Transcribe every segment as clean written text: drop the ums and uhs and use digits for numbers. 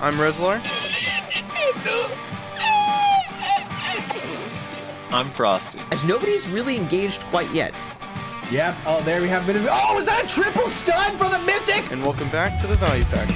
I'm Rezlar. I'm Frosty. As nobody's really engaged quite yet. Yep. Oh, there we have a bit of. Oh, was that a triple stun for the Mystic? And welcome back to the Value Pack.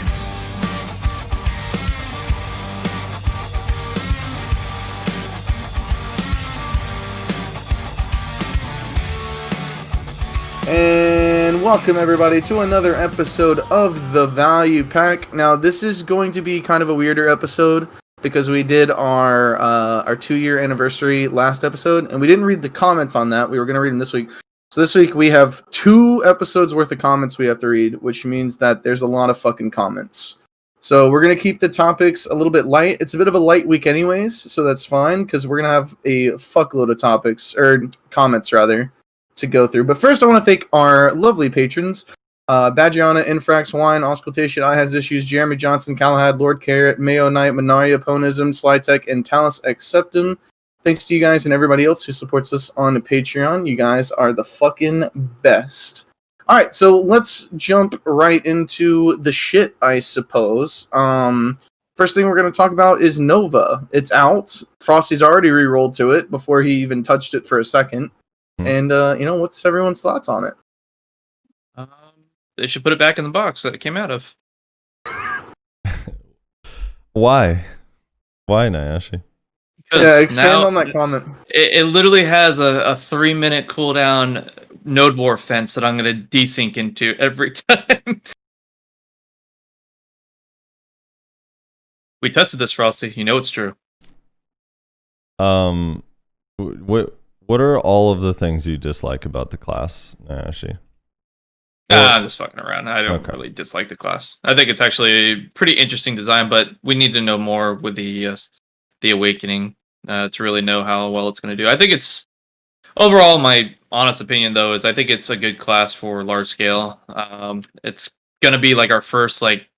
And welcome everybody to another episode of the Value Pack. Now this is going to be kind of a weirder episode because we did our 2-year anniversary last episode and we didn't read the comments on that. We were going to read them this week. So this week we have 2 episodes worth of comments we have to read, which means that there's a lot of fucking comments. So we're going to keep the topics a little bit light. It's a bit of a light week anyways, so that's fine because we're going to have a fuckload of topics, or comments rather, to go through. But first I want to thank our lovely patrons. Badgiana, Infrax, Wine, Auscultation, I Has Issues, Jeremy Johnson, Calahad, Lord Carrot, Mayo Knight, Minaria, Ponism, Slytech, and Talus Acceptum. Thanks to you guys and everybody else who supports us on Patreon. You guys are the fucking best. Alright, so let's jump right into the shit, I suppose. First thing we're going to talk about is Nova. It's out. Frosty's already re-rolled to it before he even touched it for a second. And, what's everyone's thoughts on it? They should put it back in the box that it came out of. Why? Why, Nyashi? Yeah, expand on that comment. It literally has a 3-minute cooldown node war fence that I'm going to desync into every time. We tested this, Frosty. You know it's true. What are all of the things you dislike about the class, Nyashi? I'm just fucking around. I don't really dislike the class. I think it's actually a pretty interesting design, but we need to know more with the Awakening to really know how well it's going to do. I think it's overall, my honest opinion though is I think it's a good class for large scale. It's going to be like our first like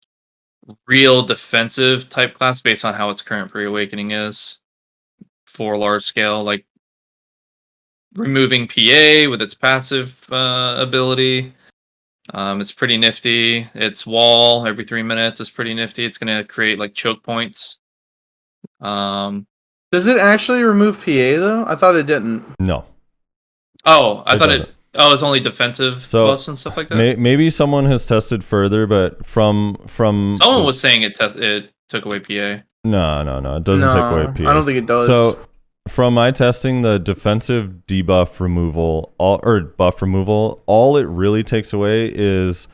real defensive type class based on how its current pre-Awakening is for large scale, like removing PA with its passive ability. It's pretty nifty. Its wall every 3 minutes is pretty nifty. It's going to create like choke points. Does it actually remove PA though? I thought it didn't. No. Oh, I thought doesn't. it's only defensive buffs and stuff like that. Maybe someone has tested further, but from someone was saying it took away PA. No, it doesn't take away PA. I don't think it does. So from my testing, the defensive debuff removal, buff removal, all it really takes away is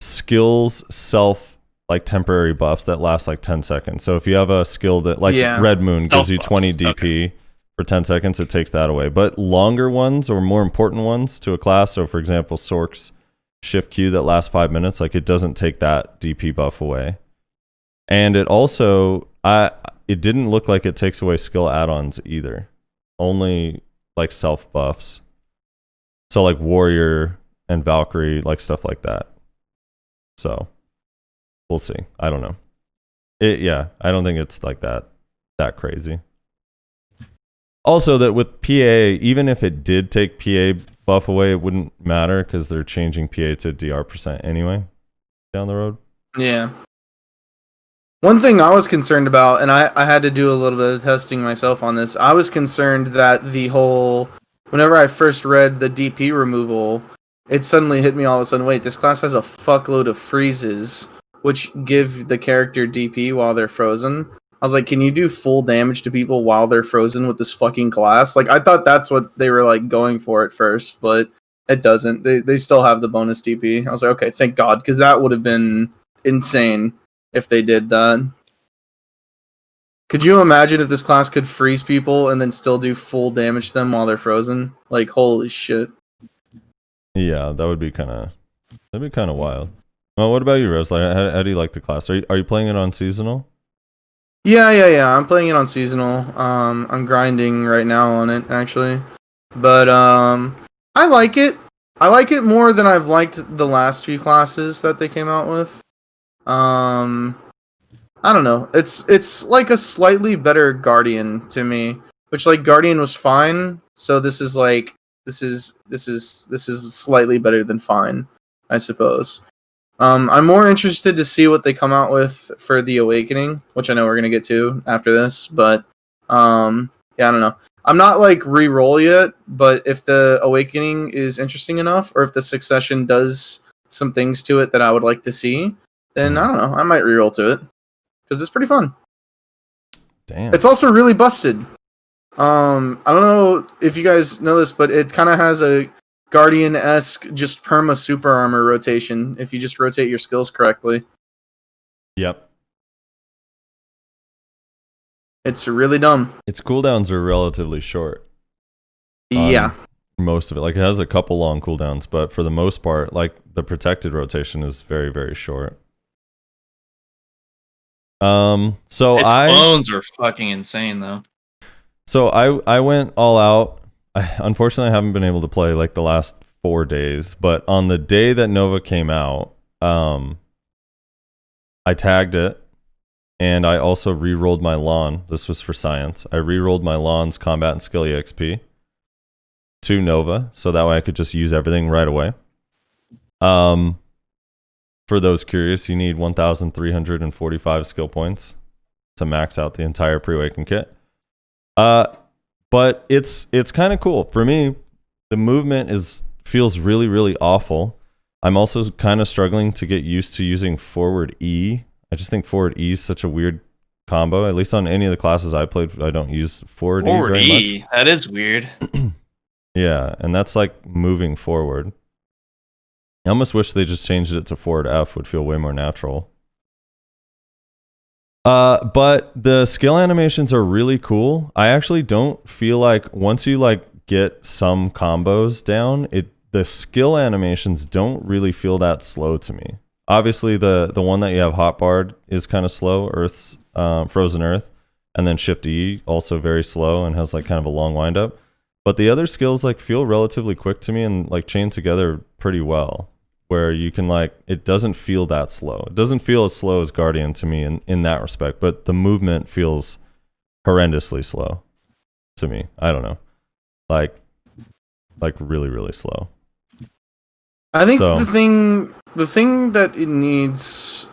skills self like temporary buffs that last like 10 seconds. So if you have a skill that Red Moon gives you 20 DP for 10 seconds, it takes that away. But longer ones or more important ones to a class, so for example, Sork's Shift Q that lasts 5 minutes, like it doesn't take that DP buff away. And it also, it didn't look like it takes away skill add-ons either. Only like self buffs. So like Warrior and Valkyrie, like stuff like that. So we'll see. I don't know. I don't think it's like that crazy. Also, that with PA, even if it did take PA buff away, it wouldn't matter because they're changing PA to DR % anyway down the road. Yeah. One thing I was concerned about, and I had to do a little bit of testing myself on this, I was concerned that whenever I first read the DP removal, it suddenly hit me all of a sudden, wait, this class has a fuckload of freezes, which give the character DP while they're frozen. I was like, can you do full damage to people while they're frozen with this fucking class? Like, I thought that's what they were like going for at first, but it doesn't. They still have the bonus DP. I was like, okay, thank God, because that would have been insane if they did that. Could you imagine if this class could freeze people and then still do full damage to them while they're frozen? Like, holy shit. Yeah, that'd be kind of wild. Well, what about you, Resli? How do you like the class? Are you playing it on seasonal? Yeah. I'm playing it on seasonal. I'm grinding right now on it, actually. But I like it. I like it more than I've liked the last few classes that they came out with. I don't know. It's like a slightly better Guardian to me, which like Guardian was fine. So this is like this is slightly better than fine, I suppose. I'm more interested to see what they come out with for the Awakening, which I know we're gonna get to after this. But yeah, I don't know. I'm not like re-roll yet, but if the Awakening is interesting enough, or if the Succession does some things to it that I would like to see, then I don't know. I might re-roll to it because it's pretty fun. Damn. It's also really busted. I don't know if you guys know this, but it kind of has a Guardian-esque just perma super armor rotation if you just rotate your skills correctly. Yep. It's really dumb. Its cooldowns are relatively short. Yeah. Most of it. Like, it has a couple long cooldowns, but for the most part, like, the protected rotation is very, very short. So its clones are fucking insane, though. So I went all out. I unfortunately haven't been able to play like the last 4 days, but on the day that Nova came out, I tagged it, and I also re-rolled my lawn. This was for science. I re-rolled my lawn's combat and skill EXP to Nova, so that way I could just use everything right away. For those curious, you need 1,345 skill points to max out the entire pre-awaken kit. But it's kind of cool. For me, the movement feels really, really awful. I'm also kind of struggling to get used to using forward E. I just think forward E is such a weird combo. At least on any of the classes I played, I don't use forward E very much. That is weird. Yeah, and that's like moving forward. I almost wish they just changed it to forward F. Would feel way more natural. But the skill animations are really cool. I actually don't feel like once you like get some combos down, the skill animations don't really feel that slow to me. Obviously, the one that you have hotbarred is kind of slow. Earth's Frozen Earth, and then Shift E also very slow and has like kind of a long windup. But the other skills like feel relatively quick to me and like chain together pretty well. Where you can like, it doesn't feel that slow. It doesn't feel as slow as Guardian to me in that respect, but the movement feels horrendously slow to me. I don't know. Like really, really slow. I think the thing that it needs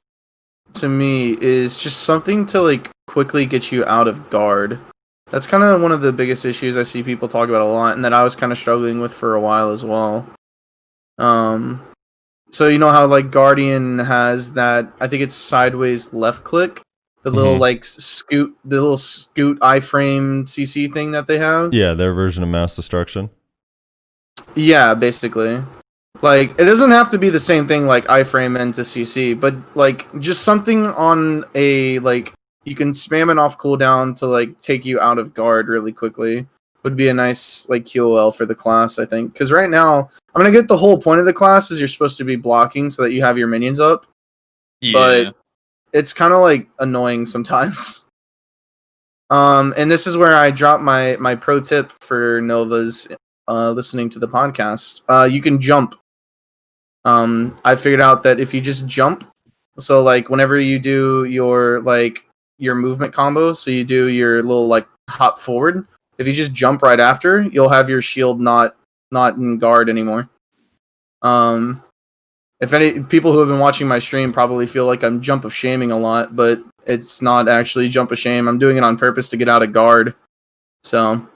to me is just something to like quickly get you out of guard. That's kind of one of the biggest issues I see people talk about a lot, and that I was kind of struggling with for a while as well. So you know how like Guardian has that, I think it's sideways left click, the little like scoot iframe CC thing that they have. Yeah, their version of mass destruction. Yeah, basically. Like, it doesn't have to be the same thing like iframe into CC, but like just something on a like you can spam it off cooldown to like take you out of guard really quickly would be a nice like QOL for the class, I think. Because right now, I'm gonna get the whole point of the class is you're supposed to be blocking so that you have your minions up. Yeah. But it's kind of like annoying sometimes. And this is where I drop my pro tip for Novas listening to the podcast. You can jump. I figured out that if you just jump, so like whenever you do your movement combos, so you do your little like hop forward, if you just jump right after, you'll have your shield not in guard anymore. If any people who have been watching my stream probably feel like I'm jump of shaming a lot, but it's not actually jump of shame. I'm doing it on purpose to get out of guard. So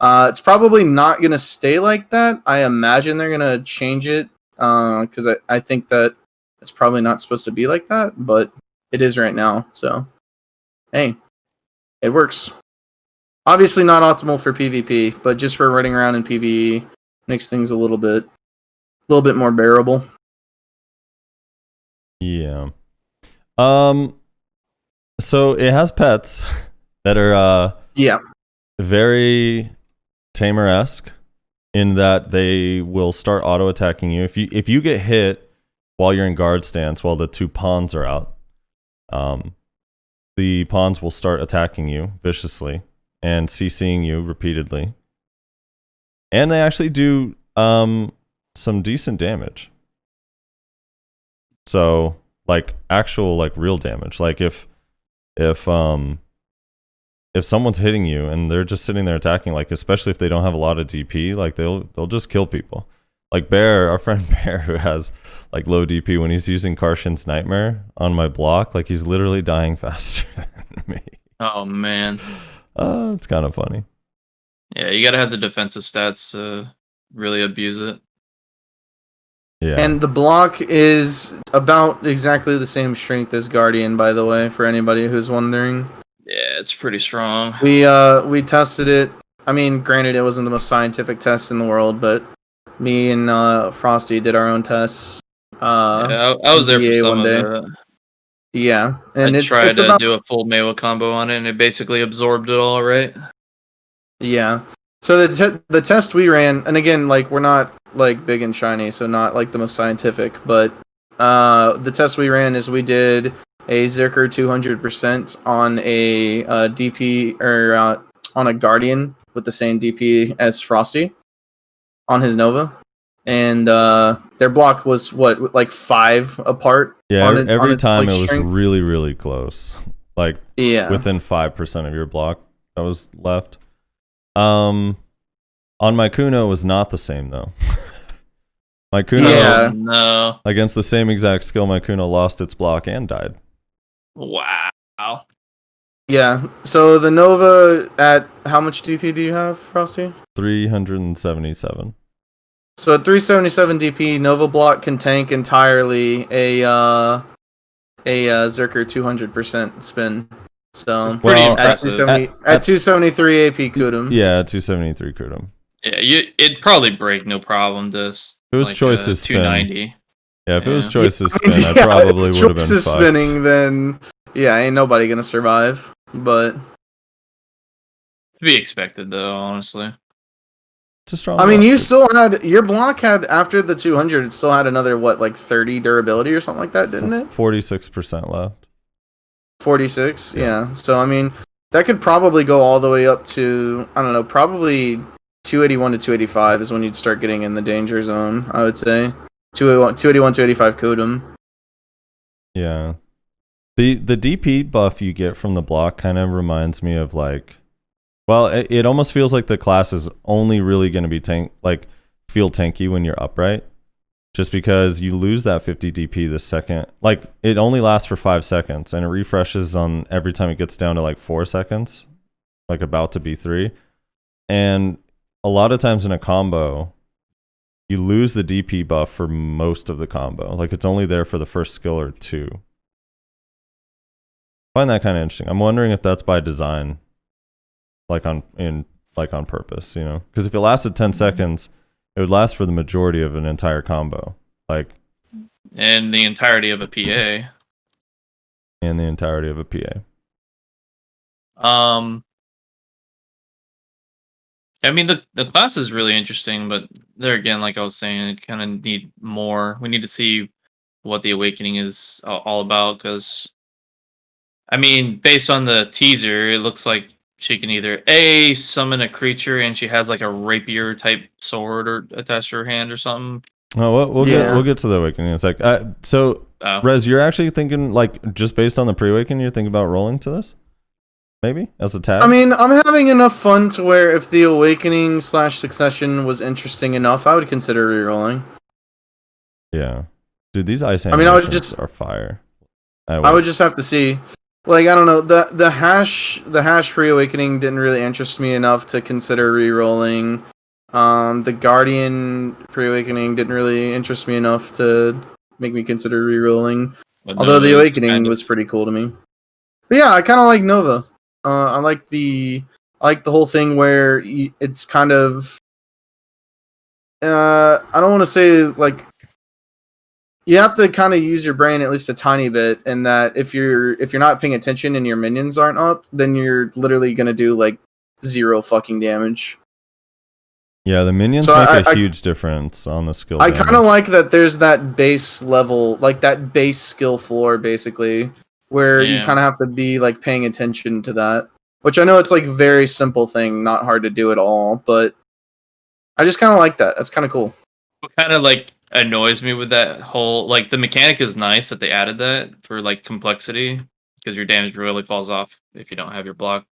it's probably not gonna stay like that. I imagine they're gonna change it because I think that it's probably not supposed to be like that, but it is right now. So hey, it works. Obviously not optimal for PvP, but just for running around in PvE makes things a little bit more bearable. Yeah. So it has pets that are very tamer-esque in that they will start auto attacking you. If you get hit while you're in guard stance while the two pawns are out, the pawns will start attacking you viciously and CCing you repeatedly. And they actually do some decent damage. So like actual like real damage. Like if someone's hitting you and they're just sitting there attacking, like especially if they don't have a lot of DP, like they'll just kill people. Like Bear, our friend Bear, who has like low DP, when he's using Karshin's Nightmare on my block, like he's literally dying faster than me. Oh man. It's kind of funny. Yeah, you gotta have the defensive stats to really abuse it. Yeah. And the block is about exactly the same strength as Guardian, by the way, for anybody who's wondering. Yeah, it's pretty strong. We tested it. I mean, granted, it wasn't the most scientific test in the world, but me and Frosty did our own tests. Yeah, I was there for VA some one of day. it. Yeah, and I tried it's to about do a full Mewa combo on it, and it basically absorbed it all, right? yeah. So the test we ran, and again, like we're not like big and shiny, so not like the most scientific, but the test we ran is we did a Zerker 200% on a DP or on a Guardian with the same DP as Frosty on his Nova, and their block was what like 5 apart. Yeah, on every its, time like, it was strength. really, really close. Like Yeah, within 5% of your block that was left. On my Kuno was not the same though. My Kuno Yeah. Oh, no. against the same exact skill, my Kuno lost its block and died. Wow. yeah. So the Nova at how much DP do you have, Frosty? 377. So at 377 DP, Nova block can tank entirely a Zerker 200% spin. So Pretty Well, impressive. 273 AP Kudum. Yeah, 273 Kudum. Yeah, it'd probably break no problem to If it was choices spin. 290. Yeah, if it was Yeah. choices I mean, spin, I yeah, probably if would have been choices fucked. spinning, then yeah, ain't nobody gonna survive. But To be expected, though, honestly. It's a strong I mean, block. you still had your block had after the 200, it still had another what, like 30 durability or something like that, didn't it? 46% left. 46, Yeah. yeah. So I mean, that could probably go all the way up to I don't know, probably 281 to 285 is when you'd start getting in the danger zone. I would say 281 285 Kudum. Yeah. The DP buff you get from the block kind of reminds me of like, well, it almost feels like the class is only really going to be feel tanky when you're upright, just because you lose that 50 DP the second. Like it only lasts for 5 seconds and it refreshes on every time it gets down to like 4 seconds, like about to be 3. And a lot of times in a combo, you lose the DP buff for most of the combo. Like it's only there for the first skill or 2. I find that kind of interesting. I'm wondering if that's by design, like on purpose, you know? Because if it lasted 10 seconds, it would last for the majority of an entire combo, like And the entirety of a PA. and the entirety of a PA. I mean, the class is really interesting, but there again, like I was saying, it kind of need more. We need to see what the awakening is all about, because, I mean, based on the teaser, it looks like she can either A, summon a creature, and she has like a rapier type sword or attached to her hand or something. Oh, we'll Yeah. get to the awakening in a sec. So, Oh. Rez, you're actually thinking, like, just based on the pre-awakening, you're thinking about rolling to this? Maybe? As a tag? I mean, I'm having enough fun to where if the awakening / succession was interesting enough, I would consider rerolling. Yeah. Dude, these ice I mean, I would animations just- are fire. I would just have to see. Like, I don't know, the hash pre-awakening didn't really interest me enough to consider re-rolling. The Guardian pre-awakening didn't really interest me enough to make me consider re-rolling. But Although the Nova's awakening kind of- was pretty cool to me. But yeah, I kind of like Nova. I like the whole thing where it's kind of I don't want to say like you have to kind of use your brain at least a tiny bit, and that if you're not paying attention and your minions aren't up, then you're literally gonna do like 0 fucking damage. Yeah, the minions So make I- a huge difference on the skill. I kind of like that there's that base level, like that base skill floor, basically, where you Yeah. kind of have to be like paying attention to that. Which I know it's like very simple thing, not hard to do at all, but I just kind of like that. That's kind of cool. What kind of like annoys me with that whole, like, the mechanic is nice that they added that for like complexity, because your damage really falls off if you don't have your block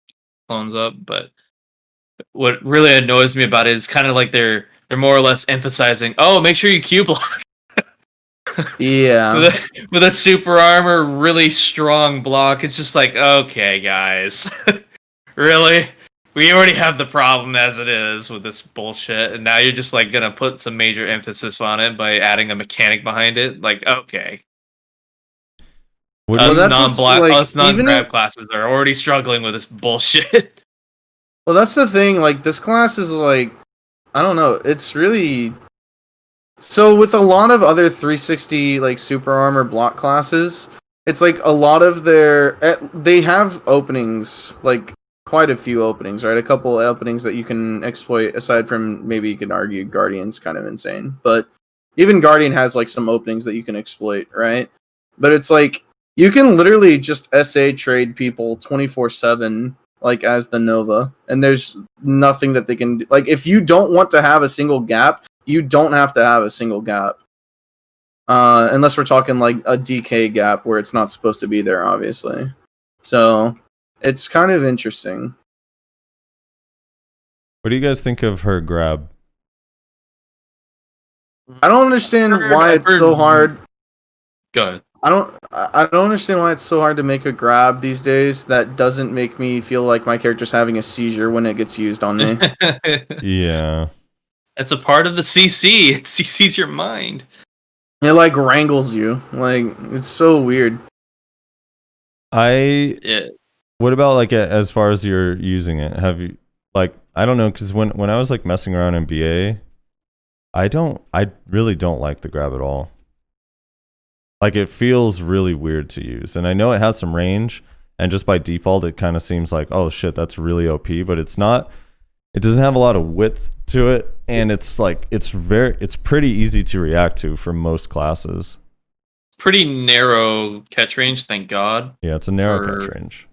clones up. But what really annoys me about it is kind of like they're they're more or less emphasizing, oh, make sure you Q block. Yeah. With a super armor, really strong block. It's just like, okay, guys. Really? We already have the problem as it is with this bullshit, and now you're just like gonna put some major emphasis on it by adding a mechanic behind it. Like, okay. What Well, Us that's what's, us even non-grab if, classes are already struggling with this bullshit. well, that's the thing. Like, this class is like, I don't know. It's really so with a lot of other 360 like super armor block classes. It's like a lot of they have openings, like quite a few openings, right? A couple openings that you can exploit. Aside from maybe you can argue Guardian's kind of insane, but even Guardian has like some openings that you can exploit, right? But it's like you can literally just SA trade people 24/7 like as the Nova, and there's nothing that they can do. Like if you don't want to have a single gap, you don't have to have a single gap. Unless we're talking like a DK gap where it's not supposed to be there, obviously. So it's kind of interesting. do you guys think of her grab? I don't understand why it's so hard. Go ahead. I don't understand why it's so hard to make a grab these days that doesn't make me feel like my character's having a seizure when it gets used on me. Yeah. It's a part of the CC. It CC's your mind. It like wrangles you. Like it's so weird. Yeah. What about like as far as you're using it? Have you like I don't know because when I was like messing around in BA, I really don't like the grab at all. Like it feels really weird to use, and I know it has some range, and just by default it kind of seems like, oh shit, that's really OP, but it's not. It doesn't have a lot of width to it, and it's like it's pretty easy to react to for most classes. Pretty narrow catch range, thank God. Yeah, it's a narrow catch range.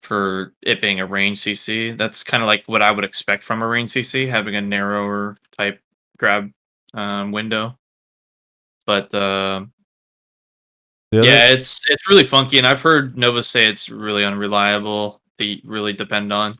For it being a range CC, that's kind of like what I would expect from a range CC, having a narrower type grab window. But yeah, it's really funky, and I've heard Nova say it's really unreliable to really depend on.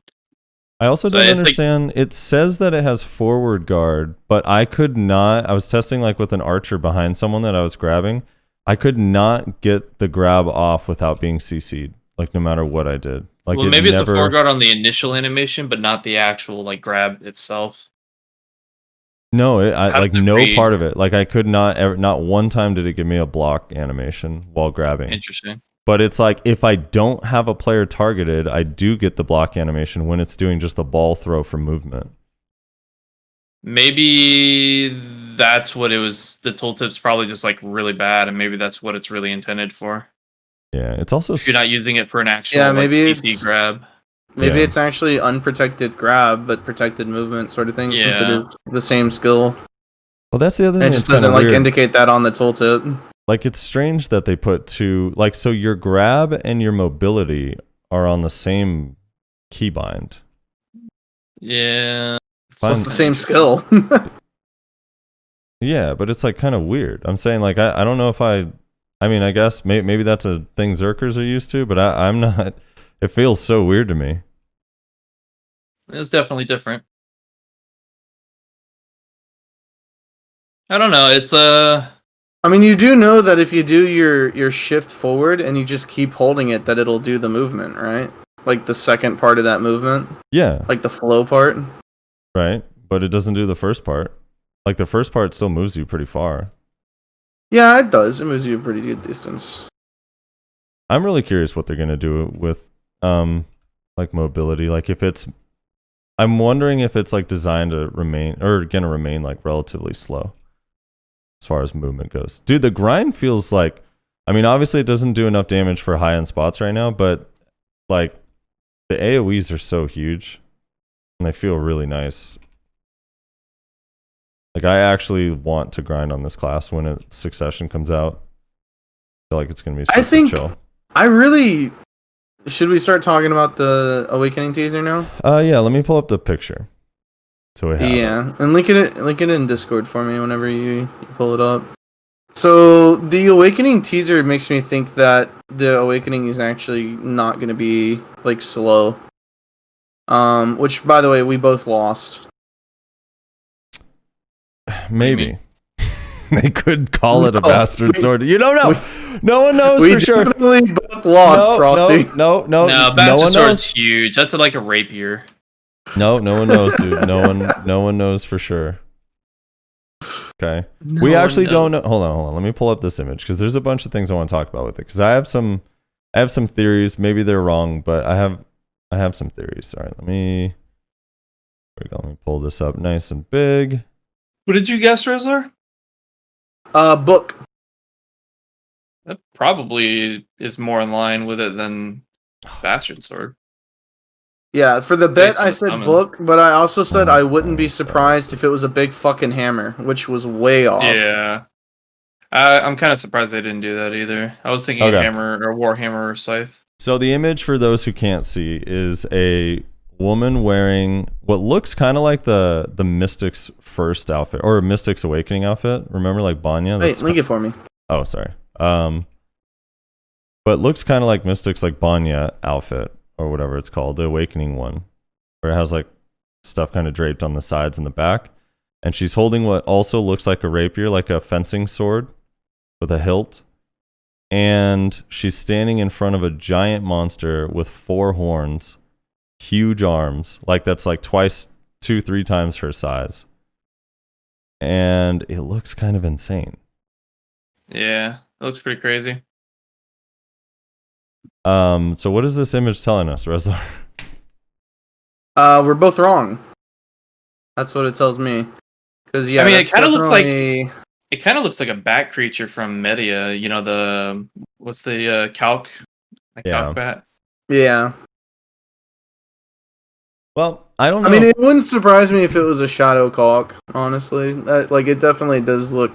I also don't understand. It says that it has forward guard, but I could not. I was testing like with an archer behind someone that I was grabbing. I could not get the grab off without being CC'd. Like no matter what I did. Like well, maybe it's a forward guard on the initial animation, but not the actual like grab itself. No, part of it. Like I could not one time did it give me a block animation while grabbing. Interesting. But it's like if I don't have a player targeted, I do get the block animation when it's doing just the ball throw for movement. Maybe that's what it was. The tooltip's probably just like really bad, and maybe that's what it's really intended for. Yeah, it's also if you're not using it for an actual PC grab. Maybe it's actually unprotected grab, but protected movement sort of thing, since it is the same skill. Well, that's the other thing. It just doesn't like indicate that on the tooltip. Like it's strange that they put two, like, so your grab and your mobility are on the same keybind. Yeah. It's the same skill. Yeah, but it's like kind of weird. I'm saying like I don't know if I mean I guess maybe that's a thing Zerkers are used to, but I'm not. It feels so weird to me. It's definitely different. I don't know. It's I mean, you do know that if you do your shift forward and you just keep holding it, that it'll do the movement, right? Like the second part of that movement. Yeah. Like the flow part. Right, but it doesn't do the first part. Like the first part still moves you pretty far. Yeah, it does. It moves you a pretty good distance. I'm really curious what they're gonna do with like mobility. Like if it's, I'm wondering if it's like designed to remain or gonna remain like relatively slow as far as movement goes. Dude, the grind feels like, I mean, obviously it doesn't do enough damage for high end spots right now, but like the AoEs are so huge and they feel really nice. Like I actually want to grind on this class when Succession comes out. I feel like it's gonna be super chill. I really should we start talking about the Awakening teaser now? Yeah, let me pull up the picture. So we have and link it in Discord for me whenever you pull it up. So the Awakening teaser makes me think that the Awakening is actually not going to be like slow. Which by the way we both lost. Maybe. They could call it a No, bastard sword. You don't know. No one knows We for sure. definitely both lost, Frosty. No, No, bastard one sword's knows. huge. That's like a rapier. No one knows, dude. No one knows for sure. Okay. No We one actually don't know. knows. Hold on. Let me pull up this image because there's a bunch of things I want to talk about with it. Because I have some theories. Maybe they're wrong, but I have some theories. All right, there we go. Let me pull this up nice and big. What did you guess, Rezlar? Book. That probably is more in line with it than bastard sword. Yeah, for the bet Based on I the said summon. book, but I also said Oh, I wouldn't be God. surprised if it was a big fucking hammer, which was way off. Yeah. I'm kind of surprised they didn't do that either. I was thinking Okay. hammer or warhammer or scythe. So the image for those who can't see is a woman wearing what looks kind of like the Mystic's first outfit or Mystic's Awakening outfit. Remember, like Banya? Wait, link it for me. Oh, sorry. But looks kind of like Mystic's like Banya outfit or whatever it's called, the Awakening one, where it has like stuff kind of draped on the sides and the back, and she's holding what also looks like a rapier, like a fencing sword with a hilt. And she's standing in front of a giant monster with 4 horns, huge arms, like that's like 2-3 times her size. And it looks kind of insane. Yeah, it looks pretty crazy. So what is this image telling us, Rezlar? We're both wrong. That's what it tells me. Because yeah, I mean, it that's kind of looks like definitely- it kind of looks like a bat creature from Media. You know the what's the calc? The Yeah. calc bat. Yeah. Well, I don't know. I mean, it wouldn't surprise me if it was a shadow caulk. Honestly, like it definitely does look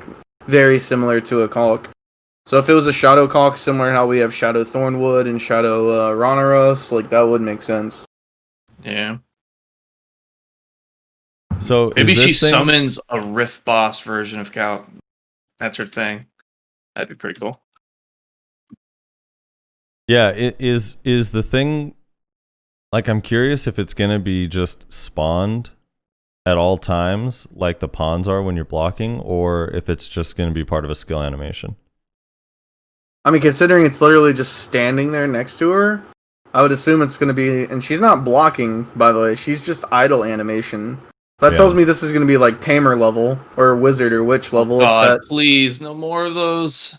very similar to a caulk. So if it was a shadow caulk, similar how we have Shadow Thornwood and Shadow Rhonorus, like that would make sense. Yeah. So Maybe is she this thing- summons a Rift Boss version of calc. That's her thing. That'd be pretty cool. Yeah, it is the thing. Like, I'm curious if it's gonna be just spawned at all times, like the pawns are when you're blocking, or if it's just gonna be part of a skill animation. I mean, considering it's literally just standing there next to her, I would assume it's going to be... And she's not blocking, by the way. She's just idle animation. That Yeah. tells me this is going to be like Tamer level, or Wizard or Witch level. of God, pet. please, no more of those.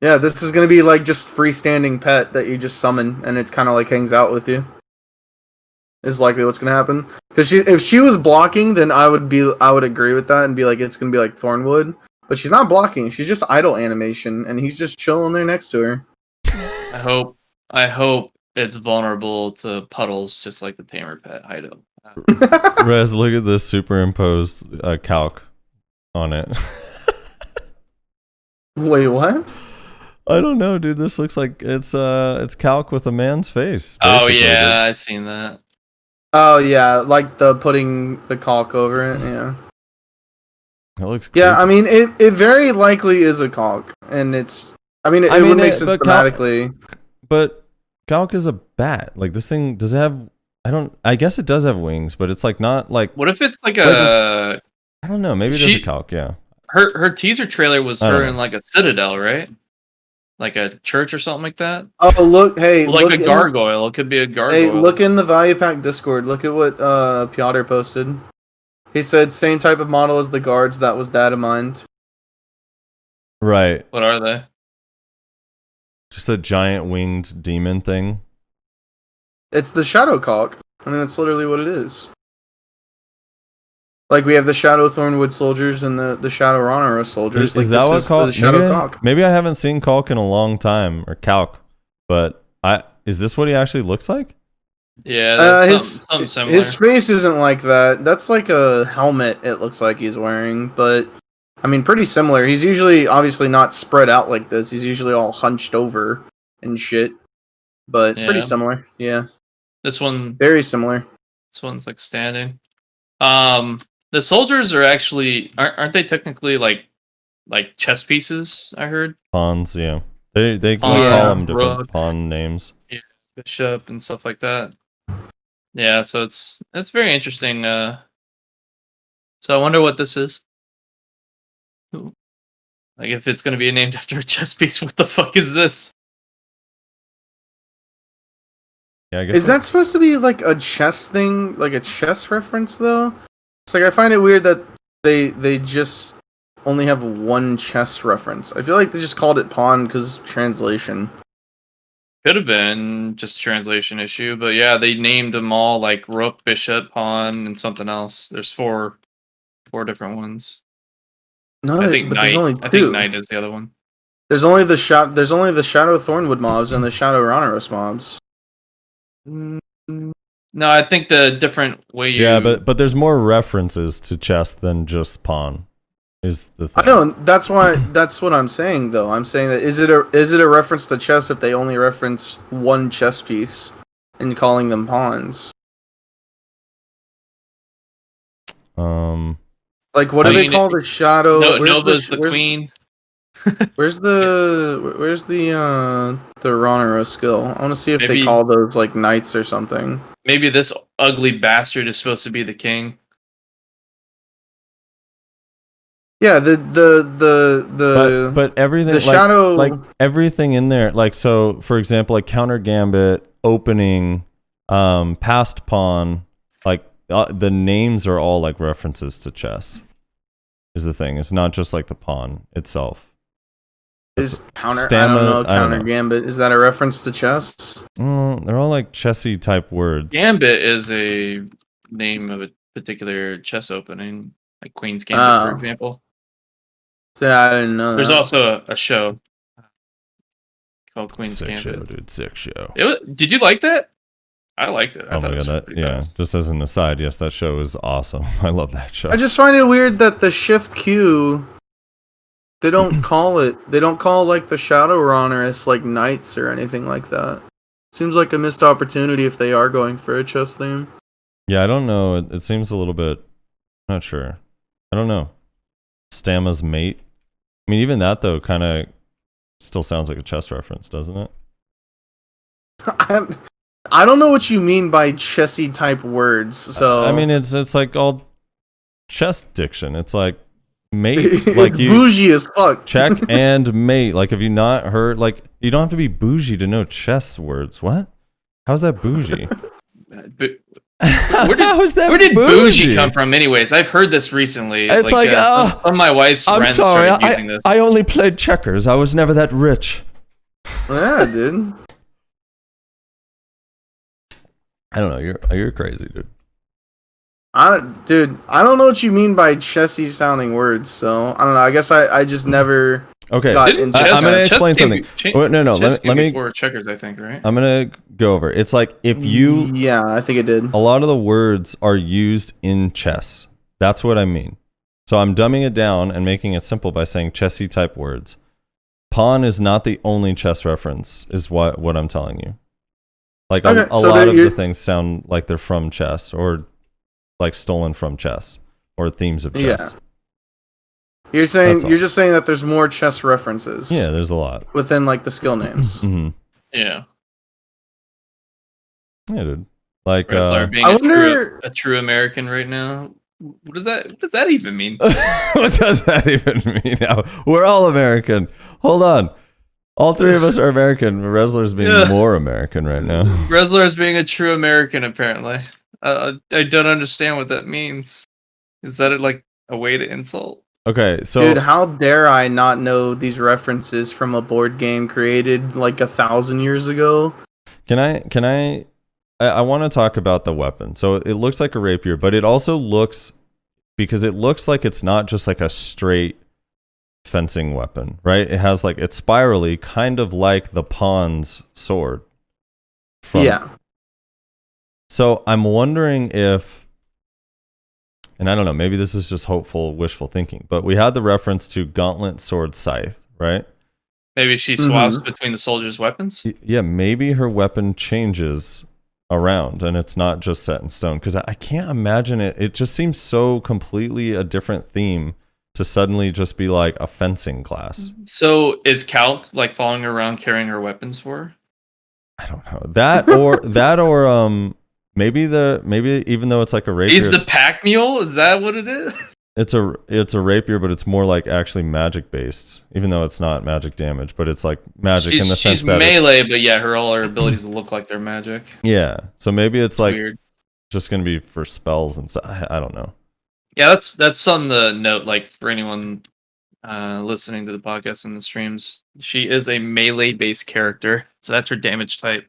Yeah, this is going to be like just freestanding pet that you just summon, and it kind of like hangs out with you. Is likely what's going to happen. Because if she was blocking, then I would agree with that and be like, it's going to be like Thornwood. But she's not blocking. She's just idle animation, and he's just chilling there next to her. I hope it's vulnerable to puddles, just like the Tamer pet Hido. Rez, look at this superimposed calc on it. Wait, what? I don't know, dude. This looks like it's calc with a man's face. Oh basically, yeah, I've seen that. Oh yeah, like the putting the caulk over it. Yeah. dude. It looks. Yeah, creepy. I mean, it very likely is a caulk, and it's. I mean, it would make sense but calc- thematically. But calc is a bat. Like, this thing, does it have? I guess it does have wings, but it's like not like. What if it's like Like a I don't know. Maybe it is a calc. Yeah. her teaser trailer was I don't her know. in like a citadel, right? Like a church or something like that. Oh look! Hey, Like look a gargoyle. It could be a gargoyle. Hey, look in the Value Pack Discord. Look at what Piotr posted. He said same type of model as the guards. That was data mined. Right. What are they? Just a giant winged demon thing. It's the Shadow Caulk. I mean, that's literally what it is. Like we have the Shadow Thornwood soldiers and the Shadow Rhonorus soldiers. Is like that what the calc? Shadow Caulk. Maybe I haven't seen calc in a long time, or calc, but is this what he actually looks like? Yeah, that's something His similar. his face isn't like that. That's like a helmet. It looks like he's wearing, but I mean, pretty similar. He's usually obviously not spread out like this. He's usually all hunched over and shit. But Yeah. pretty similar. Yeah, This one, very similar. this one's like standing. The soldiers are actually aren't they technically like chess pieces? I heard Pawns, yeah. They Pawn, call them different rook. pawn names. bishop and stuff like that. Yeah, so it's very interesting. So I wonder what this is. Like, if it's gonna be named after a chess piece, what the fuck is this? Yeah, I guess Is that supposed to be like a chess thing, like a chess reference though? It's like I find it weird that they just only have one chess reference. I feel like they just called it pawn because translation. Could have been just translation issue, but yeah, they named them all like rook, bishop, pawn, and something else. There's four different ones. No, I think but there's knight. only I two. think knight is the other one. There's only the Shadow Thornwood mobs and the Shadow Rhonoros mobs. No, I think the different way you. Yeah, but there's more references to chess than just pawn. Is the thing. I know that's what I'm saying though. I'm saying that is it a reference to chess if they only reference one chess piece and calling them pawns? Like what do they call the shadow? No, Nova's the queen. Where's the Rhonoros skill? I want to see if they call those like knights or something. Maybe this ugly bastard is supposed to be the king. Yeah, but everything the shadow like everything in there, like, so for example, like counter gambit, opening, passed pawn, like the names are all like references to chess. Is the thing? It's not just like the pawn itself. Is counter? I don't know. Counter gambit, is that a reference to chess? They're all like chessy type words. Gambit is a name of a particular chess opening, like Queen's Gambit, for example. Yeah, I didn't know. There's also a show called Queen's Sick Gambit. show, dude. Sick show. Did you like that? I liked it. I Oh my god, just as an aside, yes, that show is awesome. I love that show. I just find it weird that the Shift Q, they don't call like the Shadow Rhonoros like knights or anything like that. Seems like a missed opportunity if they are going for a chess theme. Yeah, I don't know. It seems a little bit. I'm not sure. I don't know. Stamma's mate. I mean, even that though kind of still sounds like a chess reference, doesn't it? I don't know what you mean by chessy type words. So I mean, it's like all chess diction. It's like mate, like you bougie as fuck. Check and mate. Like, have you not heard? Like, you don't have to be bougie to know chess words. What? How's that bougie? Where did bougie come from? Anyways, I've heard this recently. It's like some of my wife's friends started using this. I only played checkers. I was never that rich. Yeah, dude. I don't know. You're crazy, dude. I don't know what you mean by chessy sounding words. So I don't know. I guess I just never. Okay, I'm gonna explain something. No. Let me. Before checkers, I think, right? I'm gonna go over. It's like if you. Yeah, I think it did. A lot of the words are used in chess. That's what I mean. So I'm dumbing it down and making it simple by saying chessy type words. Pawn is not the only chess reference, is what I'm telling you. Like a lot of the things sound like they're from chess or like stolen from chess or themes of chess. Yeah. You're just saying that there's more chess references. Yeah, there's a lot within like the skill names. Mm-hmm. Yeah. Yeah, dude. Like being a true American right now. What does that even mean? What does that even mean? Now we're all American. Hold on. All three of us are American. Resler's being more American right now. Resler's being a true American, apparently. I don't understand what that means. Is that like a way to insult? Okay, so dude, how dare I not know these references from a board game created like 1,000 years ago? Can I want to talk about the weapon. So it looks like a rapier, but it also looks, because it looks like it's not just like a straight fencing weapon, right? It has like, it's spirally, kind of like the pawn's sword. Yeah. So I'm wondering if, and I don't know, maybe this is just hopeful, wishful thinking, but we had the reference to gauntlet, sword, scythe, right? Maybe she swaps between the soldiers' weapons? Yeah, maybe her weapon changes around and it's not just set in stone, because I can't imagine it. It just seems so completely a different theme to suddenly just be like a fencing class. So is Calc like following her around carrying her weapons for her? I don't know. Maybe even though it's like a rapier. He's the pack mule? Is that what it is? it's a rapier, but it's more like actually magic based, even though it's not magic damage, but it's like magic in the sense she's that melee, but yeah, all her abilities look like they're magic. Yeah, so maybe it's like Weird. just gonna be for spells and stuff. I don't know. Yeah, that's something to note. Like for anyone listening to the podcast and the streams, she is a melee-based character, so that's her damage type.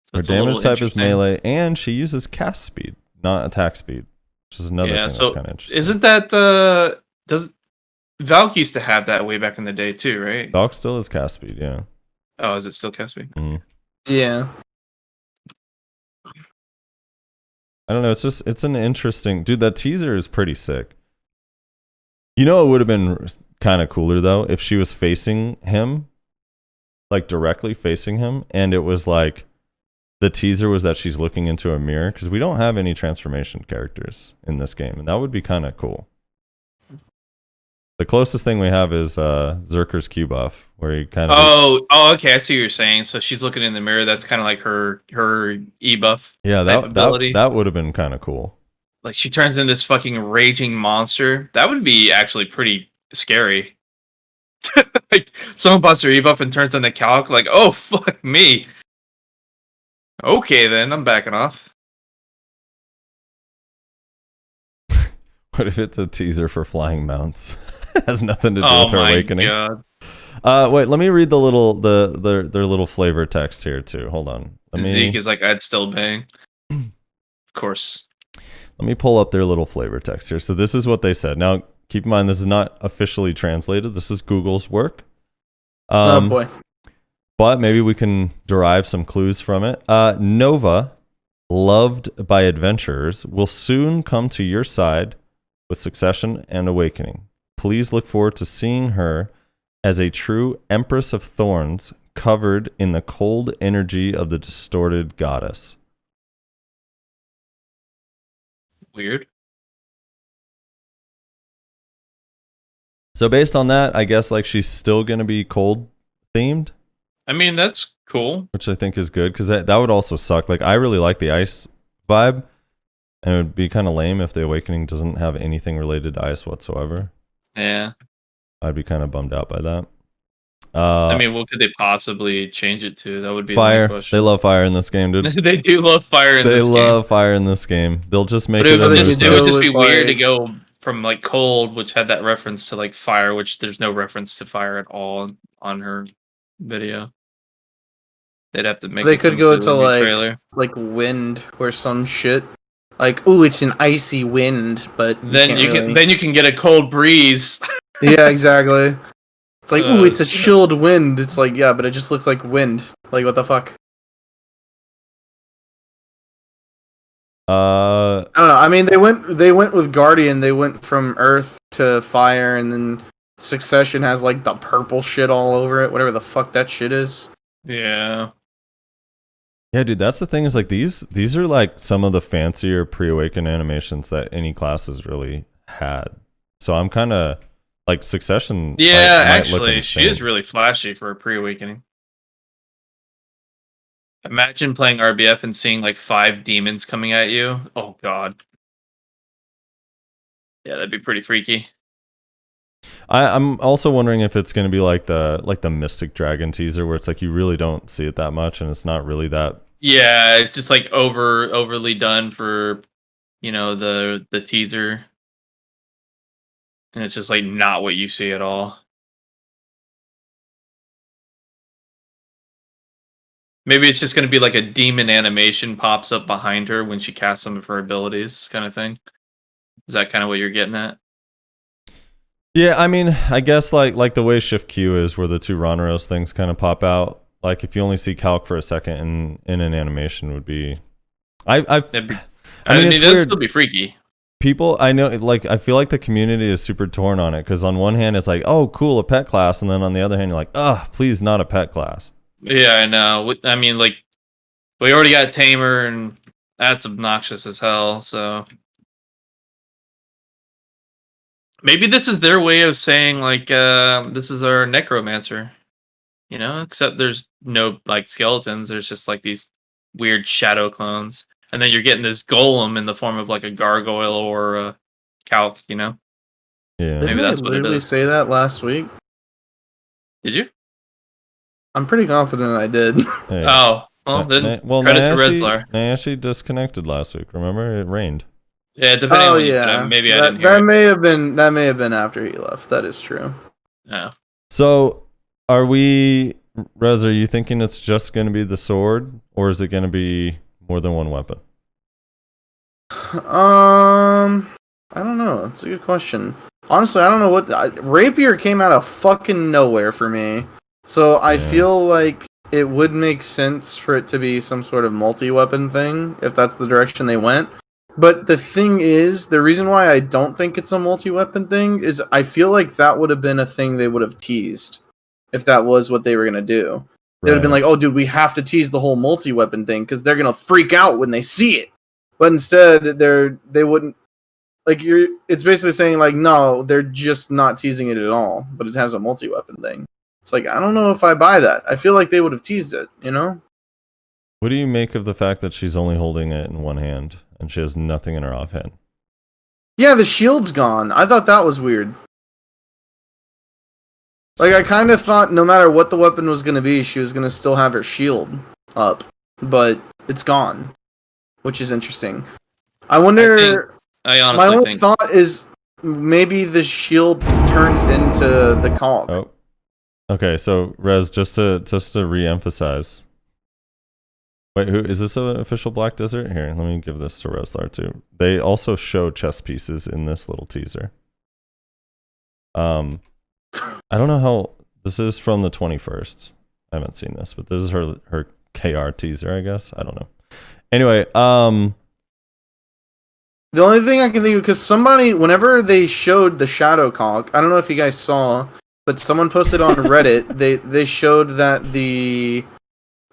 So Her it's a little damage type is interesting. melee, and she uses cast speed, not attack speed, which is another thing that's kind of interesting. Isn't that does Valk used to have that way back in the day too, right? Valk still is cast speed, yeah. Oh, is it still cast speed? Yeah. I don't know. It's an interesting dude. That teaser is pretty sick. You know, it would have been kind of cooler though if she was facing him, like directly facing him, and it was like the teaser was that she's looking into a mirror, because we don't have any transformation characters in this game, and that would be kind of cool. The closest thing we have is Zerker's Q buff, where he kind of Oh, okay. I see what you're saying. So she's looking in the mirror. That's kind of like her E buff. yeah, type ability. that would have been kind of cool. Like she turns into this fucking raging monster. That would be actually pretty scary. Like someone busts her E buff and turns into Calc. Like, oh fuck me. Okay, then I'm backing off. What if it's a teaser for flying mounts? Has nothing to do with her awakening. God. Wait, let me read the little their little flavor text here too. Hold on. Zeke is like, I'd still bang. Of course. Let me pull up their little flavor text here. So this is what they said. Now, keep in mind, this is not officially translated. This is Google's work. Oh boy. But maybe we can derive some clues from it. Nova, loved by adventurers, will soon come to your side with Succession and Awakening. Please look forward to seeing her as a true Empress of Thorns, covered in the cold energy of the distorted goddess. Weird. So based on that, I guess like she's still going to be cold themed, I mean, that's cool. which I think is good, because that would also suck. Like I really like the ice vibe, and it would be kind of lame if the Awakening doesn't have anything related to ice whatsoever. Yeah. I'd be kind of bummed out by that. I mean, what could they possibly change it to? That would be fire. The question. They love fire in this game, dude. They do love fire in this game. They love fire in this game. They'll just make But it. it would just be Fire. weird to go from like cold, which had that reference to like fire, which there's no reference to fire at all on her video. They'd have to make. They it could come go through to a new trailer. like wind or some shit. Like, ooh, it's an icy wind, but Then you can get a cold breeze. Yeah, exactly. It's like, ooh, it's a shit. chilled wind. It's like, yeah, but it just looks like wind. Like, what the fuck? I don't know. I mean, they went with Guardian. They went from Earth to Fire, and then Succession has like the purple shit all over it. Whatever the fuck that shit is. Yeah. Yeah, dude, that's the thing, is like these are like some of the fancier pre-awaken animations that any class has really had. So I'm kind of like Succession. Yeah, might look actually, she insane. is really flashy for a pre-awakening. Imagine playing RBF and seeing like 5 demons coming at you. Oh god. Yeah, that'd be pretty freaky. I'm also wondering if it's going to be like the Mystic Dragon teaser, where it's like you really don't see it that much, and it's not really that. Yeah, it's just like overly done for, the teaser, and it's just like not what you see at all. Maybe it's just going to be like a demon animation pops up behind her when she casts some of her abilities, kind of thing. Is that kind of what you're getting at? Yeah, I mean, I guess like the way Shift Q is, where the two Ronaros things kind of pop out. Like if you only see Calc for a second in an animation, would be. I mean, it's that'd weird. still be freaky. People, I know, like I feel like the community is super torn on it, because on one hand it's like, oh, cool, a pet class, and then on the other hand you're like, oh, please, not a pet class. Yeah, I know. I mean, like, we already got Tamer, and that's obnoxious as hell, so... Maybe this is their way of saying, like, this is our necromancer. Except there's no, like, skeletons. There's just, like, these weird shadow clones. And then you're getting this golem in the form of, like, a gargoyle or a calc, Yeah. Maybe Didn't that's I what it literally is. say that last week? Did you? I'm pretty confident I did. Hey. Oh, well then. Well, Credit to Rezlar. Nayashi disconnected last week. Remember, it rained. Yeah, depending on Oh what you said, yeah, maybe I that didn't hear that it. may have been after he left. That is true. No. So, are we, Rez? Are you thinking it's just going to be the sword, or is it going to be more than one weapon? I don't know. It's a good question. Honestly, I don't know what rapier came out of fucking nowhere for me. So I feel like it would make sense for it to be some sort of multi-weapon thing if that's the direction they went. But the thing is, the reason why I don't think it's a multi-weapon thing is I feel like that would have been a thing they would have teased if that was what they were gonna do. They would have been like, "Oh, dude, we have to tease the whole multi-weapon thing because they're gonna freak out when they see it." But instead, they wouldn't. Like it's basically saying like, no, they're just not teasing it at all. But it has a multi-weapon thing. It's like I don't know if I buy that. I feel like they would have teased it. You know? What do you make of the fact that she's only holding it in one hand and she has nothing in her offhand? Yeah, the shield's gone. I thought that was weird. Like I kind of thought no matter what the weapon was going to be, she was going to still have her shield up, but it's gone, which is interesting. I wonder. I honestly my only think thought is maybe the shield turns into the caulk. Oh, okay. So Rez, just to re-emphasize. Wait, who is this? An official Black Desert? Here, let me give this to Rezlar too. They also show chess pieces in this little teaser. I don't know how this is from the 21st. I haven't seen this, but this is her KR teaser, I guess. I don't know. Anyway, The only thing I can think of, because somebody, whenever they showed the shadow caulk, I don't know if you guys saw, but someone posted on Reddit, they showed that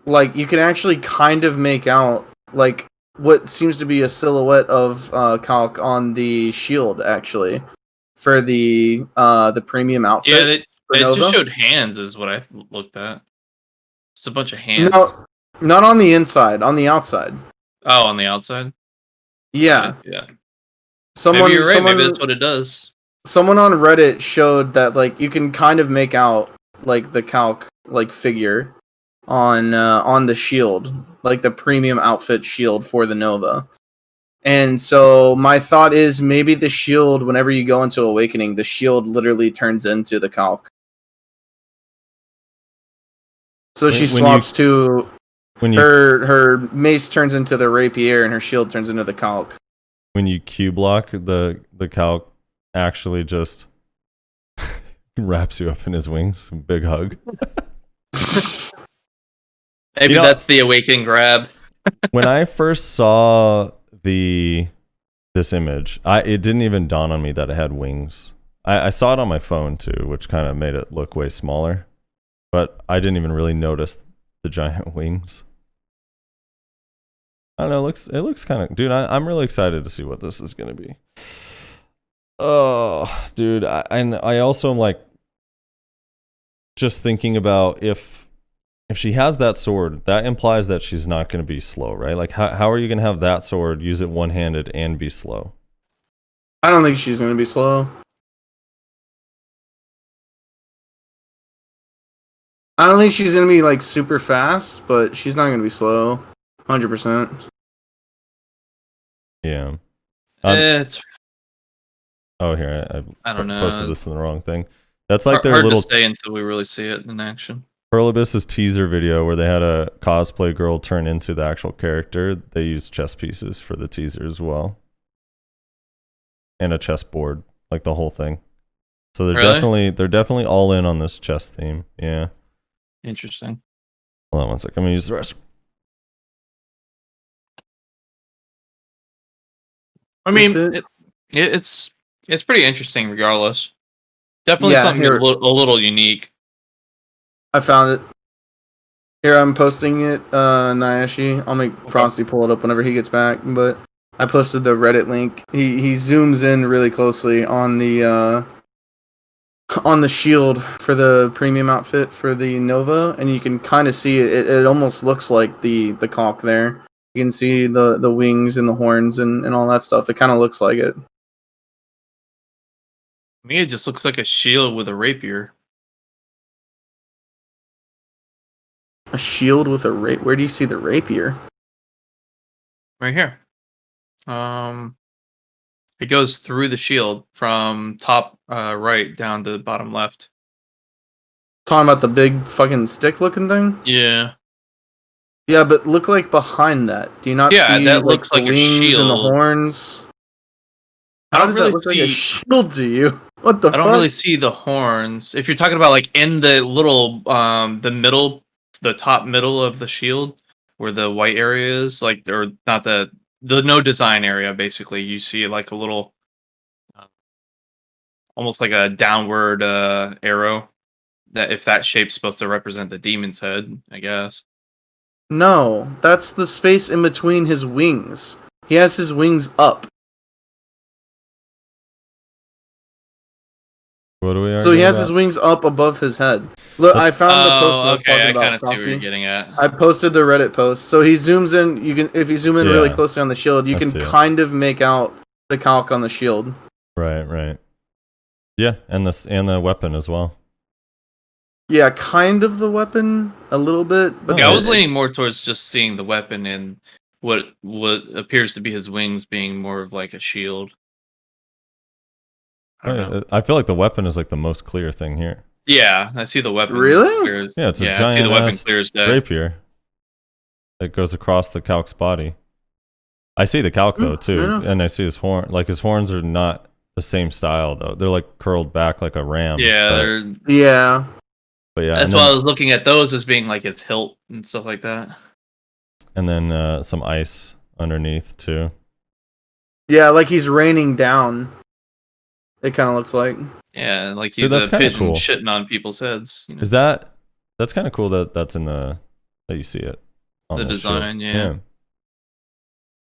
like, you can actually kind of make out, like, what seems to be a silhouette of caulk on the shield, actually, for the premium outfit. yeah, it just showed hands is what I looked at. It's a bunch of hands. No, not on the inside, on the outside. Oh, on the outside? Yeah. Yeah. Someone, Maybe you're right. Maybe that's what it does. Someone on Reddit showed that like you can kind of make out like the calc like figure on the shield, like the premium outfit shield for the Nova. And so my thought is maybe the shield, whenever you go into Awakening, the shield literally turns into the calc. So she swaps to her mace turns into the rapier and her shield turns into the calc. When you Q block, the calc actually just wraps you up in his wings. Big hug. Maybe that's the Awakening grab. When I first saw this image, it didn't even dawn on me that it had wings. I saw it on my phone too, which kind of made it look way smaller. But I didn't even really notice the giant wings. I don't know. It looks kind of, dude. I'm really excited to see what this is gonna be. Oh, dude. I also am like just thinking about if she has that sword, that implies that she's not gonna be slow, right? Like how are you gonna have that sword, use it one-handed, and be slow? I don't think she's gonna be slow. I don't think she's gonna be like super fast, but she's not gonna be slow. 100%. Yeah. It's. Oh, here I don't know. Posted this in the wrong thing. That's like their hard little. To say until we really see it in action. Perlibis's teaser video where they had a cosplay girl turn into the actual character. They used chess pieces for the teaser as well, and a chessboard, like the whole thing. So they're definitely all in on this chess theme. Yeah. Interesting. Hold on one sec. I'm gonna use the rest. I mean, it's pretty interesting regardless. Definitely something a little unique. I found it. Here, I'm posting it, Nyashi. I'll make Frosty pull it up whenever he gets back, but I posted the Reddit link. He zooms in really closely on the shield for the premium outfit for the Nova, and you can kind of see it. It almost looks like the caulk there. You can see the wings and the horns and all that stuff. It kind of looks like it. me, it just looks like a shield with a rapier. A shield with a rapier. Where do you see the rapier? Right here. It goes through the shield from top right down to bottom left. Talking about the big fucking stick looking thing? Yeah. Yeah, but look like behind that. Do you not Yeah, see that like looks the like a wings and the shield. horns? I How don't does really that look like a see. shield to you? What the I don't fuck? really see the horns. If you're talking about like in the little the middle, the top middle of the shield, where the white area is, like, or not the no design area, basically, you see like a little, uh, almost like a downward arrow. That if that shape's supposed to represent the demon's head, I guess. No, that's the space in between his wings. He has his wings up. What do we So he arguing has his about? wings up above his head. Look, I found the post I Oh, was okay. talking I kind about, of see where you're Frosty. getting at. I posted the Reddit post. So he zooms in. You can, if you zoom in really Yeah. closely on the shield, you I can see it. kind of make out the calc on the shield. Right. Yeah, and the weapon as well. Yeah, kind of the weapon, a little bit. But Yeah, I Oh, was leaning more towards just seeing the weapon and what appears to be his wings being more of like a shield. I don't know. I feel like the weapon is like the most clear thing here. Yeah, I see the weapon. Really? Clear as, Yeah, it's a I see the giant weapon ass clear as day. rapier that goes across the calc's body. I see the calc though fair too, enough. and I see his horn. Like his horns are not the same style though. They're like curled back like a ram. Yeah, Yeah. but yeah. that's and why then, I was looking at those as being like its hilt and stuff like that. and then some ice underneath too. Yeah, like he's raining down. It kind of looks like. Yeah, like Dude, he's that's a kinda pigeon cool. shitting on people's heads. You know? Is that's kind of cool that in that you see it on The shield. design, yeah.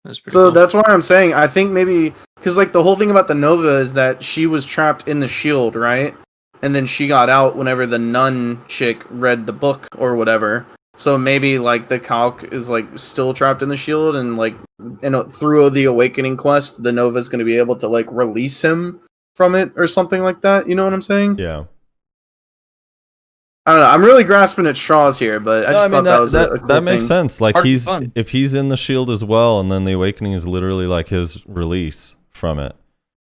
That's pretty So cool. that's why I'm saying I think maybe because like the whole thing about the Nova is that she was trapped in the shield, right? And then she got out whenever the nun chick read the book or whatever. So maybe like the calc is like still trapped in the shield, and like through the awakening quest, the Nova is going to be able to like release him from it or something like that. You know what I'm saying? Yeah. I don't know. I'm really grasping at straws here, but I just thought that was a cool that makes thing. sense. Like hard to he's fun. if he's in the shield as well, and then the awakening is literally like his release from it.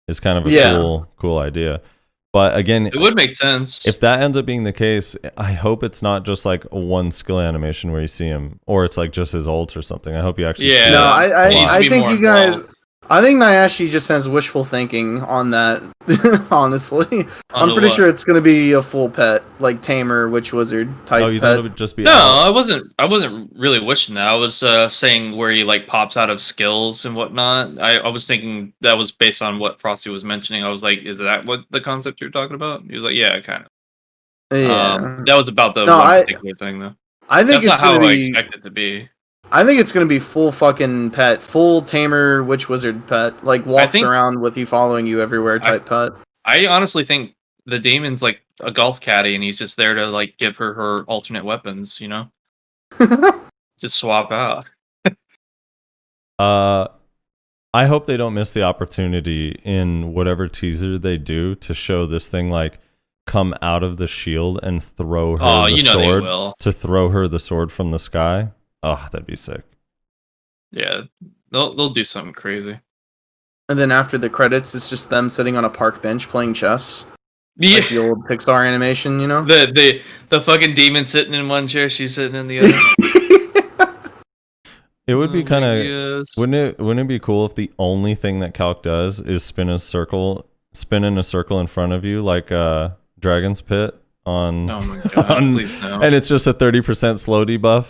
Is kind of a Yeah. cool idea. But again, It would make sense. if that ends up being the case, I hope it's not just like a one skill animation where you see him, or it's like just his ult or something. I hope you actually Yeah. see No, it. It needs to I be think more you guys. involved. I think Nyashi just has wishful thinking on that. Honestly, I'm Onto pretty what? sure it's gonna be a full pet, like tamer, witch wizard type Oh, you thought pet. it would just be No, out? I wasn't really wishing that. I was saying where he like pops out of skills and whatnot. I was thinking that was based on what Frosty was mentioning. I was like, is that what the concept you're talking about? He was like, yeah, kind of. Yeah, That was about the No, one I- particular thing though. I think That's it's not gonna how I be. expect it to be. I think it's gonna be full fucking pet, full tamer, witch wizard pet, like walks think- around with you, following you everywhere type pet. I honestly think the Damon's like a golf caddy, and he's just there to like give her alternate weapons. You know, just swap out. I hope they don't miss the opportunity in whatever teaser they do to show this thing like come out of the shield and throw her Oh, the you know they sword will. to throw her the sword from the sky. Oh, that'd be sick. Yeah, they'll do something crazy. And then after the credits, it's just them sitting on a park bench playing chess, Yeah, like the old Pixar animation, you know. the fucking demon sitting in one chair, she's sitting in the other. It would be Oh kind my of gosh. wouldn't it be cool if the only thing that Calc does is spin in a circle in front of you like Dragon's Pit on Oh my god! on- Please no. and it's just a 30% slow debuff.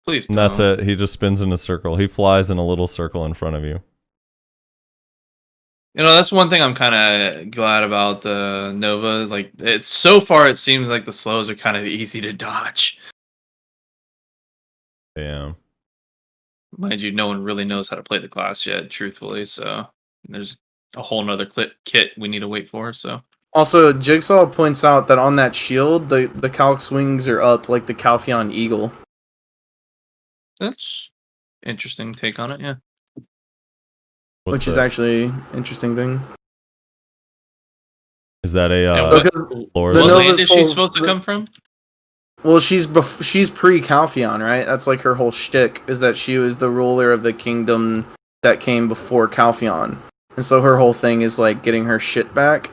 Please And no. that's it. He just spins in a circle. He flies in a little circle in front of you. You know, that's one thing I'm kind of glad about Nova. Like, it's so far, it seems like the slows are kind of easy to dodge. Yeah. Mind you, no one really knows how to play the class yet, truthfully. So there's a whole nother kit we need to wait for. So Also, Jigsaw points out that on that shield, the Calc's wings are up like the Calpheon eagle. that's interesting take on it. Yeah. What's Which is that? actually interesting thing. Is that a And lore? the what Nova's land is she whole- supposed to come from? Well, she's pre-Calpheon, right? That's like her whole shtick, is that she was the ruler of the kingdom that came before Calpheon. And so her whole thing is like getting her shit back.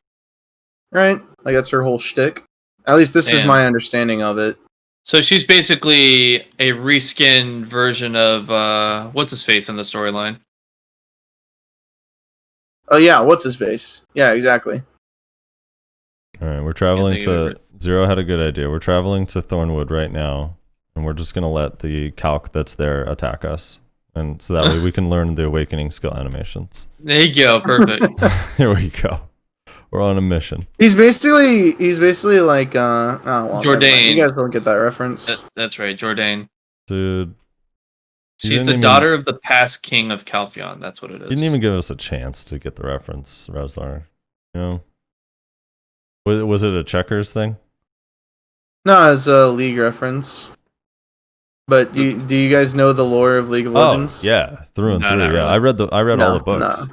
Right? Like that's her whole shtick. At least this is Damn. my understanding of it. So she's basically a reskinned version of what's his face in the storyline. Oh yeah, what's his face? Yeah, exactly. All right, we're traveling think of to Zero had a good idea. We're traveling to Thornwood right now, and we're just gonna let the calc that's there attack us, and so that way we can learn the awakening skill animations. There you go, perfect. Here we go. We're on a mission. He's basically like oh well, never mind. Jourdain. You guys don't get that reference. That's right, Jourdain. Dude, You She's didn't the even- daughter of the past king of Calpheon. That's what it is. you didn't even give us a chance to get the reference, Razlar. You know, was it a checkers thing? No, it's a League reference. But do you guys know the lore of League of Legends? Oh, yeah, through and No, through. not Yeah, really. I read No, all the books.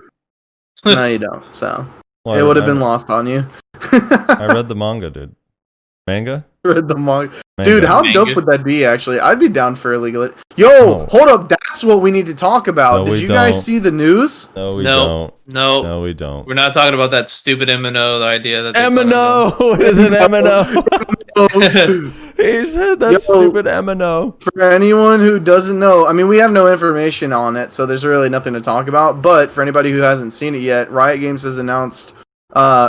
No, you don't. So Well, it would have I- been lost on you. I read the manga, dude. Manga? Read the manga. Manga. Dude, how Manga? dope would that be? Actually, I'd be down for a League of Legends. Yo, Oh. hold up. That's what we need to talk about. No, Did we you guys don't. see the news? No, we No. don't. No, No, we don't. we're not talking about that stupid M&O idea that they put M&O is an M&O. Oh, He said that Yo. stupid M&O. for anyone who doesn't know, I mean, we have no information on it, so there's really nothing to talk about. But for anybody who hasn't seen it yet, Riot Games has announced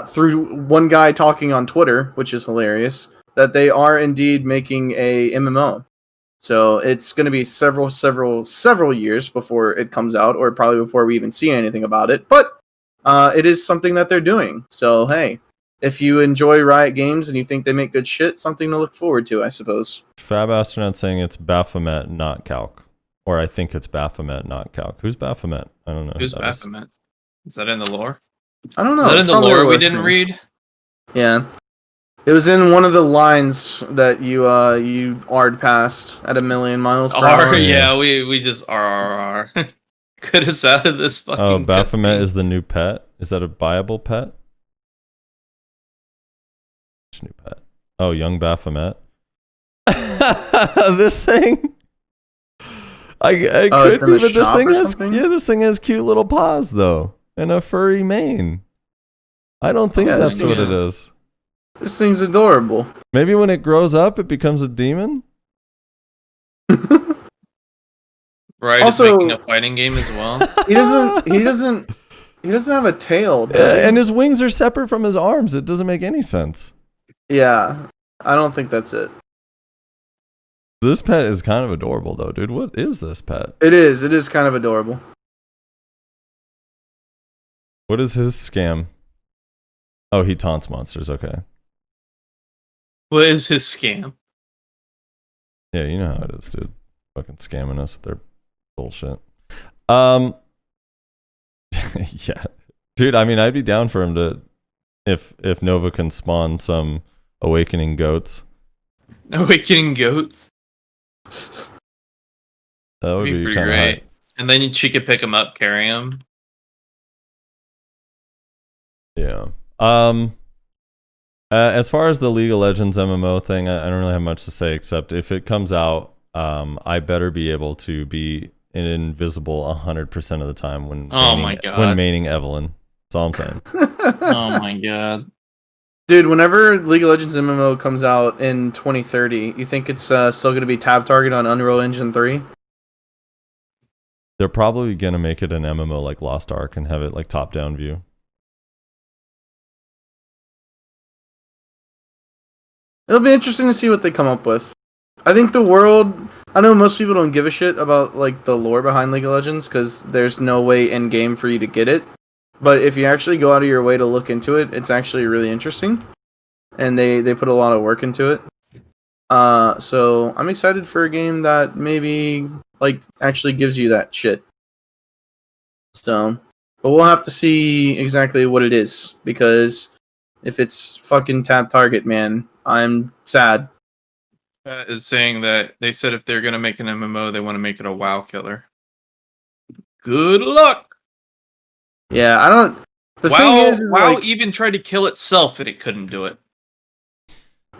through one guy talking on Twitter, which is hilarious, that they are indeed making a MMO. So it's going to be several years before it comes out, or probably before we even see anything about it. But it is something that they're doing. So hey, if you enjoy Riot Games and you think they make good shit, something to look forward to, I suppose. Fab Astronaut saying it's Baphomet, not Calc. Or I think it's Baphomet, not Calc. Who's Baphomet? I don't know. Who's who that is. Baphomet? Is that in the lore? I don't know. Is that it's in the probably lore we worth didn't it. read? Yeah. It was in one of the lines that you R'd past at 1,000,000 miles per hour. Yeah, we just R. Get us out of this fucking. Oh, Baphomet cutscene. is the new pet? Is that a viable pet? Which new pet? Oh, young Baphomet. This thing? I Oh, could it's in be, the but this shop thing or has something? this thing has cute little paws though, and a furry mane. I don't think Yeah, that's this what thing's- it is. This thing's adorable. Maybe when it grows up, it becomes a demon. Right, Also- is making a fighting game as well. He doesn't have a tail, does he? And his wings are separate from his arms. It doesn't make any sense. Yeah. I don't think that's it. This pet is kind of adorable though, dude. What is this pet? It is kind of adorable. What is his scam? Oh, he taunts monsters. Okay. What is his scam? Yeah, you know how it is, dude. Fucking scamming us with their bullshit. Yeah. Dude, I mean, I'd be down for him to if Nova can spawn some awakening goats. Awakening goats. That That'd would be be pretty kind of great. high. And then she could pick him up, carry him. Yeah. As far as the League of Legends MMO thing, I don't really have much to say except if it comes out, I better be able to be invisible 100% of the time when Oh my God. when maining Evelyn. That's all I'm saying. Oh my god. Dude, whenever League of Legends MMO comes out in 2030, you think it's still going to be tab target on Unreal Engine 3? They're probably gonna make it an MMO like Lost Ark and have it like top-down view. It'll be interesting to see what they come up with. I think the world... I know most people don't give a shit about like the lore behind League of Legends because there's no way in game for you to get it. But if you actually go out of your way to look into it, it's actually really interesting, and they put a lot of work into it. So I'm excited for a game that maybe like actually gives you that shit. So, but we'll have to see exactly what it is because if it's fucking tab target, man, I'm sad. Is saying that they said if they're gonna make an MMO, they want to make it a WoW killer. Good luck. Yeah, I don't. The thing is, WoW like, even tried to kill itself and it couldn't do it.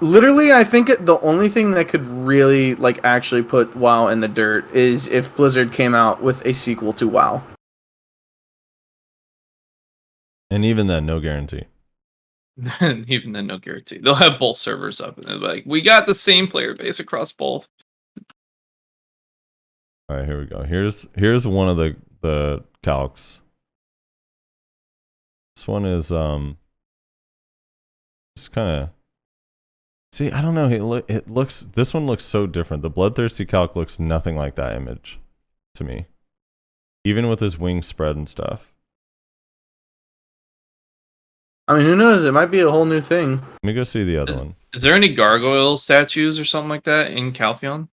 literally, I think the only thing that could really, like, actually put WoW in the dirt is if Blizzard came out with a sequel to WoW. And even then, no guarantee. Even then, no guarantee. They'll have both servers up, and they're like, "We got the same player base across both." All right, here we go. Here's one of the calcs. This one is it's kind of, see, I don't know. It looks, this one looks so different. The Bloodthirsty calc looks nothing like that image to me, even with his wings spread and stuff. I mean, who knows? It might be a whole new thing. Let me go see the other one. Is there any gargoyle statues or something like that in Calpheon?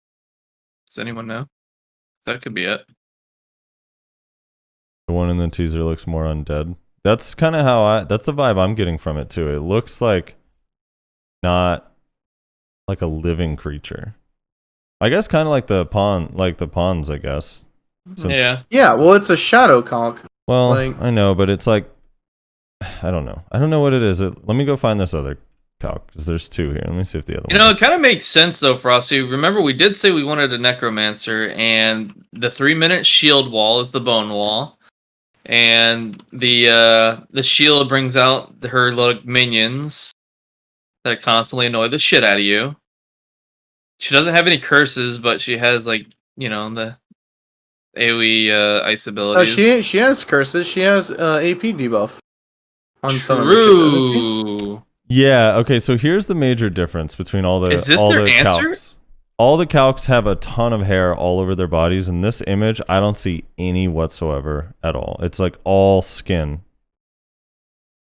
Does anyone know? That could be it. The one in the teaser looks more undead. That's kind of how that's the vibe I'm getting from it too. It looks like not like a living creature. I guess kind of like the pawns, I guess. Yeah. Yeah, well, it's a shadow calc. Well, Like, I know, but it's like, I don't know. I don't know what it is. Let me go find this other calc, because there's two here. Let me see if the other one. You know, it kind of makes sense though, Frosty. Remember, we did say we wanted a necromancer, and the 3-minute shield wall is the bone wall, and the shield brings out her little minions that constantly annoy the shit out of you. She doesn't have any curses, but she has, like, you know, the AoE ice abilities. she has curses. She has AP debuff. On some of the True. Yeah, okay, so here's the major difference between all the Is this all their the answer? calcs. All the calcs have a ton of hair all over their bodies. In this image, I don't see any whatsoever at all. It's like all skin.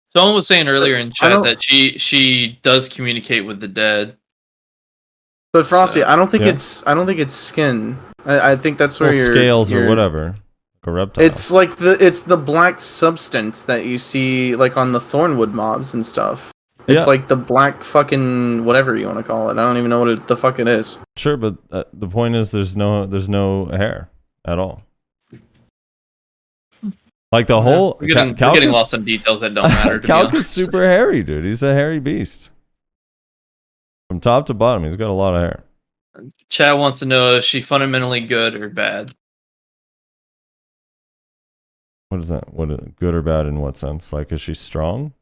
Someone was saying earlier in chat that she does communicate with the dead. But Frosty, I don't think Yeah. it's skin. I think that's where your scales or whatever. Like a reptile. It's like the black substance that you see like on the Thornwood mobs and stuff. It's like the black fucking whatever you want to call it. I don't even know what the fuck it is. Sure, but the point is there's no hair at all. Like the whole We're getting lost in details that don't matter. To Calc be is honest. super hairy, dude. He's a hairy beast. From top to bottom, he's got a lot of hair. Chad wants to know if she fundamentally good or bad. What is that? Good or bad in what sense? Like, is she strong?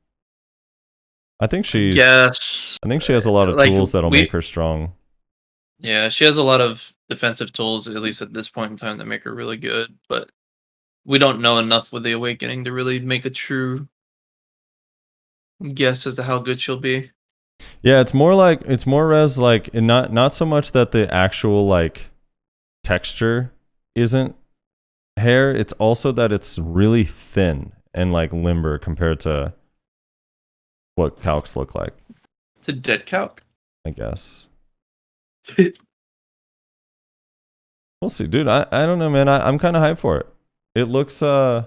I think she's. Yes. I think she has a lot of tools that'll make her strong. Yeah, she has a lot of defensive tools, at least at this point in time, that make her really good. But we don't know enough with the Awakening to really make a true guess as to how good she'll be. Yeah, it's more res like, and not so much that the actual like texture isn't hair. It's also that it's really thin and like limber compared to what calcs look like. It's a dead calc, I guess. We'll see, dude. I don't know, man. I'm kind of hyped for it. It looks I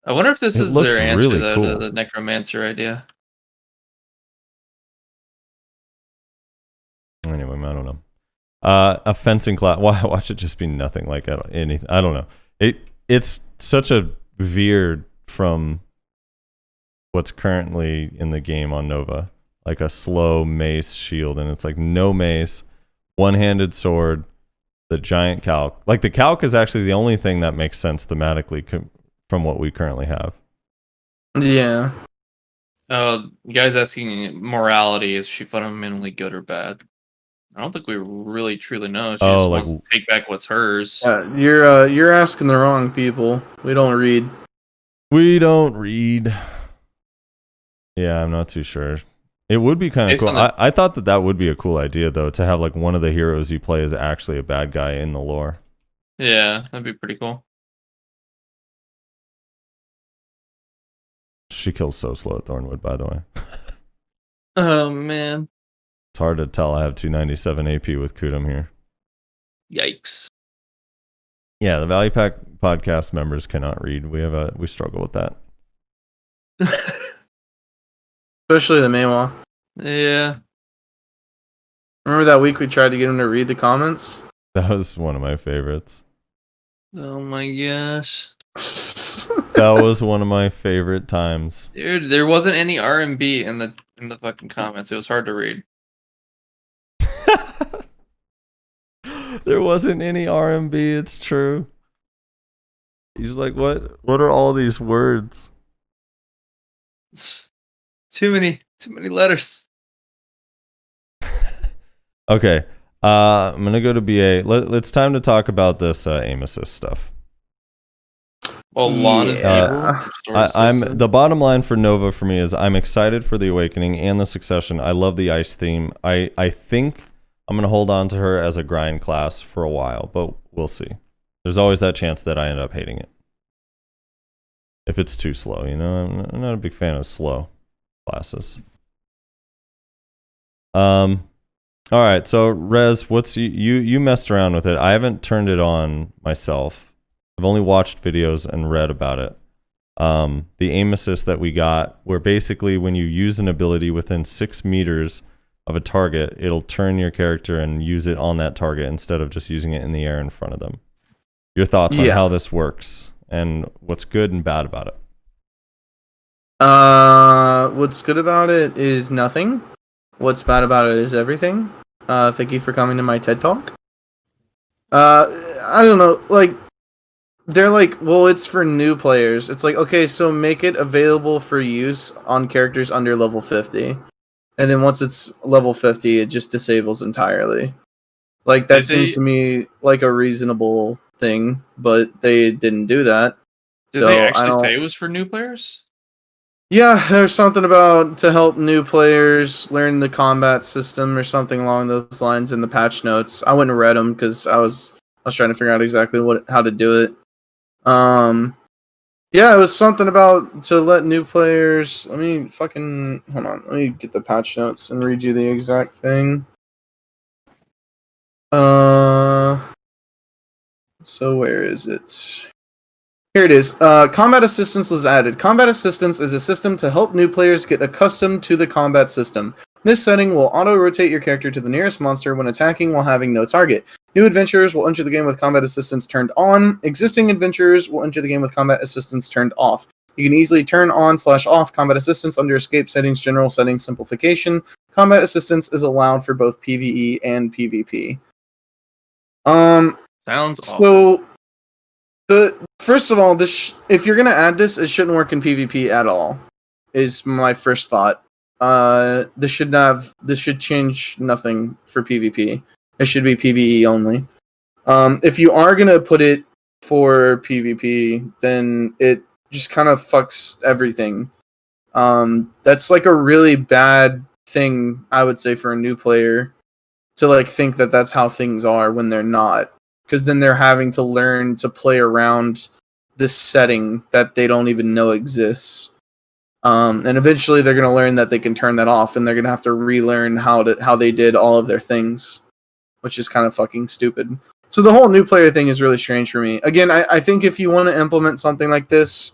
wonder if this is looks their answer really to cool. the necromancer idea. Anyway, I don't know. A fencing class. Watch it just be nothing like anything. I don't know. It's such a veered from what's currently in the game on Nova, like a slow mace shield, and it's like no mace, one-handed sword, the giant calc. Like the calc is actually the only thing that makes sense thematically from what we currently have. Yeah. Guys asking morality, is she fundamentally good or bad? I don't think we really truly know. She just wants to take back what's hers. You're asking the wrong people. We don't read. We don't read. Yeah, I'm not too sure. It would be kind of cool. I thought that would be a cool idea, though, to have like one of the heroes you play is actually a bad guy in the lore. Yeah, that'd be pretty cool. She kills so slow at Thornwood, by the way. Oh, man. It's hard to tell I have 297 AP with Kudum here. Yikes. Yeah, the Value Pack podcast members cannot read. We struggle with that. Especially the Maywa. Yeah. Remember that week we tried to get him to read the comments? That was one of my favorites. Oh my gosh. That was one of my favorite times. Dude, there wasn't any R&B in the fucking comments. It was hard to read. There wasn't any R&B, it's true. He's like, what are all these words? It's too many letters. Okay. I'm gonna go to BA. It's time to talk about this aim assist stuff. Well, Lon is Yeah. evil. I'm the bottom line for Nova for me is I'm excited for the Awakening and the Succession. I love the ice theme. I think I'm gonna hold on to her as a grind class for a while, but we'll see. There's always that chance that I end up hating it if it's too slow. You know, I'm not a big fan of slow classes. All right, so Rez, what's you messed around with it? I haven't turned it on myself. I've only watched videos and read about it. The aim assist that we got, where basically when you use an ability within 6 meters of a target, it'll turn your character and use it on that target instead of just using it in the air in front of them. Your thoughts on how this works and what's good and bad about it? What's good about it is nothing. What's bad about it is everything. Thank you for coming to my TED Talk. I don't know, like, they're like, well, it's for new players. It's like, okay, so make it available for use on characters under level 50. And then once it's level 50, it just disables entirely. Like, that seems to me like a reasonable thing, but they didn't do that. Did So they actually say it was for new players? Yeah, there's something about to help new players learn the combat system or something along those lines in the patch notes. I wouldn't have read them because I was trying to figure out exactly how to do it. Yeah, it was something about to let new players. Let me fucking hold on. Let me get the patch notes and read you the exact thing. So where is it? Here it is. Combat assistance was added. Combat assistance is a system to help new players get accustomed to the combat system. This setting will auto-rotate your character to the nearest monster when attacking while having no target. New adventurers will enter the game with combat assistance turned on. Existing adventurers will enter the game with combat assistance turned off. You can easily turn on/off combat assistance under Escape Settings, General Settings, Simplification. Combat assistance is allowed for both PvE and PvP. Sounds awful. So... First of all, if you're gonna add this, it shouldn't work in PvP at all. Is my first thought. This should change nothing for PvP. It should be PvE only. If you are gonna put it for PvP, then it just kind of fucks everything. That's like a really bad thing, I would say, for a new player to like think that that's how things are when they're not. Because then they're having to learn to play around this setting that they don't even know exists. And eventually they're going to learn that they can turn that off, and they're going to have to relearn how they did all of their things, which is kind of fucking stupid. So the whole new player thing is really strange for me. Again, I think if you want to implement something like this,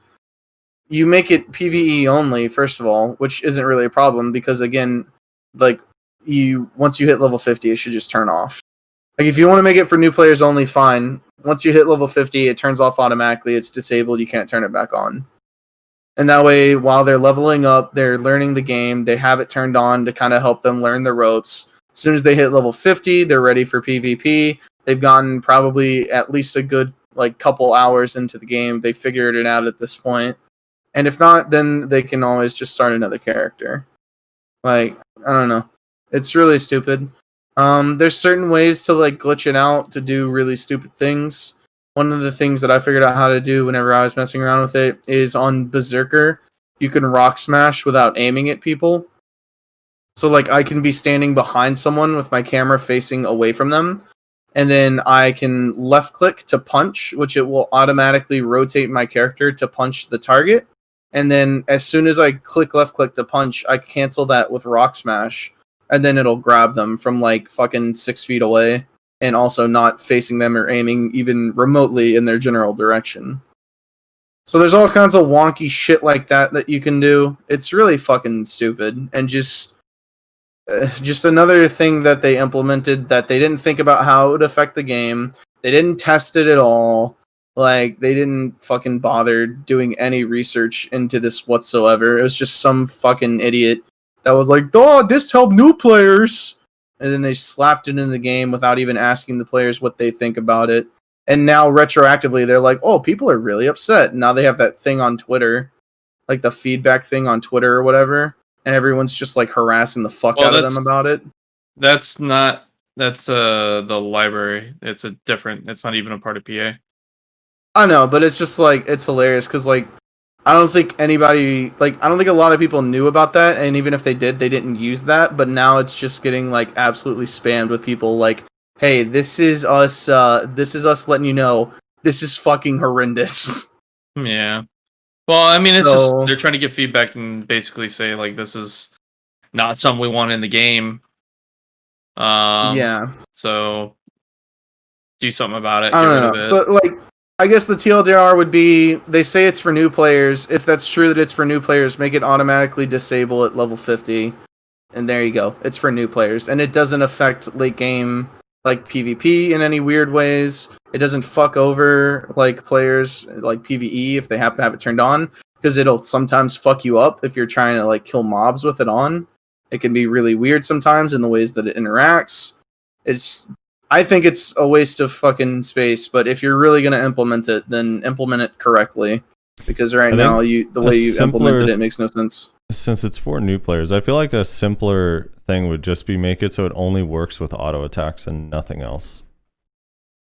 you make it PvE only, first of all, which isn't really a problem, because again, like, once you hit level 50, it should just turn off. Like, if you want to make it for new players only, fine. Once you hit level 50, it turns off automatically. It's disabled. You can't turn it back on. And that way, while they're leveling up, they're learning the game, they have it turned on to kind of help them learn the ropes. As soon as they hit level 50, they're ready for PvP. They've gotten probably at least a good couple hours into the game. They figured it out at this point. And if not, then they can always just start another character. I don't know. It's really stupid. There's certain ways to glitch it out to do really stupid things. One of the things that I figured out how to do whenever I was messing around with it is on Berserker, you can rock smash without aiming at people. So I can be standing behind someone with my camera facing away from them, and then I can left click to punch, which it will automatically rotate my character to punch the target. And then as soon as I click left click to punch, I cancel that with rock smash. And then it'll grab them from fucking 6 feet away, and also not facing them or aiming even remotely in their general direction. So there's all kinds of wonky shit like that you can do. It's really fucking stupid, and just another thing that they implemented that they didn't think about how it would affect the game. They didn't test it at all. Like, they didn't fucking bother doing any research into this whatsoever. It was just some fucking idiot that was like, "Oh, this helped new players," and then they slapped it in the game without even asking the players what they think about it. And now retroactively, they're like, "Oh, people are really upset." Now they have that thing on Twitter, like the feedback thing on Twitter or whatever, and everyone's just like harassing the fuck out of them about it. That's not. That's the library. It's a different. It's not even a part of PA. I know, but it's just like it's hilarious because like I don't think anybody I don't think a lot of people knew about that, and even if they did, they didn't use that. But now it's just getting like absolutely spammed with people like, "Hey, this is us. This is us letting you know this is fucking horrendous." Yeah. Well, I mean, it's just So they're trying to get feedback and basically say like this is not something we want in the game. yeah, So do something about it. I Get don't rid know. of it. So like, I guess the TLDR would be they say it's for new players. If that's true that it's for new players, make it automatically disable at level 50. And there you go. It's for new players. And it doesn't affect late game like PvP in any weird ways. It doesn't fuck over like players like PvE if they happen to have it turned on. Because it'll sometimes fuck you up if you're trying to like kill mobs with it on. It can be really weird sometimes in the ways that it interacts. I think it's a waste of fucking space, but if you're really gonna implement it, then implement it correctly. Because right now the way you implemented it makes no sense. Since it's for new players, I feel like a simpler thing would just be make it so it only works with auto attacks and nothing else.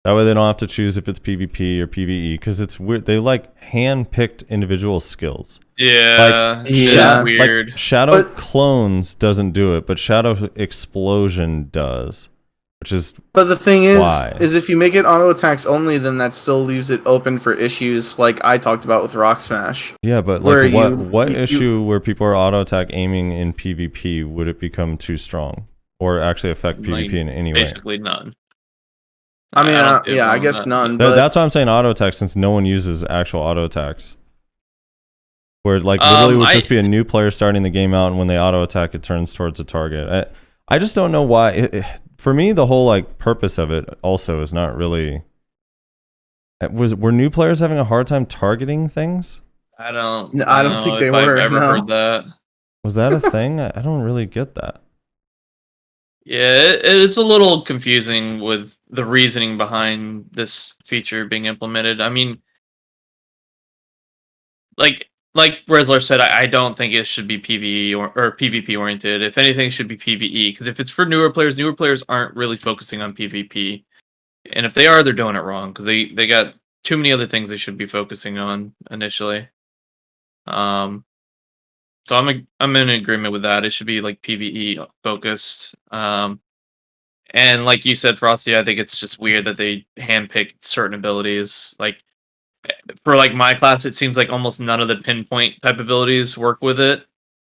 That way they don't have to choose if it's PvP or PvE, because it's weird. They like hand-picked individual skills. Yeah, yeah, weird. Like Shadow Clones doesn't do it, but Shadow Explosion does. Which is But the thing why? is if you make it auto attacks only, then that still leaves it open for issues like I talked about with Rock Smash. Yeah, but like what issue where people are auto attack aiming in PvP would it become too strong or actually affect PvP in any way? Basically none. I mean, I guess none. But that's why I'm saying auto attack, since no one uses actual auto attacks. Where like literally would just be a new player starting the game out, and when they auto attack, it turns towards a target. I just don't know why. For me, the whole like purpose of it also is not really. Were new players having a hard time targeting things? I don't think they were. I've ever heard that. Was that a thing? I don't really get that. Yeah, it's a little confusing with the reasoning behind this feature being implemented. I mean, like Rezlar said, I don't think it should be PvE or PvP oriented. If anything, it should be PvE, because if it's for newer players aren't really focusing on PvP, and if they are, they're doing it wrong because they got too many other things they should be focusing on initially. So I'm in agreement with that. It should be like PvE focused. And like you said, Frosty, I think it's just weird that they handpicked certain abilities. Like for like my class, it seems like almost none of the pinpoint type abilities work with it.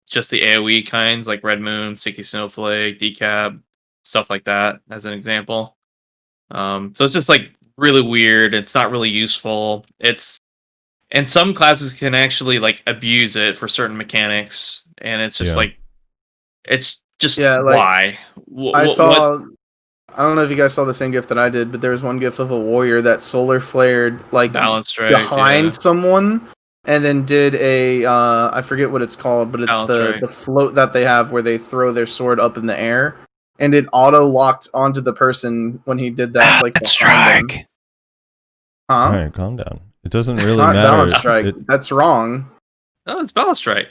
Just the AoE kinds, like Red Moon, Sticky Snowflake, Decap, stuff like that, as an example. So it's just like really weird. It's not really useful. And some classes can actually like abuse it for certain mechanics, and it's just like it's just why. I don't know if you guys saw the same GIF that I did, but there was one GIF of a warrior that solar flared like balance strike behind someone, and then did a I forget what it's called, but it's balance the float that they have where they throw their sword up in the air, and it auto locked onto the person when he did that. Like behind him. Huh? All right, calm down. It doesn't really not matter. Balance strike. That's wrong. No, it's balance strike.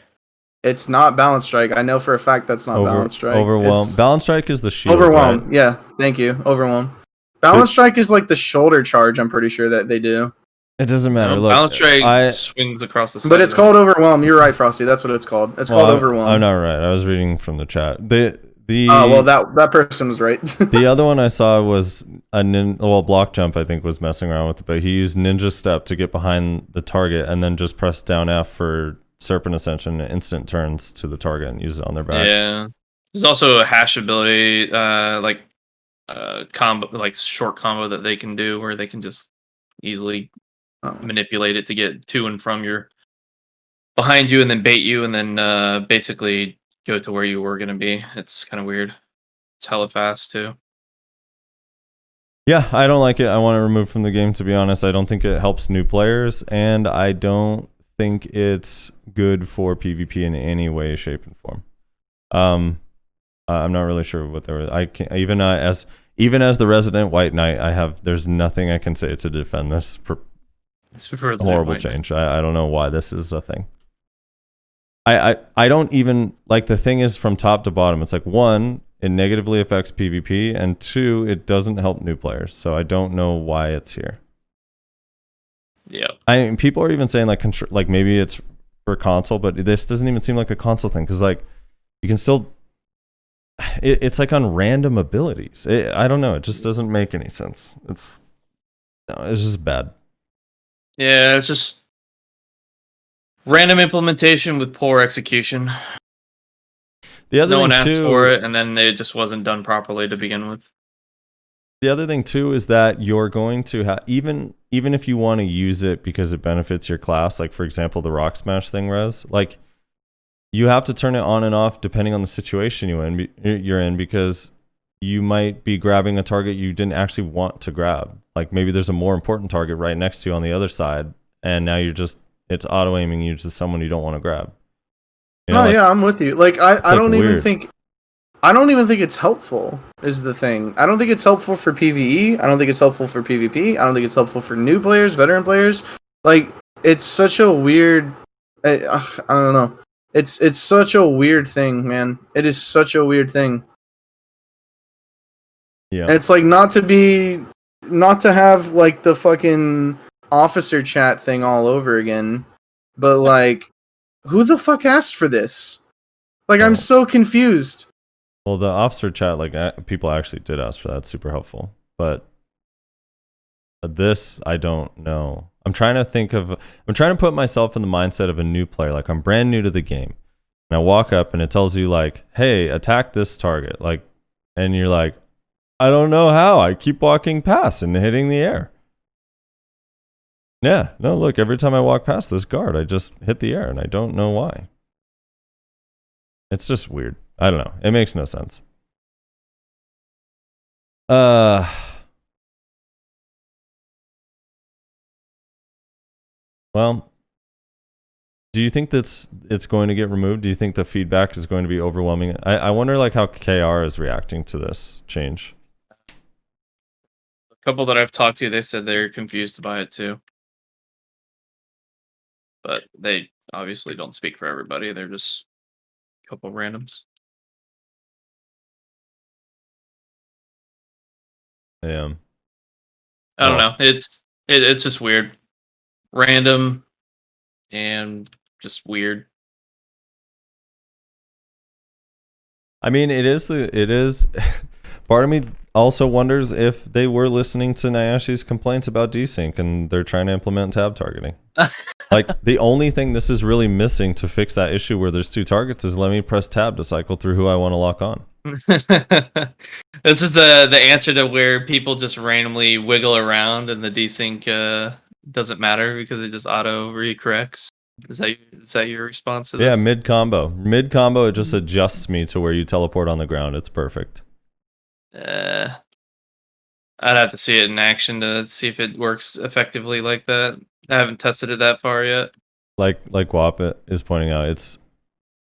It's not balance strike. I know for a fact that's not balance strike. Overwhelm. Balance strike is the shield. Overwhelm. Right? Yeah. Thank you. Overwhelm. Balance strike is like the shoulder charge. I'm pretty sure that they do. It doesn't matter. No, Look, balance strike swings across the side. But it's called overwhelm. You're right, Frosty. That's what it's called. It's called overwhelm. I'm not right. I was reading from the chat. Well, that person was right. The other one I saw was block jump. I think was messing around with it, but he used ninja step to get behind the target and then just press down F for serpent ascension. Instant turns to the target and use it on their back. Yeah, there's also a hash ability, combo, like short combo that they can do where they can just easily manipulate it to get to and from your behind you and then bait you and then basically go to where you were going to be. It's kind of weird. It's hella fast too. Yeah, I don't like it. I want it removed from the game, to be honest. I don't think it helps new players, and I don't think it's good for PvP in any way, shape, and form. I'm not really sure what there was. I can't even as the resident White Knight. There's nothing I can say to defend this horrible change. I don't know why this is a thing. I don't even like the thing is from top to bottom. It's like one, it negatively affects PvP, and two, it doesn't help new players. So I don't know why it's here. Yeah. I mean, people are even saying like maybe it's for console, but this doesn't even seem like a console thing because like you can still. It's like on random abilities. I don't know. It just doesn't make any sense. It's just bad. Yeah, it's just random implementation with poor execution. The other no thing one asked too, for it, and then it just wasn't done properly to begin with. The other thing too is that you're going to have even if you want to use it because it benefits your class, like for example the Rock Smash thing, like you have to turn it on and off depending on the situation you're in because you might be grabbing a target you didn't actually want to grab. Like maybe there's a more important target right next to you on the other side, and now it's auto aiming you to someone you don't want to grab. Yeah, I'm with you. Like I don't weird. even think it's helpful is the thing. I don't think it's helpful for PvE. I don't think it's helpful for PvP. I don't think it's helpful for new players, veteran players. Like it's such a weird I don't know. It's such a weird thing, man. It is such a weird thing. Yeah. And it's like not to have like the fucking officer chat thing all over again. But like who the fuck asked for this? Like I'm so confused. Well, the officer chat, like people actually did ask for that. It's super helpful. But this, I don't know. I'm trying to put myself in the mindset of a new player. Like I'm brand new to the game. And I walk up and it tells you like, hey, attack this target. Like, and you're like, I don't know how. I keep walking past and hitting the air. Yeah, no, look, every time I walk past this guard, I just hit the air and I don't know why. It's just weird. I don't know. It makes no sense. Well, do you think it's going to get removed? Do you think the feedback is going to be overwhelming? I wonder like how KR is reacting to this change. A couple that I've talked to, they said they're confused by it too. But they obviously don't speak for everybody. They're just a couple randoms. Yeah. I don't know. It's just weird. Random and just weird. I mean, it is part of me also wonders if they were listening to Nayashi's complaints about desync and they're trying to implement tab targeting. Like the only thing this is really missing to fix that issue where there's two targets is let me press tab to cycle through who I want to lock on. This is the answer to where people just randomly wiggle around and the desync doesn't matter because it just auto recorrects. Is that your response to this? Yeah, mid combo it just adjusts me to where you teleport on the ground. It's perfect. I'd have to see it in action to see if it works effectively like that. I haven't tested it that far yet. Like Wapit is pointing out,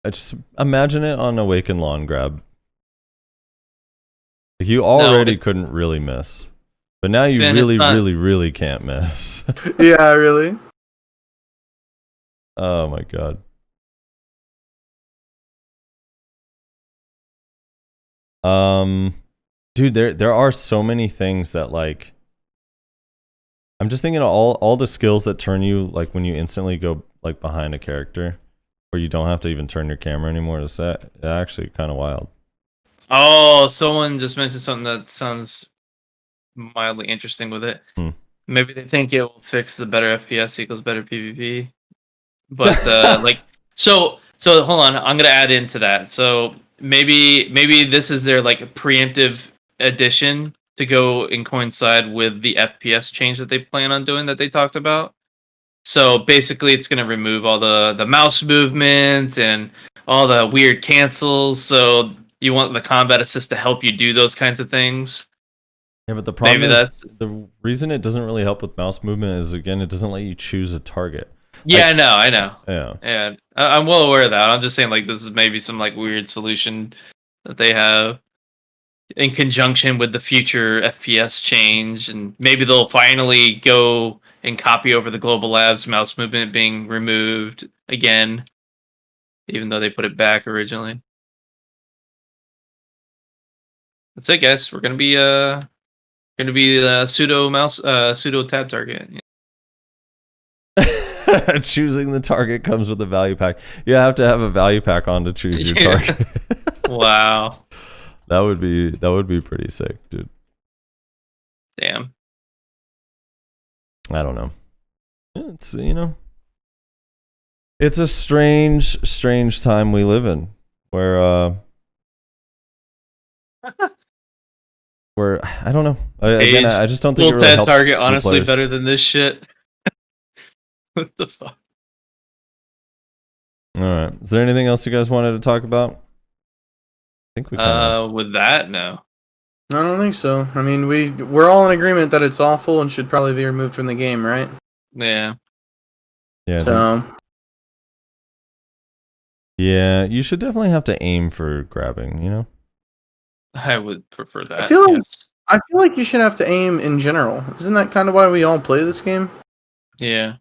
I just imagine it on Awakened Lawn grab. Like you already couldn't really miss, but now you really can't miss. Yeah, really. Oh my god. Dude, there are so many things that like I'm just thinking of all the skills that turn you like when you instantly go like behind a character where you don't have to even turn your camera anymore. Is that actually kind of wild? Oh, someone just mentioned something that sounds mildly interesting with it. Maybe they think it will fix the better FPS equals better PvP. But like so hold on, I'm gonna add into that. So maybe this is their like preemptive addition to go and coincide with the FPS change that they plan on doing that they talked about. So basically it's gonna remove all the mouse movements and all the weird cancels. So you want the combat assist to help you do those kinds of things. Yeah, but the problem Maybe is that's the reason it doesn't really help with mouse movement is, again, it doesn't let you choose a target. yeah, I know. Yeah. Yeah, I'm well aware of that. I'm just saying, like, this is maybe some like weird solution that they have in conjunction with the future FPS change, and maybe they'll finally go and copy over the Global Labs mouse movement being removed again, even though they put it back originally. That's it, guys. We're gonna be pseudo mouse pseudo tab target. Choosing the target comes with a value pack. You have to have a value pack on to choose your Yeah. target. Wow. That would be pretty sick, dude. Damn. I don't know. It's it's a strange time we live in where where I don't know. I just don't think it Full really tab helps target new honestly players. better than this shit. What the fuck? All right. Is there anything else you guys wanted to talk about? I think we kind With that, no. I don't think so. I mean, we're all in agreement that it's awful and should probably be removed from the game, right? Yeah. yeah. So Yeah, you should definitely have to aim for grabbing, I would prefer that. I feel like yes. I feel like you should have to aim in general. Isn't that kind of why we all play this game? Yeah.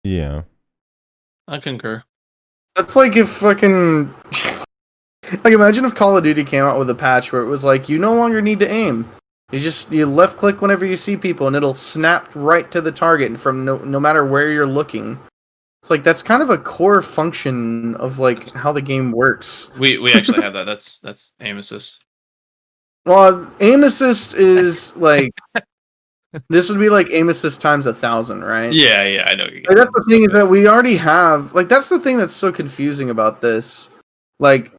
Yeah. I concur. That's like if fucking like imagine if Call of Duty came out with a patch where it was like you no longer need to aim. You left click whenever you see people and it'll snap right to the target from no matter where you're looking. It's like that's kind of a core function of like how the game works. We actually have that. That's aim assist. Well, aim assist is like this would be like aim assist times 1,000, right? Yeah, I know. Like, that's the thing is that we already have. Like that's the thing that's so confusing about this. Like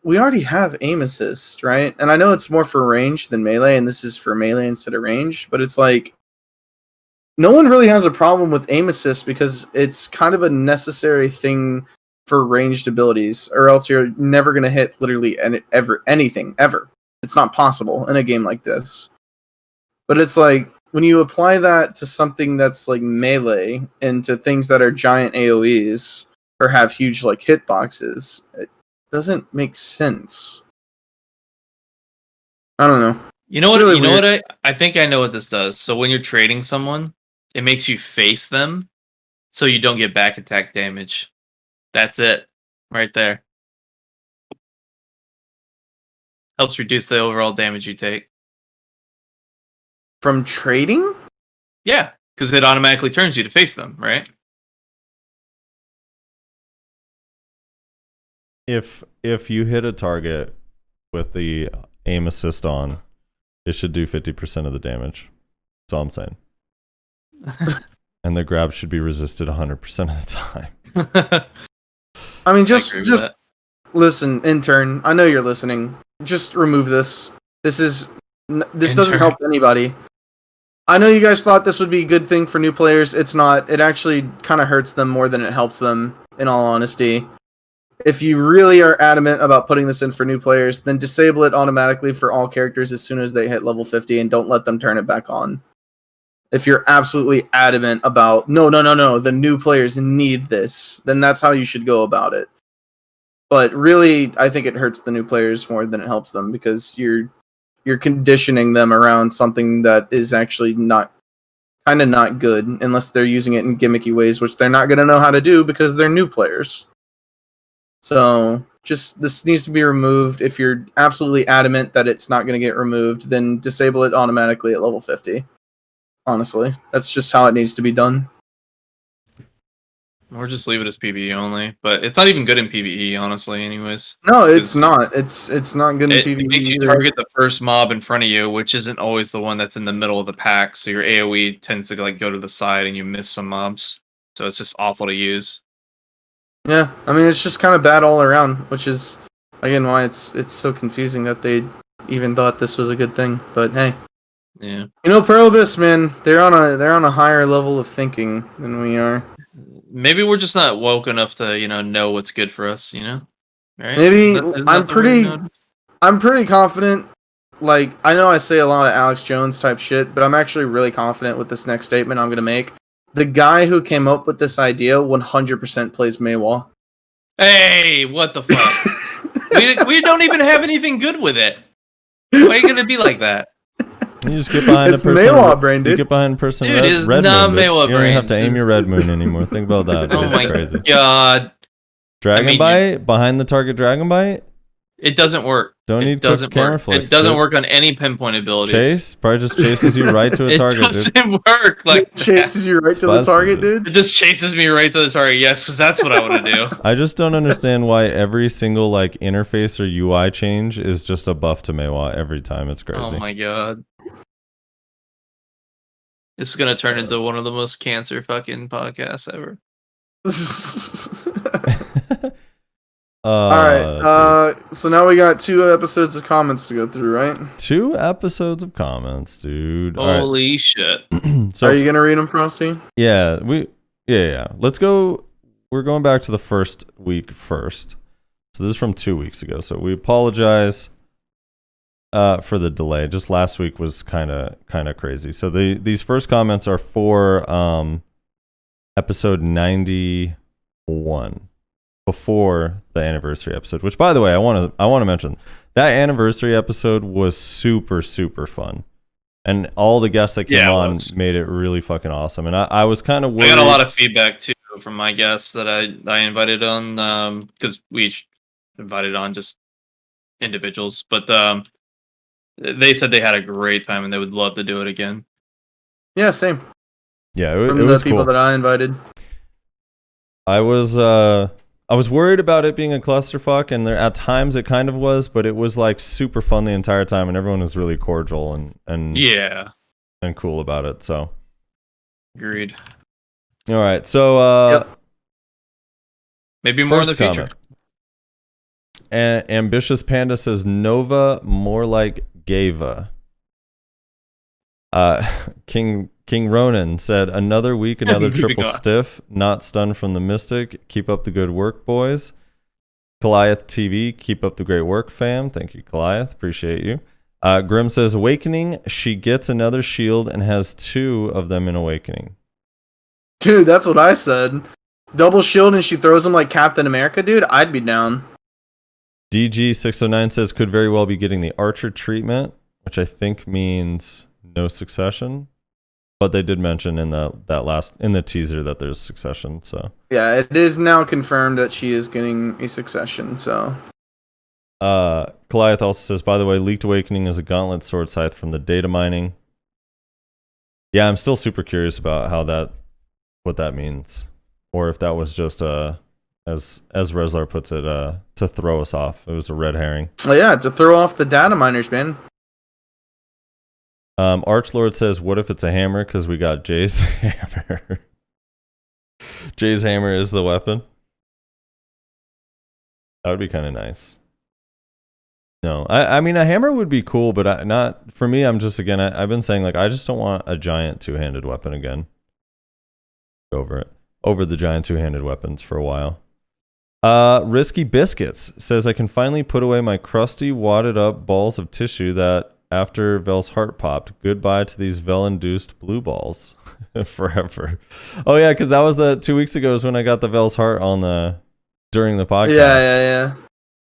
we already have aim assist, right? And I know it's more for range than melee, and this is for melee instead of range. But it's like no one really has a problem with aim assist because it's kind of a necessary thing for ranged abilities, or else you're never gonna hit literally anything ever. It's not possible in a game like this. But it's like when you apply that to something that's like melee and to things that are giant AoEs or have huge like hitboxes, it doesn't make sense. I don't know. You know It's what? really You know weird. what? I think I know what this does. So when you're trading someone, it makes you face them, so you don't get back attack damage. That's it, right there. Helps reduce the overall damage you take. From trading? Yeah, because it automatically turns you to face them, right? If you hit a target with the aim assist on, it should do 50% of the damage. That's all I'm saying. And the grab should be resisted 100% of the time. I mean, I just agree with that. listen, intern. I know you're listening. Just remove this. This doesn't Intern. help anybody. I know you guys thought this would be a good thing for new players. It's not. It actually kind of hurts them more than it helps them, in all honesty. If you really are adamant about putting this in for new players, then disable it automatically for all characters as soon as they hit level 50 and don't let them turn it back on. If you're absolutely adamant about, no, the new players need this, then that's how you should go about it. But really, I think it hurts the new players more than it helps them because you're conditioning them around something that is actually not good unless they're using it in gimmicky ways, which they're not going to know how to do because they're new players. So just this needs to be removed. If you're absolutely adamant that it's not going to get removed, then disable it automatically at level 50. Honestly, that's just how it needs to be done. Or just leave it as PvE only. But it's not even good in PvE, honestly, anyways. No, it's not. It's not good in It PvE makes you either. target the first mob in front of you, which isn't always the one that's in the middle of the pack. So your AoE tends to like go to the side and you miss some mobs. So it's just awful to use. Yeah, I mean it's just kind of bad all around, which is again why it's so confusing that they even thought this was a good thing. But hey, Yeah. you know, Perlibus, man, they're on a higher level of thinking than we are. Maybe we're just not woke enough to, know what's good for us, Right? Maybe Isn't that the word, I'm pretty confident. Like, I know I say a lot of Alex Jones type shit, but I'm actually really confident with this next statement I'm going to make. The guy who came up with this idea 100% plays Maywa. Hey, what the fuck? we don't even have anything good with it. Why are you gonna be like that? You just get behind It's a person. Maywa brain, dude. You get behind a person. Dude, it's red not moon, dude. Maywa You don't even have to brain. aim your red moon anymore. Think about that. Dude. Oh my It's crazy. god. Dragon bite behind the target. Dragon bite. It doesn't work. Don't need doesn't camera work. flicks, It doesn't dude. work on any pinpoint abilities. Chase probably just chases you right to a target. It doesn't work like Chases you right to the target, dude. It just chases me right to the target. Yes, because that's what I want to do. I just don't understand why every single like interface or UI change is just a buff to Maywa every time. It's crazy. Oh my god. This is gonna turn into one of the most cancer fucking podcasts ever. All right. So now we got 2 episodes of comments to go through, right? 2 episodes of comments, dude. All right. Holy shit. So are you gonna read them, Frosty? yeah, yeah. Let's go. We're going back to the first week first. So this is from 2 weeks ago. So we apologize for the delay. Just last week was kind of crazy. So these first comments are for episode 91. Before the anniversary episode, which by the way, I want to mention that anniversary episode was super fun, and all the guests that came on made it really fucking awesome. And I was kind of worried. I got a lot of feedback too from my guests that I invited on because we each invited on just individuals, but they said they had a great time and they would love to do it again. Yeah, same. Yeah, From it was the people cool. that I invited. I was worried about it being a clusterfuck, and at times it kind of was, but it was like super fun the entire time, and everyone was really cordial and yeah, and cool about it. So agreed. All right, so maybe more in the future. Ambitious Panda says Nova more like Gava. King Ronan said, another week, another triple stiff, not stunned from the Mystic. Keep up the good work, boys. Goliath TV, keep up the great work, fam. Thank you, Goliath. Appreciate you. Grim says, Awakening, she gets another shield and has 2 of them in Awakening. Dude, that's what I said. Double shield and she throws them like Captain America, dude. I'd be down. DG609 says, could very well be getting the Archer treatment, which I think means no succession. But they did mention in the teaser that there's succession. So yeah, it is now confirmed that she is getting a succession. So, Goliath also says, by the way, Leaked Awakening is a gauntlet sword scythe from the data mining. Yeah, I'm still super curious about what that means, or if that was just as Reslar puts it, to throw us off. It was a red herring. Oh yeah, to throw off the data miners, man. Archlord says, what if it's a hammer? Because we got Jay's hammer. Jay's hammer is the weapon. That would be kind of nice. No, I mean, a hammer would be cool, but not for me. I'm just, again, I've been saying, like, I just don't want a giant 2-handed weapon again. Over the giant 2-handed weapons for a while. Risky Biscuits says, I can finally put away my crusty, wadded up balls of tissue that after Vel's heart popped. Goodbye to these Vel-induced blue balls forever. Oh yeah, because that was the 2 weeks ago is when I got the Vel's heart on during the podcast. Yeah.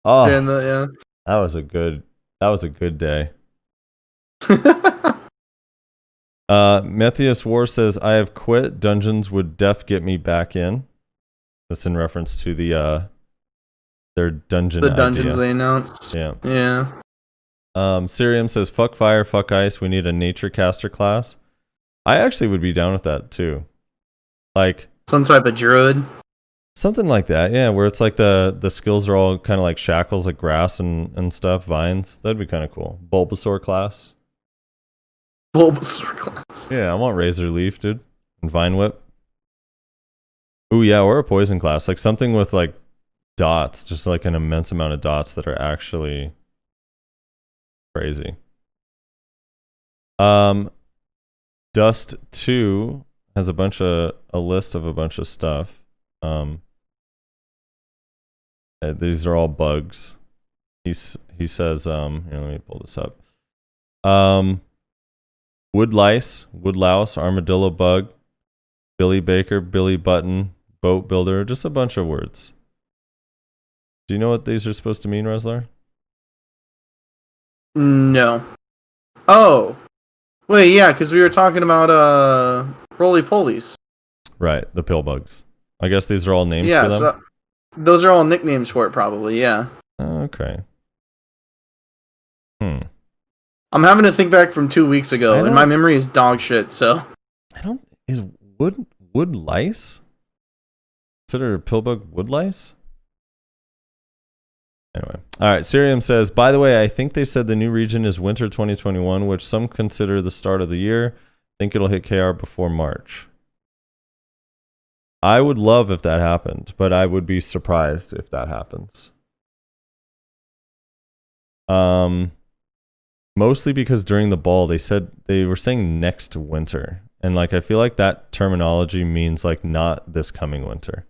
Oh, Yeah. that was a good day. Methius War says, I have quit. Dungeons would get me back in. That's in reference to their dungeon. The dungeons idea. they announced. Yeah. Sirium says, fuck fire, fuck ice. We need a nature caster class. I actually would be down with that too. Like some type of druid. Something like that, yeah, where it's like the skills are all kind of like shackles, like grass and stuff, vines. That'd be kind of cool. Bulbasaur class. Yeah, I want Razor Leaf, dude. And Vine Whip. Ooh, yeah, or a poison class. Like something with like dots, just like an immense amount of dots that are actually crazy. Dust 2 has a list of a bunch of stuff. These are all bugs. he says, here, let me pull this up. Wood lice, wood louse, armadillo bug, Billy Baker, Billy Button, boat builder, just a bunch of words. Do you know what these are supposed to mean, Reslar? No. Oh. Wait, yeah, because we were talking about roly-polies. Right, the pill bugs. I guess these are all names Yeah, for them? so those are all nicknames for it, probably, yeah. Okay. I'm having to think back from 2 weeks ago, and my memory is dog shit, so... Is wood lice? Consider a pill bug wood lice? Anyway. Alright, Sirium says, by the way, I think they said the new region is winter 2021, which some consider the start of the year. Think it'll hit KR before March. I would love if that happened, but I would be surprised if that happens. Mostly because during the ball they were saying next winter. And like I feel like that terminology means like not this coming winter.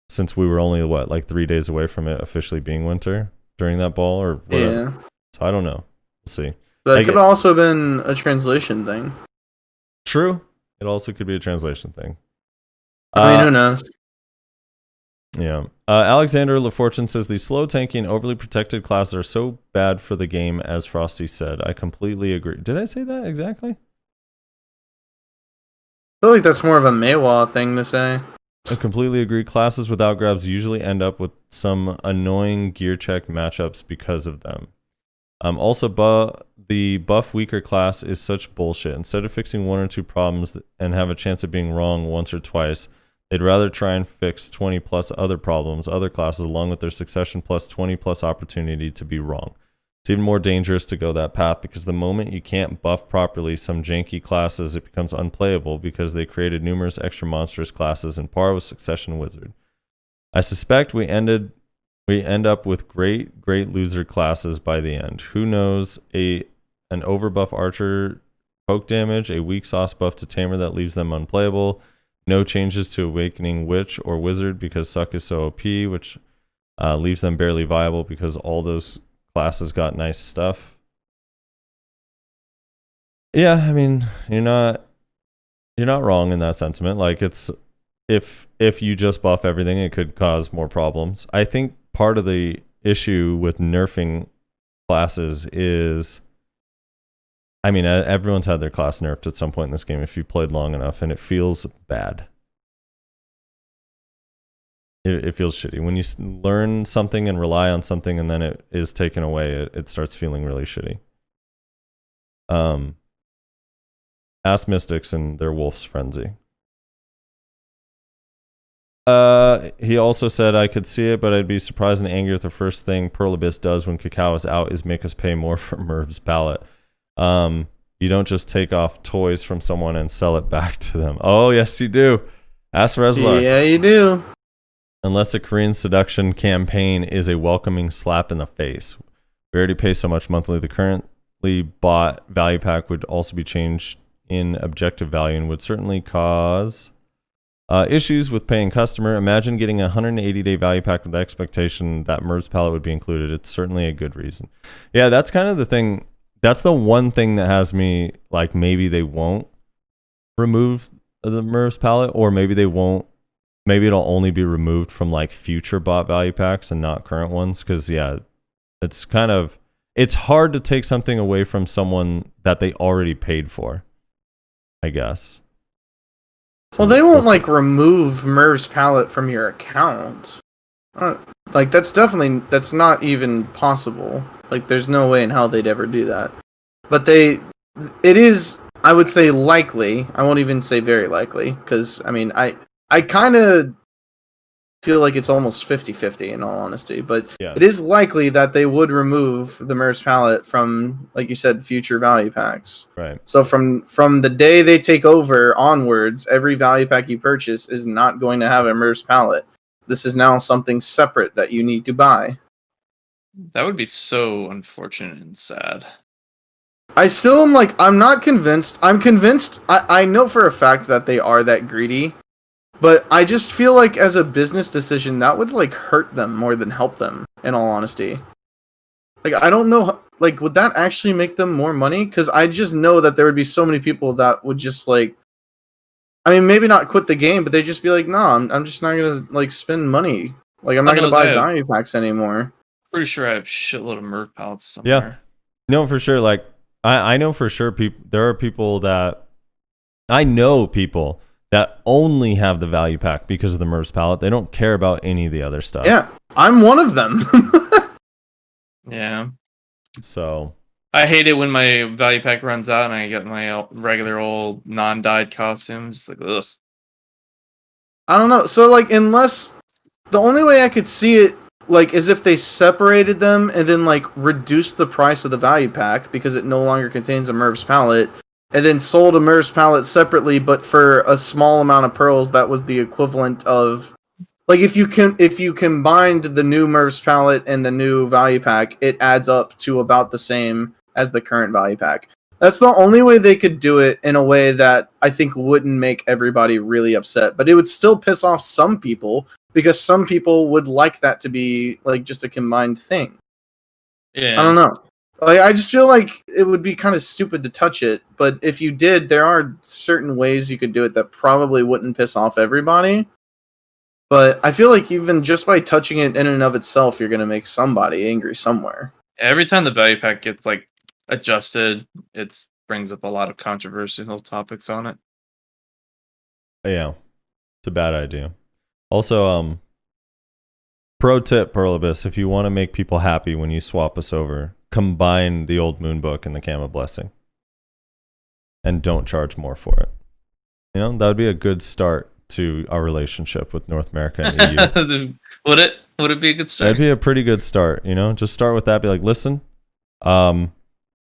Since we were only like 3 days away from it officially being winter during that ball or whatever. Yeah. So I don't know. We'll see. But it could have also been a translation thing. True. It also could be a translation thing. I mean, who knows? Yeah. Alexander LaFortune says the slow tanking overly protected classes are so bad for the game, as Frosty said. I completely agree. Did I say that exactly? I feel like that's more of a Maywa thing to say. I completely agree. Classes without grabs usually end up with some annoying gear check matchups because of them. Also, the buff weaker class is such bullshit. Instead of fixing one or two problems and have a chance of being wrong once or twice, they'd rather try and fix 20 plus other problems, other classes, along with their succession plus 20 plus opportunity to be wrong. It's even more dangerous to go that path because the moment you can't buff properly some janky classes, it becomes unplayable because they created numerous extra monstrous classes in par with Succession Wizard. I suspect we end up with great loser classes by the end. Who knows? An overbuff archer poke damage, a weak sauce buff to tamer that leaves them unplayable, no changes to awakening witch or wizard because suck is so OP, which leaves them barely viable because all those classes got nice stuff. Yeah, I mean, you're not wrong in that sentiment. Like it's if you just buff everything, it could cause more problems. I think part of the issue with nerfing classes is, I mean, everyone's had their class nerfed at some point in this game if you played long enough, and it feels bad. It feels shitty. When you learn something and rely on something and then it is taken away, it starts feeling really shitty. Ask Mystics and their Wolf's Frenzy. He also said, I could see it, but I'd be surprised and angry if the first thing Pearl Abyss does when Cacao is out is make us pay more for Merv's palette. You don't just take off toys from someone and sell it back to them. Oh, yes, you do. Ask Reslar. Yeah, you do. Unless a Korean seduction campaign is a welcoming slap in the face. We already pay so much monthly. The currently bought value pack would also be changed in objective value and would certainly cause issues with paying customer. Imagine getting a 180-day value pack with the expectation that Merv's palette would be included. It's certainly a good reason. Yeah, that's kind of the thing. That's the one thing that has me like maybe they won't remove the Merv's palette, or maybe they won't. Maybe it'll only be removed from like future bot value packs and not current ones. Because yeah, it's hard to take something away from someone that they already paid for, I guess. Well, they won't like remove Merv's palette from your account. Like that's not even possible. Like there's no way in hell they'd ever do that. But it is, I would say, likely. I won't even say very likely, because I mean I kind of feel like it's almost 50-50 in all honesty, but yeah. It is likely that they would remove the Merv's palette from, like you said, future value packs. Right. So from the day they take over onwards, every value pack you purchase is not going to have a Merv's palette. This is now something separate that you need to buy. That would be so unfortunate and sad. I still am like, I'm not convinced. I'm convinced. I know for a fact that they are that greedy. But I just feel like as a business decision, that would like hurt them more than help them. In all honesty, like I don't know, like would that actually make them more money? Because I just know that there would be so many people that would just like, I mean, maybe not quit the game, but they'd just be like, no, I'm just not gonna like spend money. Like I'm not gonna buy value packs anymore. Pretty sure I have shitload of Merv pallets somewhere. Yeah, no, for sure. Like I know for sure there are people that I know people that only have the value pack because of the Merv's palette. They don't care about any of the other stuff. Yeah, I'm one of them. Yeah. So I hate it when my value pack runs out and I get my regular old non-dyed costumes. Like, ugh. I don't know. So like, unless the only way I could see it like is if they separated them and then like reduced the price of the value pack because it no longer contains a Merv's palette, and then sold a Merv's palette separately, but for a small amount of pearls that was the equivalent of like if you combined the new Merv's palette and the new value pack, it adds up to about the same as the current value pack. That's the only way they could do it in a way that I think wouldn't make everybody really upset, but it would still piss off some people because some people would like that to be like just a combined thing. Yeah. I don't know. Like I just feel like it would be kind of stupid to touch it, but if you did, there are certain ways you could do it that probably wouldn't piss off everybody. But I feel like even just by touching it in and of itself, you're gonna make somebody angry somewhere. Every time the value pack gets like adjusted, it brings up a lot of controversial topics on it. yeah, it's a bad idea. Also, pro tip, Perlibus, if you want to make people happy when you swap us over, combine the old moon book and the Kama blessing, and don't charge more for it. You know, that would be a good start to our relationship with North America and EU. Would it be a good start? That'd be a pretty good start. You know, just start with that. Be like, listen, the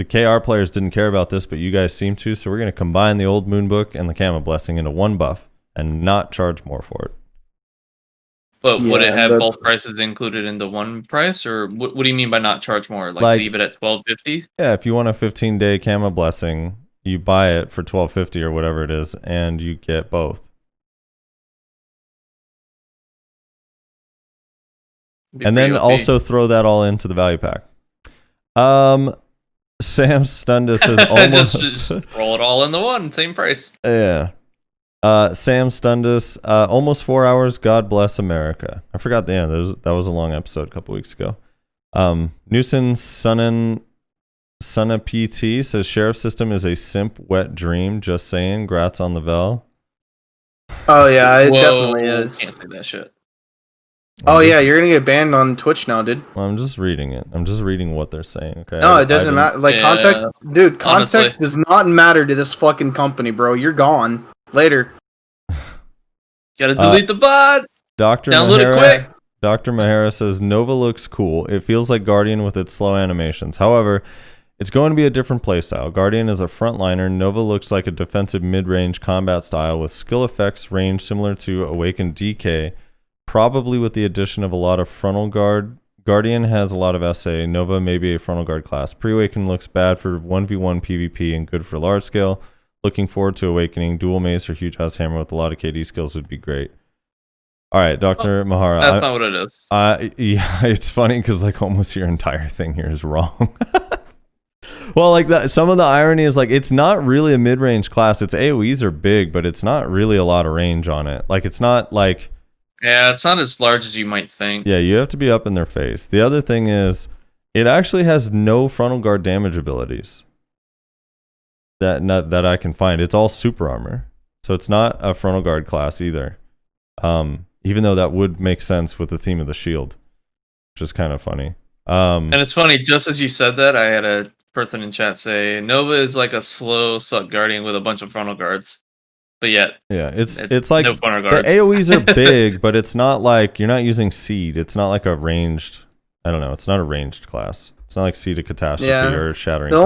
KR players didn't care about this, but you guys seem to, so we're going to combine the old moon book and the Kama blessing into one buff and not charge more for it. But would it have both prices included in the one price, or what do you mean by not charge more? Like leave it at $12.50? Yeah, if you want a 15-day Kama blessing, you buy it for $12.50 or whatever it is, and you get both. And then also throw that all into the value pack. Sam Stundus says almost just roll it all in the one, same price. Yeah. Sam Stundus, almost 4 hours. God bless America. I forgot the end. That was a long episode a couple weeks ago. Newson Sunna PT says sheriff system is a simp wet dream. Just saying. Grats on the Vel. Oh yeah, it definitely is. Can't say that shit. Yeah, you're gonna get banned on Twitch now, dude. Well, I'm just reading it. I'm just reading what they're saying. Okay. No, it doesn't matter. Like context, dude. Context honestly does not matter to this fucking company, bro. You're gone later. Gotta delete the bot. Download it quick. Dr. Mahara says Nova looks cool. It feels like Guardian with its slow animations. However, it's going to be a different playstyle. Guardian is a frontliner. Nova looks like a defensive mid-range combat style with skill effects range similar to Awakened DK. Probably with the addition of a lot of frontal guard. Guardian has a lot of SA. Nova may be a frontal guard class. Pre-Awaken looks bad for 1v1 PvP and good for large scale. Looking forward to Awakening. Dual Mace or Huge House Hammer with a lot of KD skills would be great. All right, Dr. Mahara. That's not what it is. Yeah, it's funny because like almost your entire thing here is wrong. Well, like that, some of the irony is like it's not really a mid-range class. Its AoEs are big, but it's not really a lot of range on it. Like it's not like... Yeah, it's not as large as you might think. Yeah, you have to be up in their face. The other thing is, it actually has no frontal guard damage abilities that I can find. It's all super armor, so it's not a frontal guard class either. Even though that would make sense with the theme of the shield, which is kind of funny. And it's funny, just as you said that, I had a person in chat say Nova is like a slow suck guardian with a bunch of frontal guards. But yet, yeah, it's like no the AoEs are big, but it's not like you're not using Seed. It's not like a ranged. I don't know. It's not a ranged class. It's not like Seed of Catastrophe or Shattering. The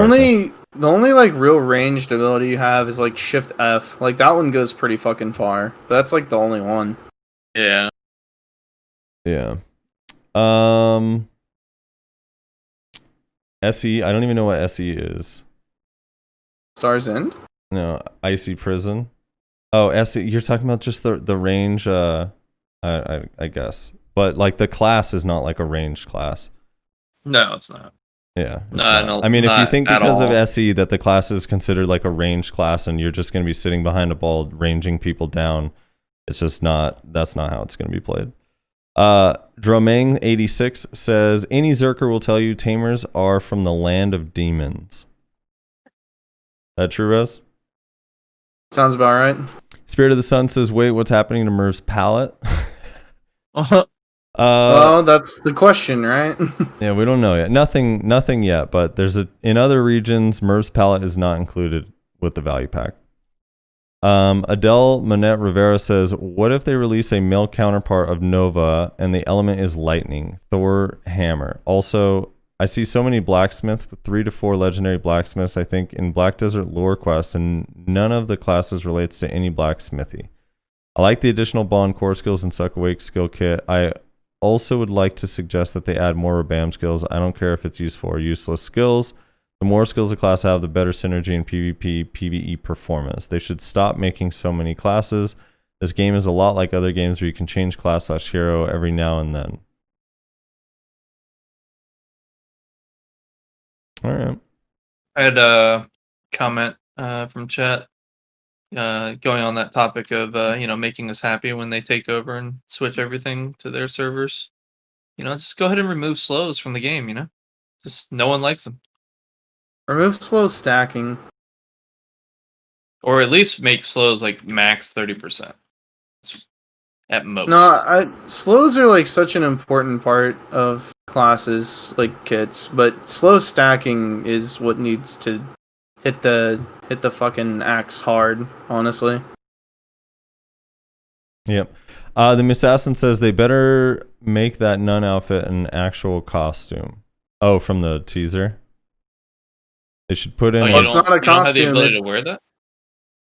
only like real ranged ability you have is like Shift F. Like that one goes pretty fucking far. But that's like the only one. Yeah. Yeah. SE. I don't even know what SE is. Star's End? No, Icy Prison. Oh, SE. You're talking about just the range. I guess, but like the class is not like a ranged class. No, it's not. Yeah, it's No, not. I mean, if you not think at because of all. SE that the class is considered like a ranged class and you're just going to be sitting behind a ball ranging people down, it's just not. That's not how it's going to be played. Dromang86 says any Zerker will tell you tamers are from the land of demons. That true, Rez? Sounds about right. Spirit of the Sun says, wait, what's happening to Merv's palette? Oh, that's the question, right? Yeah, we don't know yet. Nothing yet, but in other regions, Merv's palette is not included with the value pack. Adele Monette Rivera says, what if they release a male counterpart of Nova and the element is lightning? Thor hammer. Also, I see so many blacksmiths with 3 to 4 legendary blacksmiths, I think, in Black Desert lore quest, and none of the classes relates to any blacksmithy. I like the additional bond core skills and suck awake skill kit. I also would like to suggest that they add more Rabam skills. I don't care if it's useful or useless skills. The more skills a class have, the better synergy and PvP, PvE performance. They should stop making so many classes. This game is a lot like other games where you can change class/hero every now and then. All right. I had a comment from chat going on that topic of making us happy when they take over and switch everything to their servers. Just go ahead and remove slows from the game. Just no one likes them, Remove slow stacking. or at least make slows like max 30% at most. No, slows are like such an important part of classes, like kits, but slow stacking is what needs to hit the fucking axe hard, honestly. Yep. The Assassin says they better make that nun outfit an actual costume. Oh, from the teaser? They should put in... Oh, Well, it's not a you don't have the costume, ability to wear that?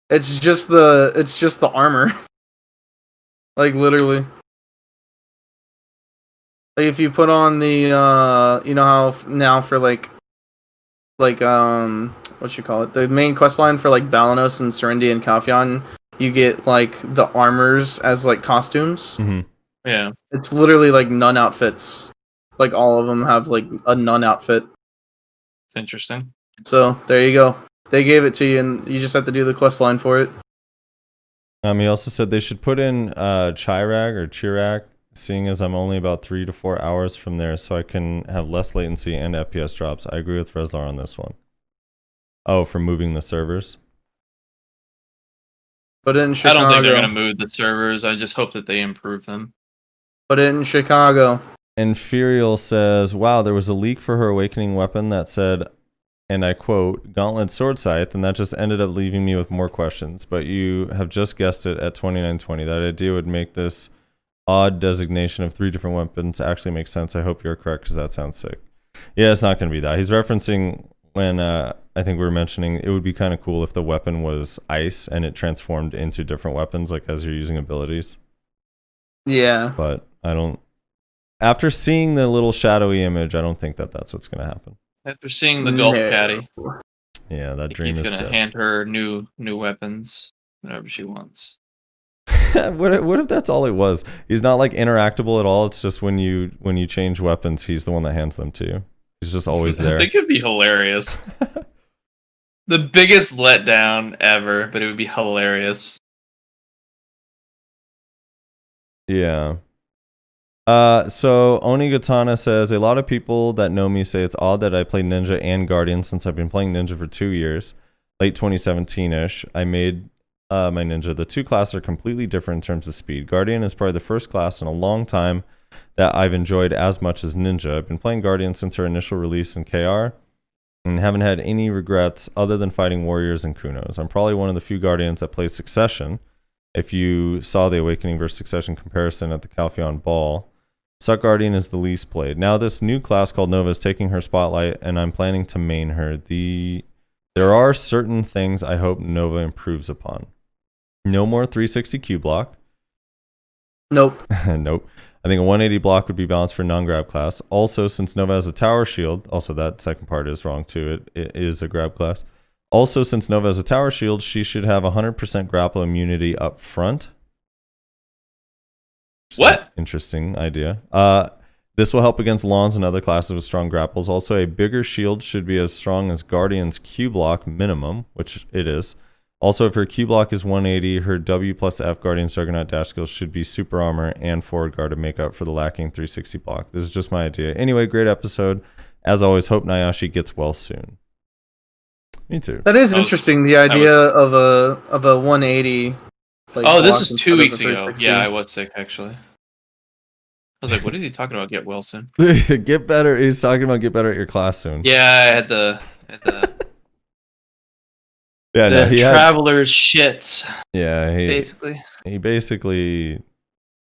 It's just the armor. Like literally. Like if you put on the you know how now for like what you call it? The main quest line for like Balanos and Serendi and Kalfion, you get like the armors as like costumes. Mm-hmm. Yeah. It's literally like nun outfits. Like all of them have like a nun outfit. It's interesting. So there you go. They gave it to you, and you just have to do the quest line for it. He also said they should put in Chirag or Chirac, seeing as I'm only about 3 to 4 hours from there, so I can have less latency and FPS drops. I agree with Reslar on this one. Oh, for moving the servers? Put it in I Chicago. don't think they're going to move the servers. I just hope that they improve them. Put it in Chicago. Inferial says, wow, there was a leak for her awakening weapon that said, and I quote, Gauntlet Sword Scythe, and that just ended up leaving me with more questions. But you have just guessed it at 2920. That idea would make this odd designation of 3 different weapons actually make sense. I hope you're correct, because that sounds sick. Yeah, it's not going to be that. He's referencing when I think we were mentioning it would be kind of cool if the weapon was ice and it transformed into different weapons, like as you're using abilities. Yeah. But I don't... After seeing the little shadowy image, I don't think that that's what's going to happen. After seeing the Gulf No. Caddy, Yeah, that dream he's is going to dead. hand her new weapons whenever she wants. What if that's all it was? He's not like interactable at all. It's just when you change weapons, he's the one that hands them to you. He's just always there. I think it'd be hilarious. The biggest letdown ever, but it would be hilarious. Yeah. So Onigatana says, a lot of people that know me say it's odd that I play Ninja and Guardian since I've been playing Ninja for 2 years. Late 2017-ish, I made my Ninja. The two classes are completely different in terms of speed. Guardian is probably the first class in a long time that I've enjoyed as much as Ninja. I've been playing Guardian since her initial release in KR and haven't had any regrets other than fighting warriors and Kunos. I'm probably one of the few Guardians that plays Succession. If you saw the Awakening versus Succession comparison at the Calpheon Ball, Suck Guardian is the least played. Now this new class called Nova is taking her spotlight, and I'm planning to main her. There are certain things I hope Nova improves upon. No more 360 Q block. Nope. Nope. I think a 180 block would be balanced for non-grab class. Also, since Nova has a tower shield, also that second part is wrong too. It is a grab class. Also, since Nova has a tower shield, she should have 100% grapple immunity up front. What? Interesting idea. This will help against lawns and other classes with strong grapples. Also, a bigger shield should be as strong as Guardian's Q block minimum, which it is. Also, if her Q block is 180, her W plus F Guardian's Juggernaut dash skills should be super armor and forward guard to make up for the lacking 360 block. This is just my idea. Anyway, great episode. As always, hope Nayaashi gets well soon. Me too. That is interesting. The idea of a 180. Like, this is 2 weeks ago. 360. Yeah, I was sick actually. I was like, what is he talking about? Get well soon. Get better. He's talking about get better at your class soon. Yeah, I had the Yeah, no, he traveler's shits. Yeah, he basically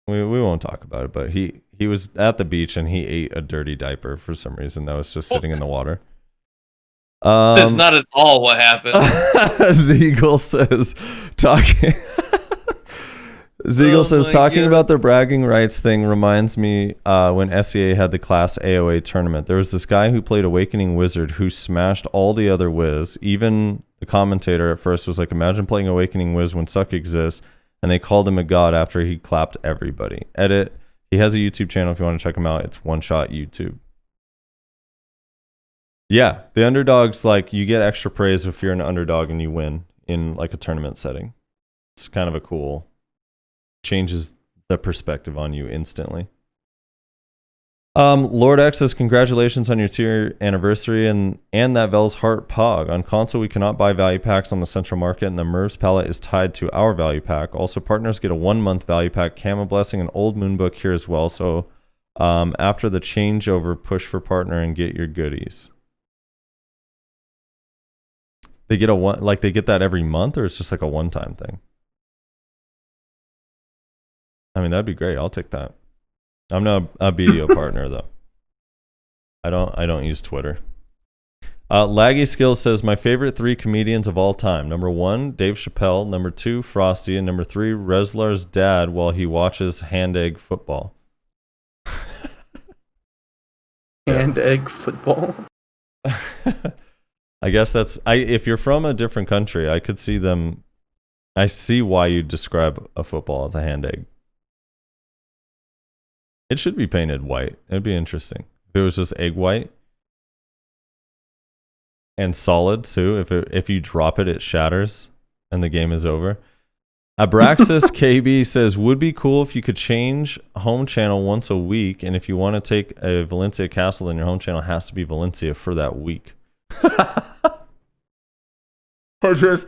we won't talk about it, but he was at the beach and he ate a dirty diaper for some reason that was just sitting in the water. That's not at all what happened. Zeagle says talking talking about the bragging rights thing reminds me when SEA had the class AOA tournament. There was this guy who played Awakening Wizard who smashed all the other Wiz. Even the commentator at first was like, imagine playing Awakening Wiz when Suck exists, and they called him a god after he clapped everybody. Edit. He has a YouTube channel if you want to check him out. It's One Shot YouTube. Yeah, the underdogs, like, you get extra praise if you're an underdog and you win in like a tournament setting. It's kind of a cool, changes the perspective on you instantly. Lord X says, congratulations on your 2-year anniversary and that Vel's Heart Pog. On console, we cannot buy value packs on the central market, and the Mervs palette is tied to our value pack. Also, partners get a 1-month value pack, Camo Blessing, and Old Moon Book here as well. So after the changeover, push for partner and get your goodies. They get they get that every month, or it's just like a one-time thing? I mean, that'd be great. I'll take that. I'm not a BDO partner though. I don't use Twitter. Laggy Skills says my favorite 3 comedians of all time. Number 1, Dave Chappelle. Number 2, Frosty, and number 3, Reslar's dad while he watches hand egg football. Hand egg football. I guess that's if you're from a different country, I could see them. I see why you describe a football as a hand egg. It should be painted white. It'd be interesting if it was just egg white and solid too. If you drop it, it shatters and the game is over. Abraxas KB says, would be cool if you could change home channel once a week, and if you want to take a Valencia castle, then your home channel has to be Valencia for that week. I'm just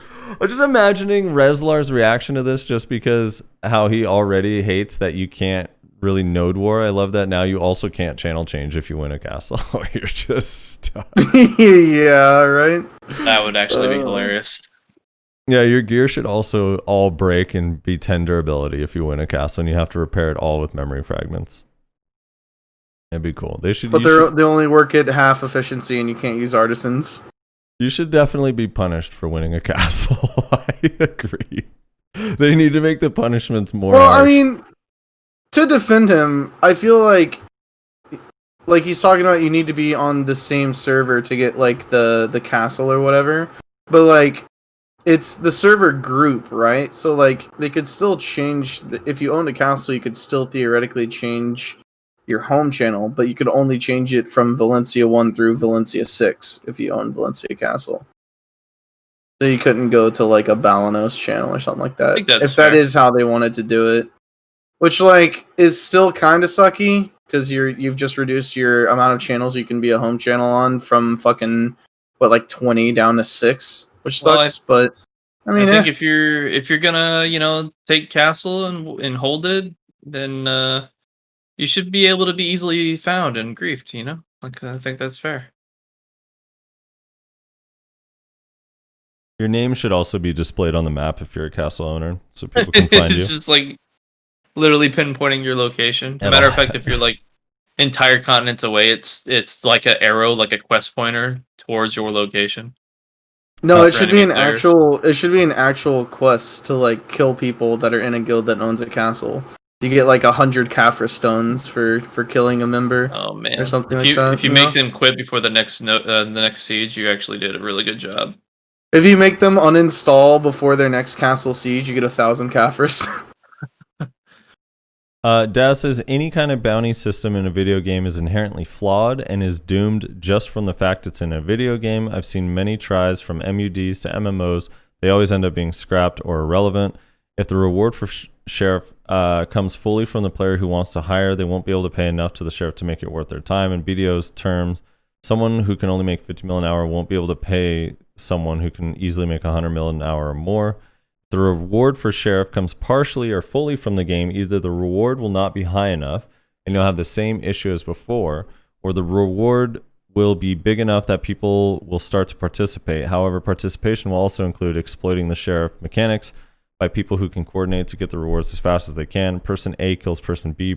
imagining Reslar's reaction to this, just because how he already hates that you can't really node war. I love that now you also can't channel change if you win a castle. You're just stuck. Yeah, right? That would actually be hilarious. Yeah, your gear should also all break and be 10 durability if you win a castle, and you have to repair it all with memory fragments. It'd be cool. They only work at half efficiency, and you can't use artisans. You should definitely be punished for winning a castle. I agree. They need to make the punishments more. Well, harsh. I mean, to defend him, I feel like he's talking about you need to be on the same server to get like the castle or whatever. But like, it's the server group, right? So like, they could still change. If you owned a castle, you could still theoretically change your home channel, but you could only change it from Valencia 1 through Valencia 6 if you own Valencia Castle. So you couldn't go to like a Balanos channel or something like that. I think that's if that is how they wanted to do it. Which like is still kind of sucky, because you've just reduced your amount of channels you can be a home channel on from fucking 20 down to 6, which sucks. But I mean, I think if you're gonna take castle and hold it, then you should be able to be easily found and griefed, I think that's fair. Your name should also be displayed on the map if you're a castle owner, so people can find you. Just like literally pinpointing your location. As a matter of fact, if you're like entire continents away, it's like an arrow, like a quest pointer towards your location. No, it should be an actual. It should be an actual quest to like kill people that are in a guild that owns a castle. You get like 100 Kafra stones for killing a member. Oh man, or something like that. If you make them quit before the next siege, you actually did a really good job. If you make them uninstall before their next castle siege, you get 1,000 Kafirs. Daz says any kind of bounty system in a video game is inherently flawed and is doomed just from the fact it's in a video game. I've seen many tries from MUDs to MMOs. They always end up being scrapped or irrelevant. If the reward for sheriff comes fully from the player who wants to hire, they won't be able to pay enough to the sheriff to make it worth their time. In BDO's terms, someone who can only make 50 mil an hour won't be able to pay someone who can easily make 100 mil an hour or more. The reward for sheriff comes partially or fully from the game. Either the reward will not be high enough and you'll have the same issue as before, or the reward will be big enough that people will start to participate. However, participation will also include exploiting the sheriff mechanics by people who can coordinate to get the rewards as fast as they can. Person A kills person B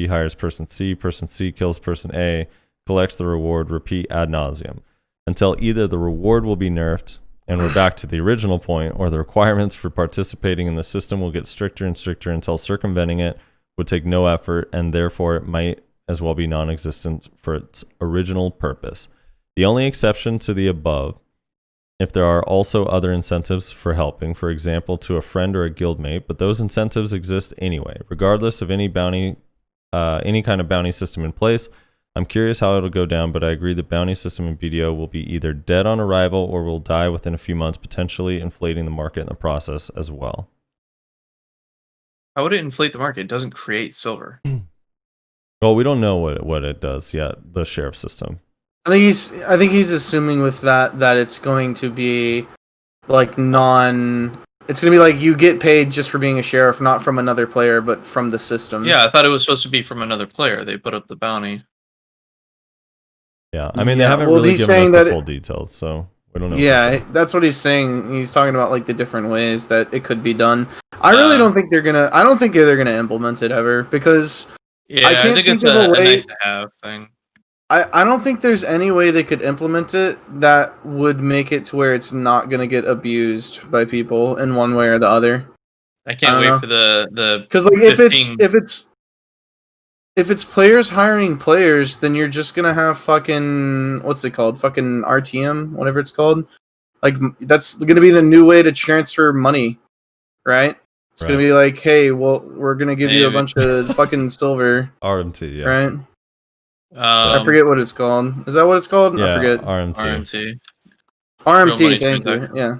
hires person C kills person A, collects the reward, repeat ad nauseum, until either the reward will be nerfed and we're back to the original point, or the requirements for participating in the system will get stricter and stricter until circumventing it would take no effort, and therefore it might as well be non-existent for its original purpose. The only exception to the above, if there are also other incentives for helping, for example, to a friend or a guildmate, but those incentives exist anyway, regardless of any kind of bounty system in place. I'm curious how it'll go down, but I agree the bounty system in BDO will be either dead on arrival or will die within a few months, potentially inflating the market in the process as well. How would it inflate the market? It doesn't create silver. Well, we don't know what it does yet, the sheriff system. I think he's assuming with that it's going to be like it's going to be like you get paid just for being a sheriff, not from another player, but from the system. Yeah, I thought it was supposed to be from another player. They put up the bounty. Yeah, I mean, they haven't really given us the full details, so we don't know. Yeah, that's what he's saying. He's talking about like the different ways that it could be done. I really don't think they're gonna. I don't think they're gonna implement it ever because I think it's a nice to have thing. I don't think there's any way they could implement it that would make it to where it's not gonna get abused by people in one way or the other. I can't wait for the because like if it's players hiring players, then you're just gonna have fucking what's it called? Fucking RTM, whatever it's called. Like that's gonna be the new way to transfer money, right? It's gonna be like, hey, well, we're gonna give you a bunch of fucking silver. RMT, yeah. Right. I forget what it's called. Is that what it's called? Yeah, I forget. RMT. RMT. Thank you. Yeah.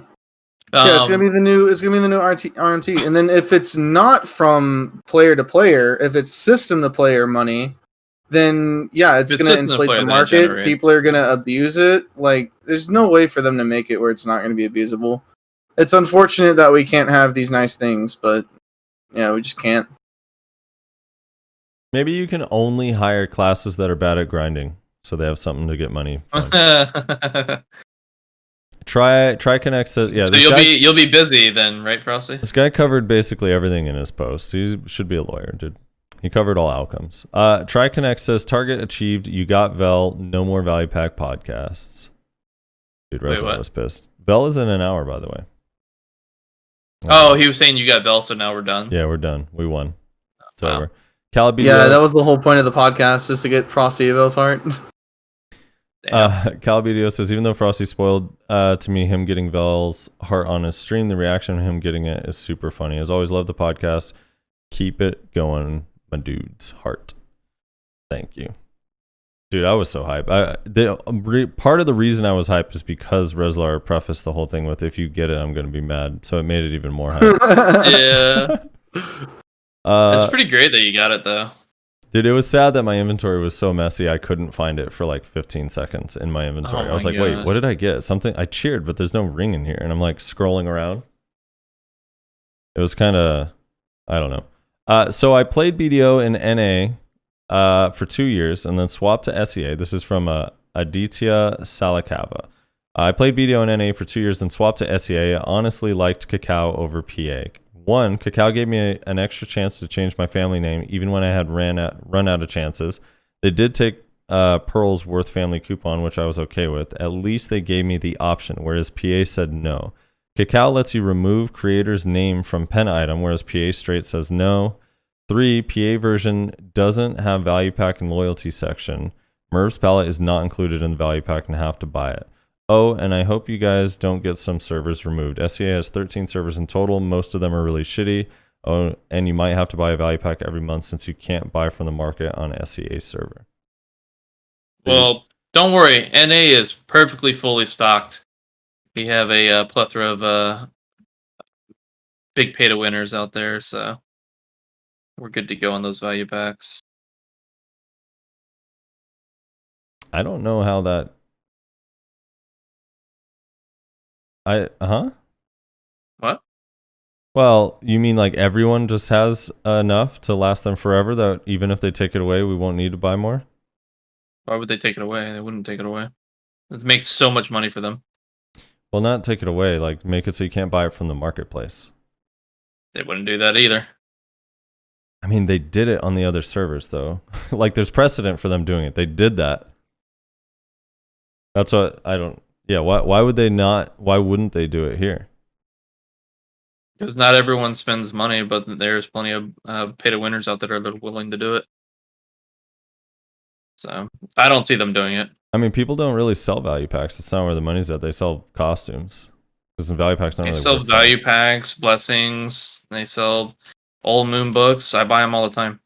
Yeah, it's gonna be the new. It's gonna be the new RMT. And then if it's not from player to player, if it's system to player money, then yeah, it's gonna inflate the market. People are gonna abuse it. Like, there's no way for them to make it where it's not gonna be abusable. It's unfortunate that we can't have these nice things, but yeah, we just can't. Maybe you can only hire classes that are bad at grinding, so they have something to get money from. Try Connect says, yeah. So you'll be busy then, right, Frosty? This guy covered basically everything in his post. He should be a lawyer, dude. He covered all outcomes. Try Connect says target achieved. You got Vel. No more value pack podcasts. Dude, Resident was pissed. Vel is in an hour, by the way. Oh, he was saying you got Vel, so now we're done. Yeah, we're done. We won. It's wow. over. Calibidio, yeah, that was the whole point of the podcast, is to get Frosty a Vel's heart. Calibidio says, even though Frosty spoiled to me him getting Vel's heart on his stream, the reaction of him getting it is super funny. As always, love the podcast. Keep it going, my dude's heart. Thank you. Dude, I was so hyped. Part of the reason I was hyped is because Reslar prefaced the whole thing with, if you get it, I'm going to be mad. So it made it even more hype. Yeah. It's pretty great that you got it, though. Dude, it was sad that my inventory was so messy, I couldn't find it for like 15 seconds in my inventory. I was like, wait, what did I get? Something, I cheered, but there's no ring in here. And I'm like scrolling around. It was kind of, I don't know. So I played BDO in NA for 2 years and then swapped to SEA. This is from Aditya Salakava. I played BDO in NA for 2 years, then swapped to SEA. I honestly liked Cacao over PA. One, Cacao gave me an extra chance to change my family name, even when I had run out of chances. They did take Pearl's Worth family coupon, which I was okay with. At least they gave me the option, whereas PA said no. Cacao lets you remove creator's name from pen item, whereas PA straight says no. 3, PA version doesn't have value pack and loyalty section. Merv's palette is not included in the value pack and have to buy it. Oh, and I hope you guys don't get some servers removed. SEA has 13 servers in total. Most of them are really shitty. Oh, and you might have to buy a value pack every month since you can't buy from the market on SEA server. Well, don't worry. NA is perfectly fully stocked. We have a plethora of big pay to winners out there, so we're good to go on those value packs. I don't know how that. What? Well, you mean like everyone just has enough to last them forever that even if they take it away, we won't need to buy more? Why would they take it away? They wouldn't take it away. It makes so much money for them. Well, not take it away, like make it so you can't buy it from the marketplace. They wouldn't do that either. I mean, they did it on the other servers though. Like there's precedent for them doing it. They did that. That's what I don't. Yeah, why would they not? Why wouldn't they do it here? Because not everyone spends money, but there's plenty of pay to winners out there that are willing to do it. So I don't see them doing it. I mean, people don't really sell value packs. That's not where the money's at. They sell costumes. Because the value packs don't They really sell worth value selling. packs, blessings. They sell old moon books. I buy them all the time.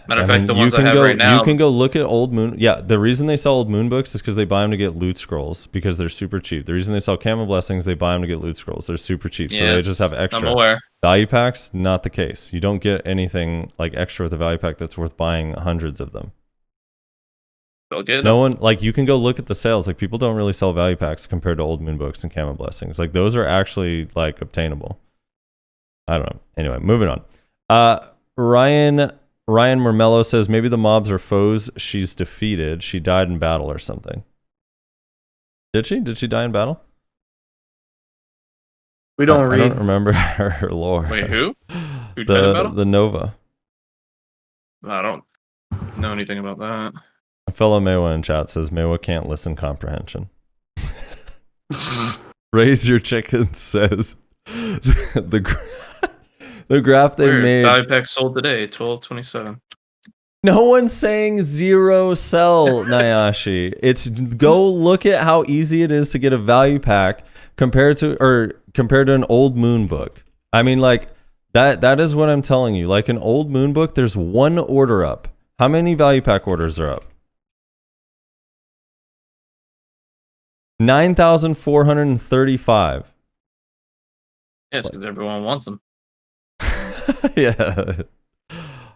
Matter of fact, the ones I have right now. You can go look at old moon. Yeah, the reason they sell old moon books is because they buy them to get loot scrolls because they're super cheap. The reason they sell camo blessings, they buy them to get loot scrolls. They're super cheap, so they just have extra. I'm aware. Value packs, not the case. You don't get anything like extra with a value pack that's worth buying hundreds of them. Still good. No one, like, you can go look at the sales. Like, people don't really sell value packs compared to old moon books and camo blessings. Like, those are actually like obtainable. I don't know. Anyway, moving on. Ryan Mermello says maybe the mobs are foes she's defeated. She died in battle or something. Did she? Did she die in battle? We don't read. I don't remember her lore. Wait, who? Who died in battle? The Nova. I don't know anything about that. A fellow Mewa in chat says Mewa can't listen comprehension. Raise Your Chicken says the graph they made. Value pack sold today, 12.27. No one's saying zero sell, Nyashi. It's go look at how easy it is to get a value pack compared to an old moon book. I mean, like that is what I'm telling you. Like an old moon book, there's one order up. How many value pack orders are up? 9,435. Yes, because everyone wants them. Yeah.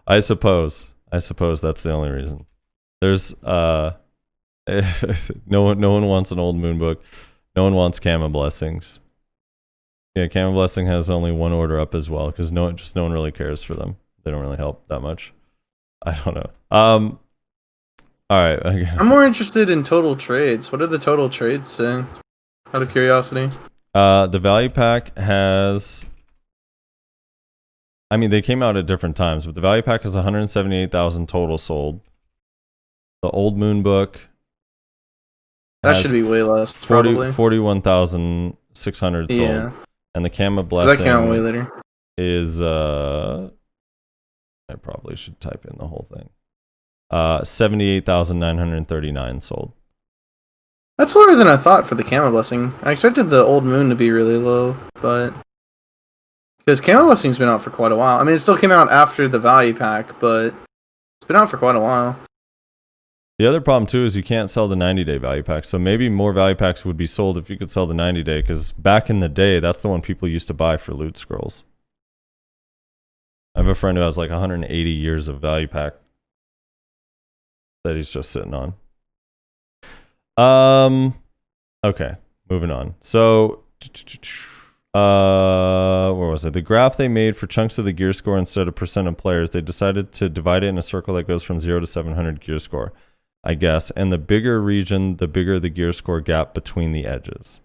I suppose that's the only reason. There's no one wants an old moon book. No one wants camo blessings. Yeah, camo blessing has only one order up as well because no one really cares for them. They don't really help that much. I don't know. All right. Okay. I'm more interested in total trades. What are the total trades saying? Out of curiosity. The value pack has. I mean, they came out at different times, but the value pack has 178,000 total sold. The old moon book. That should be way less, probably. 41,600 sold. Yeah. And the camo blessing. That came out way later. Is I probably should type in the whole thing. 78,939 sold. That's lower than I thought for the camo blessing. I expected the old moon to be really low, but because camo blessing's been out for quite a while. I mean, it still came out after the value pack, but it's been out for quite a while. The other problem too is you can't sell the 90-day value pack. So maybe more value packs would be sold if you could sell the 90-day, because back in the day, that's the one people used to buy for loot scrolls. I have a friend who has like 180 years of value pack that he's just sitting on. Okay, moving on. So, where was it? The graph they made for chunks of the gear score instead of percent of players, they decided to divide it in a circle that goes from 0 to 700 gear score, I guess. And the bigger region, the bigger the gear score gap between the edges.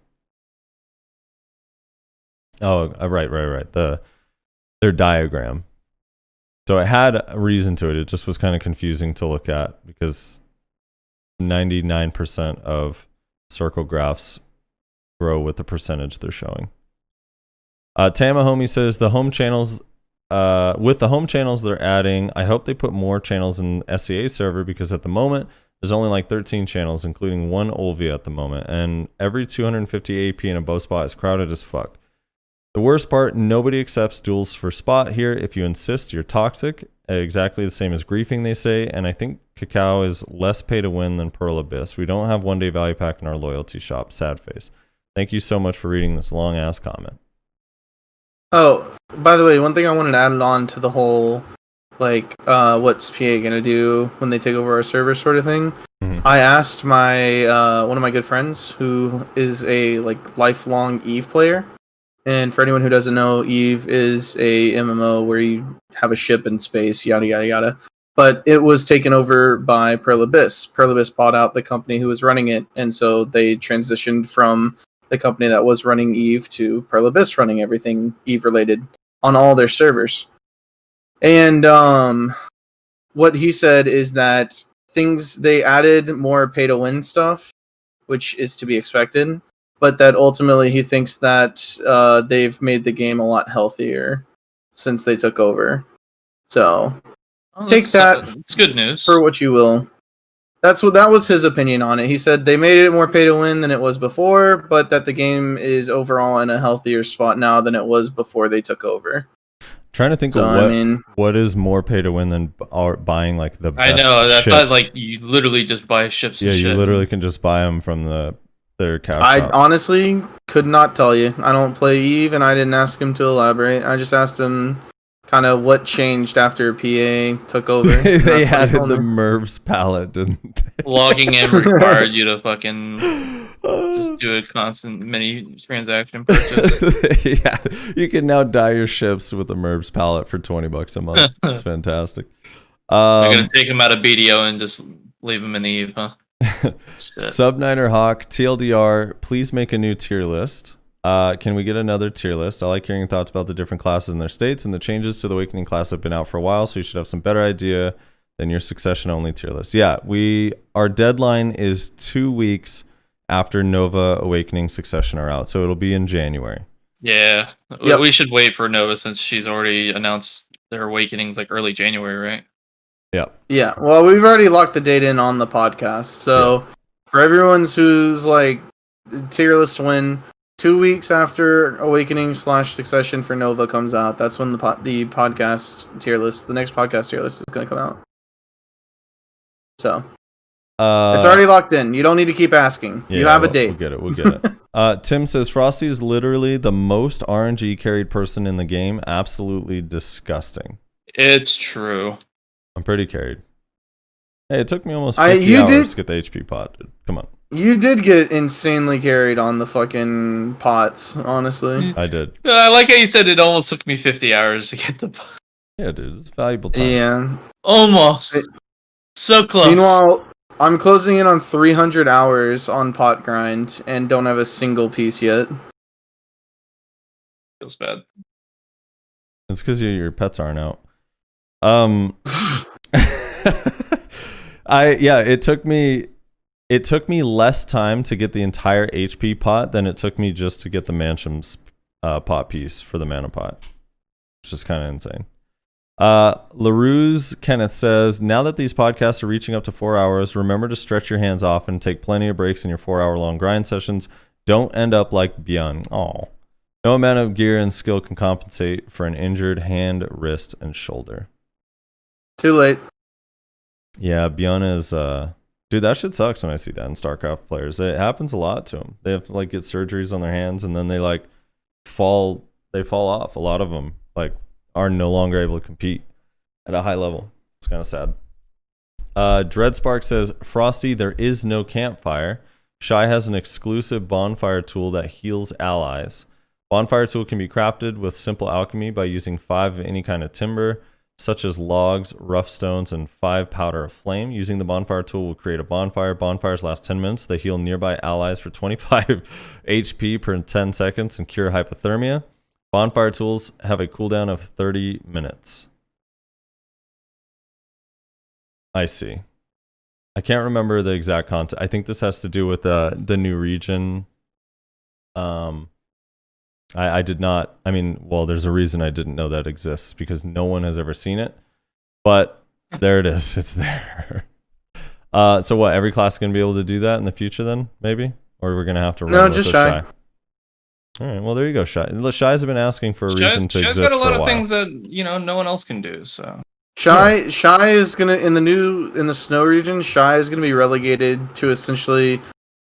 Oh, right. Their diagram. So it had a reason to it. It just was kind of confusing to look at because 99% of circle graphs grow with the percentage they're showing. Tamahomie says the home channels, with the home channels they're adding, I hope they put more channels in SEA server because at the moment There's only like 13 channels, including one Olvia at the moment, and every 250 AP in a bow spot is crowded as fuck. The worst part, nobody accepts duels for spot here. If you insist, you're toxic. Exactly the same as griefing, they say, and I think Cacao is less pay to win than Pearl Abyss. We don't have one day value pack in our loyalty shop. Sad face. Thank you so much for reading this long ass comment. Oh, by the way, one thing I wanted to add on to the whole, like, what's PA gonna do when they take over our server sort of thing. Mhm. I asked my one of my good friends who is a like lifelong Eve player. And for anyone who doesn't know, Eve is a MMO where you have a ship in space, yada yada yada. But it was taken over by Pearl Abyss. Pearl Abyss bought out the company who was running it, and so they transitioned from the company that was running Eve to Pearl Abyss running everything Eve related on all their servers. And what he said is that they added more pay to win stuff, which is to be expected. But that ultimately he thinks that they've made the game a lot healthier since they took over. So take that. It's good news for what you will. That was his opinion on it. He said they made it more pay to win than it was before, but that the game is overall in a healthier spot now than it was before they took over. Trying to think of what is more pay to win than buying like the best I know. I ships. thought like you literally just buy ships. Yeah, and you shit. literally can just buy them from their cash I shop. honestly could not tell you. I don't play Eve, and I didn't ask him to elaborate. I just asked him kind of what changed after PA took over. They added the Mervs palette, didn't they? Logging in required you to fucking just do a constant mini transaction purchase. Yeah, you can now dye your ships with the Mervs palette for $20 a month. It's fantastic. You're gonna take them out of BDO and just leave them in the Eve, huh? Subniner Hawk, TLDR, please make a new tier list. Can we get another tier list? I like hearing thoughts about the different classes and their states, and the changes to the Awakening class have been out for a while, so you should have some better idea than your succession only tier list. Yeah, our deadline is 2 weeks after Nova Awakening succession are out, so it'll be in January. Yeah, Yep. We should wait for Nova since she's already announced their Awakenings like early January, right? Yeah, well, we've already locked the date in on the podcast. So for everyone's who's like tier list win, 2 weeks after Awakening / Succession for Nova comes out, that's when the podcast tier list, the next podcast tier list is going to come out. So it's already locked in. You don't need to keep asking. Yeah, you have a date. We'll get it. Tim says Frosty is literally the most RNG carried person in the game. Absolutely disgusting. It's true. I'm pretty carried. Hey, it took me almost 50 hours to get the HP pot. Dude. Come on. You did get insanely carried on the fucking pots, honestly. I did. I like how you said it almost took me 50 hours to get the. Yeah, dude, it's valuable time. Yeah. Almost. So close. Meanwhile, I'm closing in on 300 hours on pot grind and don't have a single piece yet. Feels bad. It's because your pets aren't out. It took me less time to get the entire HP pot than it took me just to get the Mancham's pot piece for the mana pot, which is kind of insane. LaRue's Kenneth says, now that these podcasts are reaching up to 4 hours, remember to stretch your hands off and take plenty of breaks in your 4-hour-long grind sessions. Don't end up like Bjorn. Oh, no amount of gear and skill can compensate for an injured hand, wrist, and shoulder. Too late. Yeah, Bjorn is dude, that shit sucks when I see that in StarCraft players. It happens a lot to them. They have to like get surgeries on their hands and then they like fall off. A lot of them like are no longer able to compete at a high level. It's kind of sad. Dreadspark says, Frosty, there is no campfire. Shy has an exclusive bonfire tool that heals allies. Bonfire tool can be crafted with simple alchemy by using 5 of any kind of timber, such as logs, rough stones, and 5 powder of flame. Using the bonfire tool will create a bonfire. Bonfires last 10 minutes. They heal nearby allies for 25 HP per 10 seconds and cure hypothermia. Bonfire tools have a cooldown of 30 minutes. I see. I can't remember the exact content. I think this has to do with the new region. I did not, I mean, well, there's a reason I didn't know that exists because no one has ever seen it, but there it is. It's there. So what? Every class is gonna be able to do that in the future, then maybe, or we're gonna have to run No, with just a Shy. All right. Well, there you go. Shy. Look, Shy's have been asking for a reason to Shy's exist got a lot for a of while. things that no one else can do. So Shy is gonna in the snow region. Shy is gonna be relegated to essentially.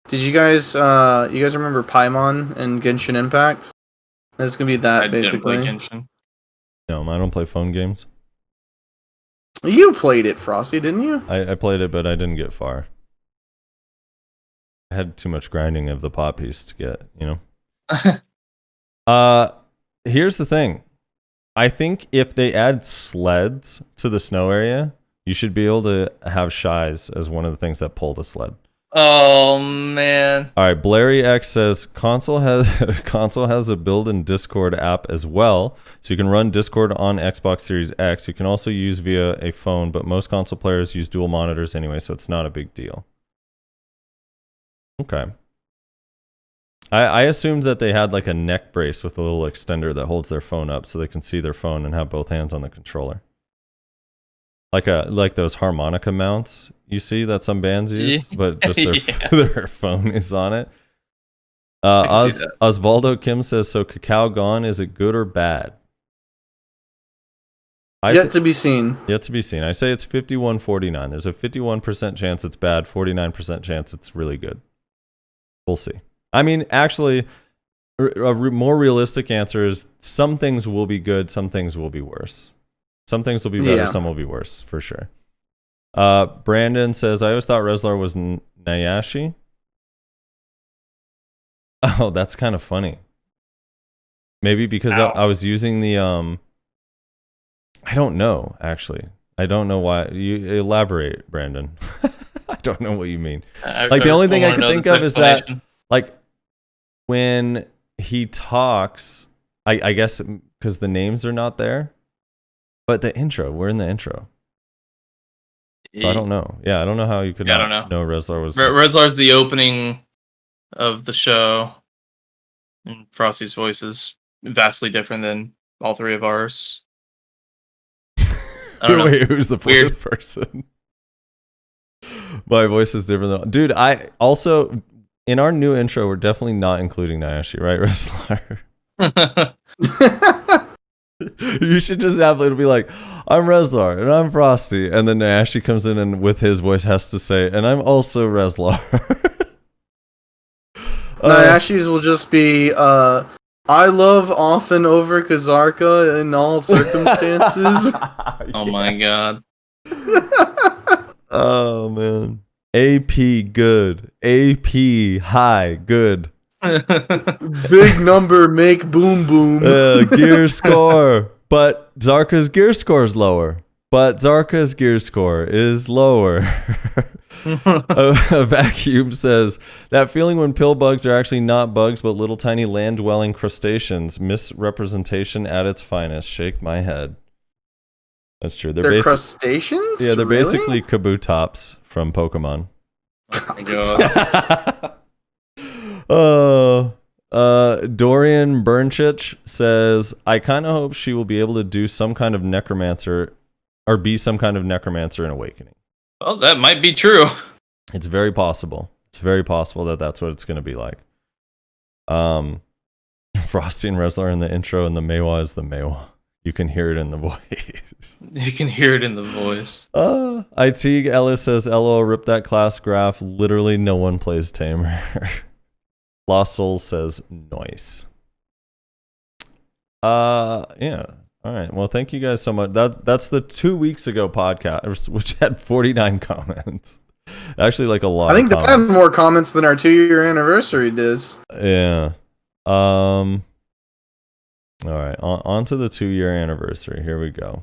Did you guys remember Paimon and Genshin Impact? It's gonna be that I didn't play basically. Genshin. No, I don't play phone games. You played it, Frosty, didn't you? I played it, but I didn't get far. I had too much grinding of the pot piece to get, Here's the thing. I think if they add sleds to the snow area, you should be able to have shies as one of the things that pull the sled. Oh man! All right, Blairy X says console has a built-in Discord app as well, so you can run Discord on Xbox Series X. You can also use via a phone, but most console players use dual monitors anyway, so it's not a big deal. Okay. I assumed that they had like a neck brace with a little extender that holds their phone up so they can see their phone and have both hands on the controller. Like those harmonica mounts you see that some bands use, but just their phone is on it. Osvaldo Kim says, so Cacao Gone, is it good or bad? Yet to be seen. Yet to be seen. I say it's 51-49. There's a 51% chance it's bad, 49% chance it's really good. We'll see. I mean, actually, a more realistic answer is some things will be good, some things will be worse. Some things will be better, some will be worse, for sure. Brandon says, I always thought Rezlar was Nayashe. Oh, that's kind of funny. Maybe because I was using the... I don't know, actually. I don't know why. You elaborate, Brandon. I don't know what you mean. The only thing I can think of is that, like, when he talks, I guess because the names are not there, but the intro, we're in the intro. So I don't know. Yeah, I don't know how you could not know Rezlar was... Rezlar's the opening of the show, and Frosty's voice is vastly different than all three of ours. I don't know. Wait, who's the fourth person? My voice is different than... Dude, I also... In our new intro, we're definitely not including Nayashe, right, Rezlar? You should just have it be like, I'm Rezlar, and I'm Frosty, and then Nayashe comes in and with his voice has to say, and I'm also Rezlar. Nayashe's will just be, I love often over Kazarka in all circumstances. Oh my god. Oh, man. AP good. AP high good. Big number make boom boom. Gear score. But Zarka's gear score is lower. But Zarka's gear score is lower. A vacuum says, that feeling when pill bugs are actually not bugs but little tiny land-dwelling crustaceans. Misrepresentation at its finest. Shake my head. That's true. They're crustaceans? Yeah, they're basically Kabutops from Pokemon. Oh my god. Dorian Burnchich says, I kind of hope she will be able to do some kind of necromancer or be some kind of necromancer in Awakening. Well, that might be true. It's very possible. It's very possible that that's what it's going to be like. Frosty and Rezlar in the intro, and the Meiwa is the Meiwa. You can hear it in the voice. You can hear it in the voice. IT Ellis says, LOL, rip that class graph. Literally no one plays Tamer. Lost Soul says, nice. Yeah. All right. Well, thank you guys so much. That's the 2 weeks ago podcast, which had 49 comments. Actually, like a lot. I think of that had comments. more comments than our 2-year anniversary does. Yeah. All right, on to the 2-year anniversary. Here we go.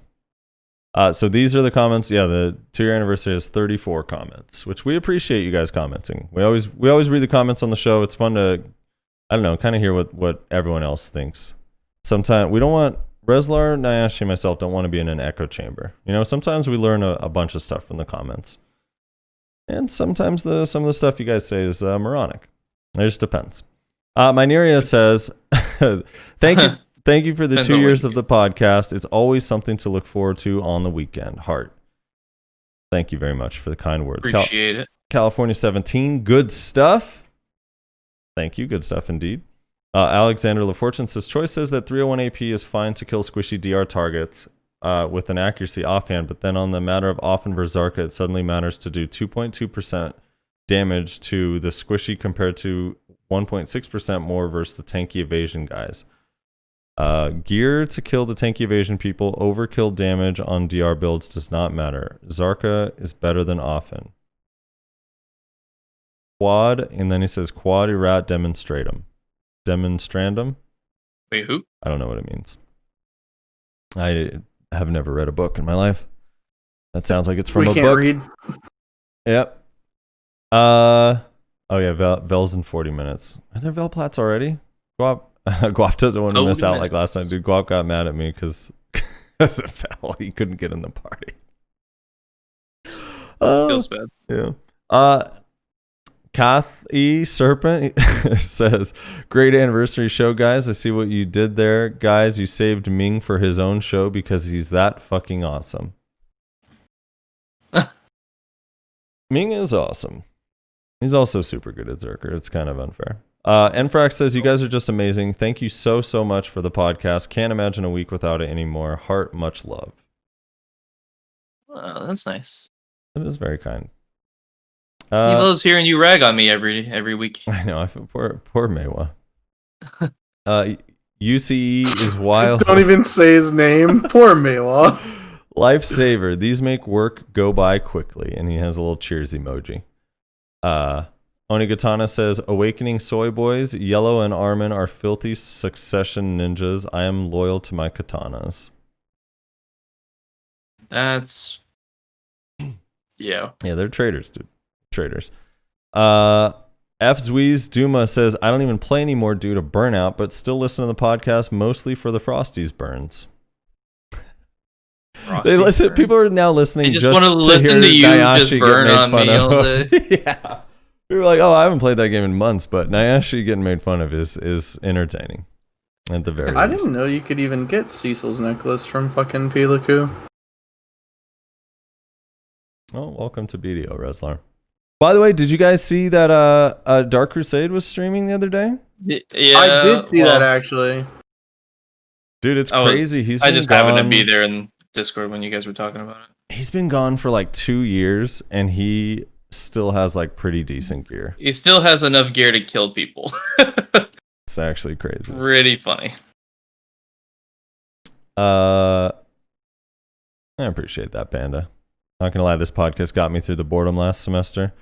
So these are the comments. Yeah, the 2-year anniversary has 34 comments, which we appreciate you guys commenting. We always read the comments on the show. It's fun to, I don't know, kind of hear what everyone else thinks. Sometimes we don't want Rezlar, Nayashe, and myself don't want to be in an echo chamber. You know, sometimes we learn a bunch of stuff from the comments, and sometimes some of the stuff you guys say is moronic. It just depends. Mineria says, "Thank you." Thank you for the 2 years of the podcast. It's always something to look forward to on the weekend. Heart. Thank you very much for the kind words. Appreciate it. California 17, good stuff. Thank you, good stuff indeed. Alexander LaFortune says, Choice says that 301 AP is fine to kill squishy DR targets with an accuracy offhand, but then on the matter of off and Berserker, it suddenly matters to do 2.2% damage to the squishy compared to 1.6% more versus the tanky evasion guys. Gear to kill the tanky evasion people, overkill damage on DR builds does not matter. Zarka is better than often. Quad, and then he says quad erat demonstratum. Demonstrandum? Wait, who? I don't know what it means. I have never read a book in my life. That sounds like it's from a book. We can't read. Yep. Oh yeah, Vel's in 40 minutes. Are there Velplats already? Guap doesn't want to miss out like last time. Dude, Guap got mad at me because of Vel. He couldn't get in the party. Feels bad. Yeah. Kath E. Serpent says, great anniversary show, guys. I see what you did there. Guys, you saved Ming for his own show because he's that fucking awesome. Ming is awesome. He's also super good at Zerker. It's kind of unfair. Enfrax says, you guys are just amazing. Thank you so much for the podcast. Can't imagine a week without it anymore. Heart, much love. That's nice. That is very kind. He loves hearing you rag on me every week. I know. I feel poor Mewa. UCE is wild. Don't even say his name. Poor Mewa. Lifesaver. These make work go by quickly. And he has a little cheers emoji. Onigatana says, Awakening Soy Boys, Yellow and Armin are filthy succession ninjas. I am loyal to my katanas. That's... Yeah. Yeah, they're traitors, dude. Traitors. F. Zweez Duma says, I don't even play anymore due to burnout, but still listen to the podcast mostly for the Frosties burns. They listen. Burns. People are now listening. They just want to listen to you just burn on me all day. Yeah. We were like, oh, I haven't played that game in months, but Nayashe getting made fun of is entertaining. At the very least. I didn't know you could even get Cecil's necklace from fucking Pilaku. Oh, welcome to BDO, Reslar. By the way, did you guys see that Dark Crusade was streaming the other day? Yeah, I did see that actually. Dude, it's crazy. I just happened to be there in Discord when you guys were talking about it. He's been gone for like 2 years, and he still has like pretty decent gear. He still has enough gear to kill people. It's actually crazy. Really funny. I appreciate that, Panda. Not gonna lie, this podcast got me through the boredom last semester.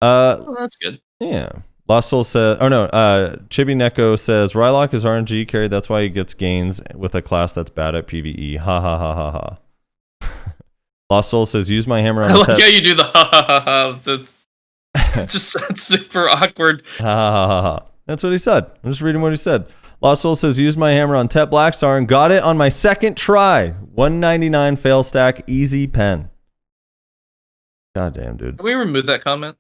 Well, that's good. Yeah. Lost Soul says, Chibi Neko says, Rylock is RNG carry, that's why he gets gains with a class that's bad at PvE. Ha ha ha ha ha. Lost Soul says, use my hammer on I like how you do the ha ha ha ha. It's just that's super awkward. Ha ha ha ha. That's what he said. I'm just reading what he said. Lost Soul says, use my hammer on Tet Blackstar and got it on my second try. 199 fail stack, easy pen. God damn, dude. Can we remove that comment?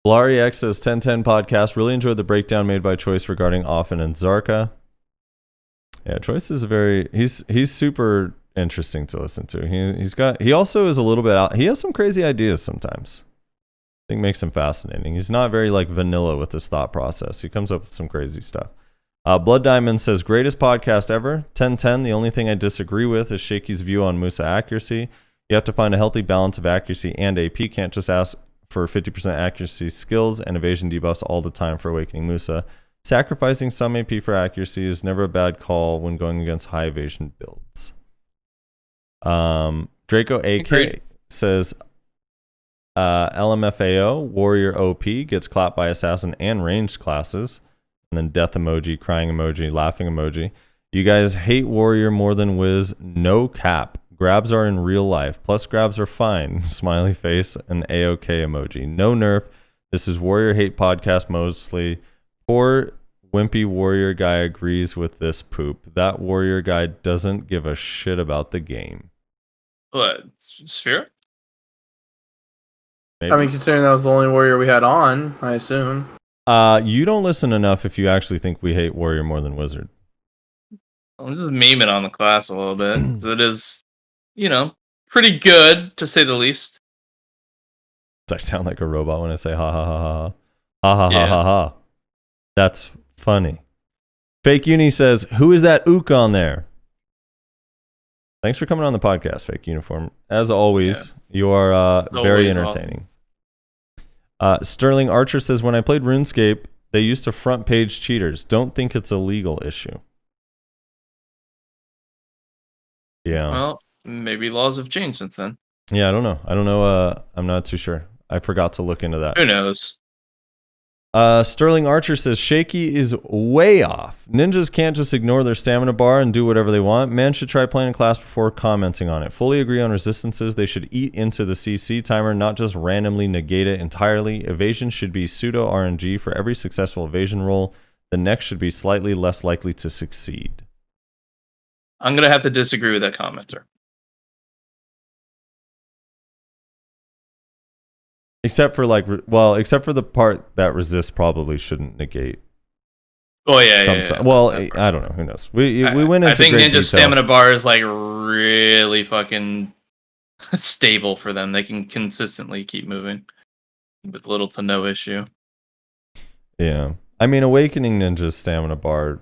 BlariX says 1010 podcast. Really enjoyed the breakdown made by Choice regarding Offen and Zarka. Yeah, Choice is he's super interesting to listen to. He also is a little bit out. He has some crazy ideas sometimes. I think makes him fascinating. He's not very like vanilla with his thought process. He comes up with some crazy stuff. Blood Diamond says, greatest podcast ever. 1010. The only thing I disagree with is Shaky's view on Musa accuracy. You have to find a healthy balance of accuracy and AP. Can't just ask for 50% accuracy skills and evasion debuffs all the time for Awakening Musa. Sacrificing some AP for accuracy is never a bad call when going against high evasion builds. Draco AK Agreed. Says, LMFAO, Warrior OP, gets clapped by Assassin and ranged classes. And then death emoji, crying emoji, laughing emoji. You guys hate Warrior more than Wiz. No cap. Grabs are in real life. Plus grabs are fine. Smiley face and AOK emoji. No nerf. This is Warrior Hate Podcast mostly. Poor wimpy Warrior guy agrees with this poop. That Warrior guy doesn't give a shit about the game. What? Sphere? Maybe. I mean, considering that was the only Warrior we had on, I assume. You don't listen enough if you actually think we hate Warrior more than Wizard. I'm just memeing on the class a little bit. So it is, pretty good to say the least. I sound like a robot when I say ha ha ha ha ha ha Yeah. ha ha ha. That's funny. Fake Uni says, "Who is that ook on there?" Thanks for coming on the podcast, Fake Uniform. As always, you are very always entertaining. Sterling Archer says, "When I played RuneScape, they used to front page cheaters. Don't think it's a legal issue." Yeah. Well, maybe laws have changed since then. Yeah, I don't know. I'm not too sure. I forgot to look into that. Who knows? Sterling Archer says, "Shaky is way off. Ninjas can't just ignore their stamina bar and do whatever they want. Man should try playing a class before commenting on it. Fully agree on resistances. They should eat into the CC timer, not just randomly negate it entirely. Evasion should be pseudo RNG for every successful evasion roll. The next should be slightly less likely to succeed." I'm going to have to disagree with that commenter. Except for except for the part that resist probably shouldn't negate. Oh, yeah. Well, I don't know. Who knows? We went into I think great Ninja's detail. stamina bar is like really fucking stable for them. They can consistently keep moving with little to no issue. Yeah. I mean, Awakening Ninja's stamina bar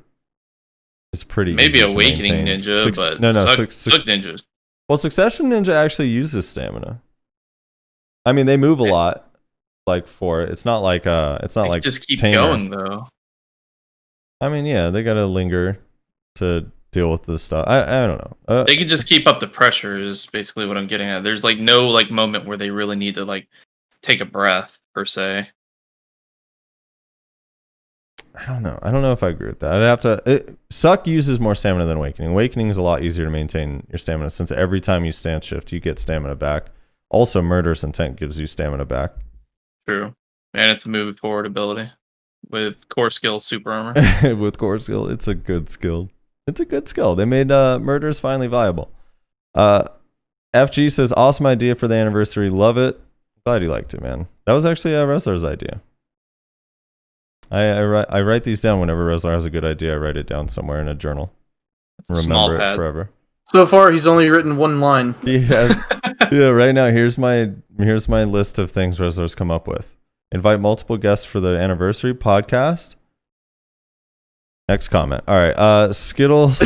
is pretty Maybe easy to Awakening maintain. Ninja, but Suck Ninja. Well, Succession Ninja actually uses stamina. I mean, they move a lot, for it. It's not like just keep Tamer. going though. I mean, yeah, they gotta linger to deal with this stuff. I don't know. They can just keep up the pressure. Is basically what I'm getting at. There's no moment where they really need to take a breath per se. I don't know. I don't know if I agree with that. I'd have to. Suck uses more stamina than Awakening. Awakening is a lot easier to maintain your stamina since every time you stance shift, you get stamina back. Also, Murderous Intent gives you stamina back. True. And it's a move forward ability with core skill super armor. With core skill, it's a good skill. It's a good skill. They made Murderous finally viable. FG says, "Awesome idea for the anniversary. Love it." Glad you liked it, man. That was actually a Wrestler's idea. I write these down whenever Wrestler has a good idea. I write it down somewhere in a journal. Remember it forever. So far, he's only written one line. Yes. Yeah, right now, here's my list of things Wrestlers come up with. Invite multiple guests for the anniversary podcast. Next comment. All right. Skittles.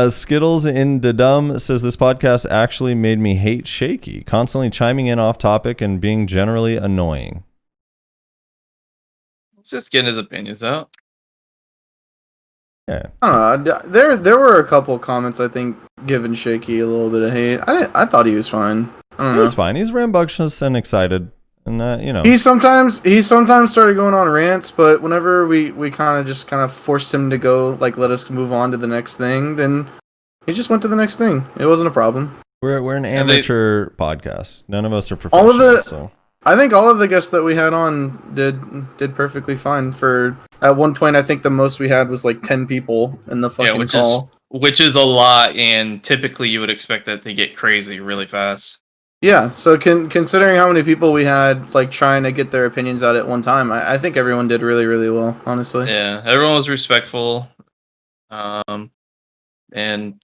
Skittles in Dadum says, "This podcast actually made me hate Shaky, constantly chiming in off topic and being generally annoying." Let's just getting his opinions out. Yeah. I don't know. There were a couple comments I think giving Shaky a little bit of hate. I thought he was fine. I don't know. He was fine. He's rambunctious and excited, and you know. He sometimes started going on rants, but whenever we kind of forced him to go, let us move on to the next thing, then he just went to the next thing. It wasn't a problem. We're an amateur podcast. None of us are professionals. So. I think all of the guests that we had on did perfectly fine. For at one point, I think the most we had was 10 people in the fucking call. Which is a lot, and typically you would expect that to get crazy really fast. Yeah, so considering how many people we had trying to get their opinions out at one time, I think everyone did really, really well, honestly. Yeah, everyone was respectful, and they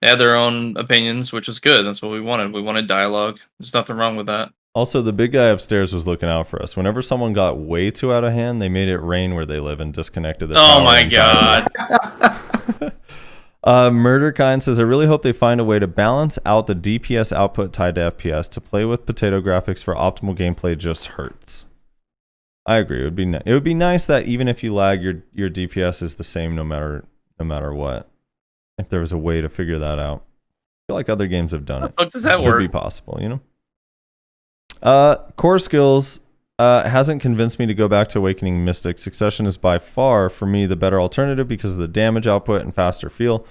had their own opinions, which was good. That's what we wanted. We wanted dialogue. There's nothing wrong with that. Also, the big guy upstairs was looking out for us. Whenever someone got way too out of hand, they made it rain where they live and disconnected the tower. Oh my god. Murderkind says, "I really hope they find a way to balance out the DPS output tied to FPS. To play with potato graphics for optimal gameplay just hurts." I agree. It would be nice that even if you lag, your DPS is the same no matter what. If there was a way to figure that out, I feel like other games have done it. How does that work? Should be possible, Core skills hasn't convinced me to go back to Awakening Mystic. Succession is by far, for me, the better alternative because of the damage output and faster feel.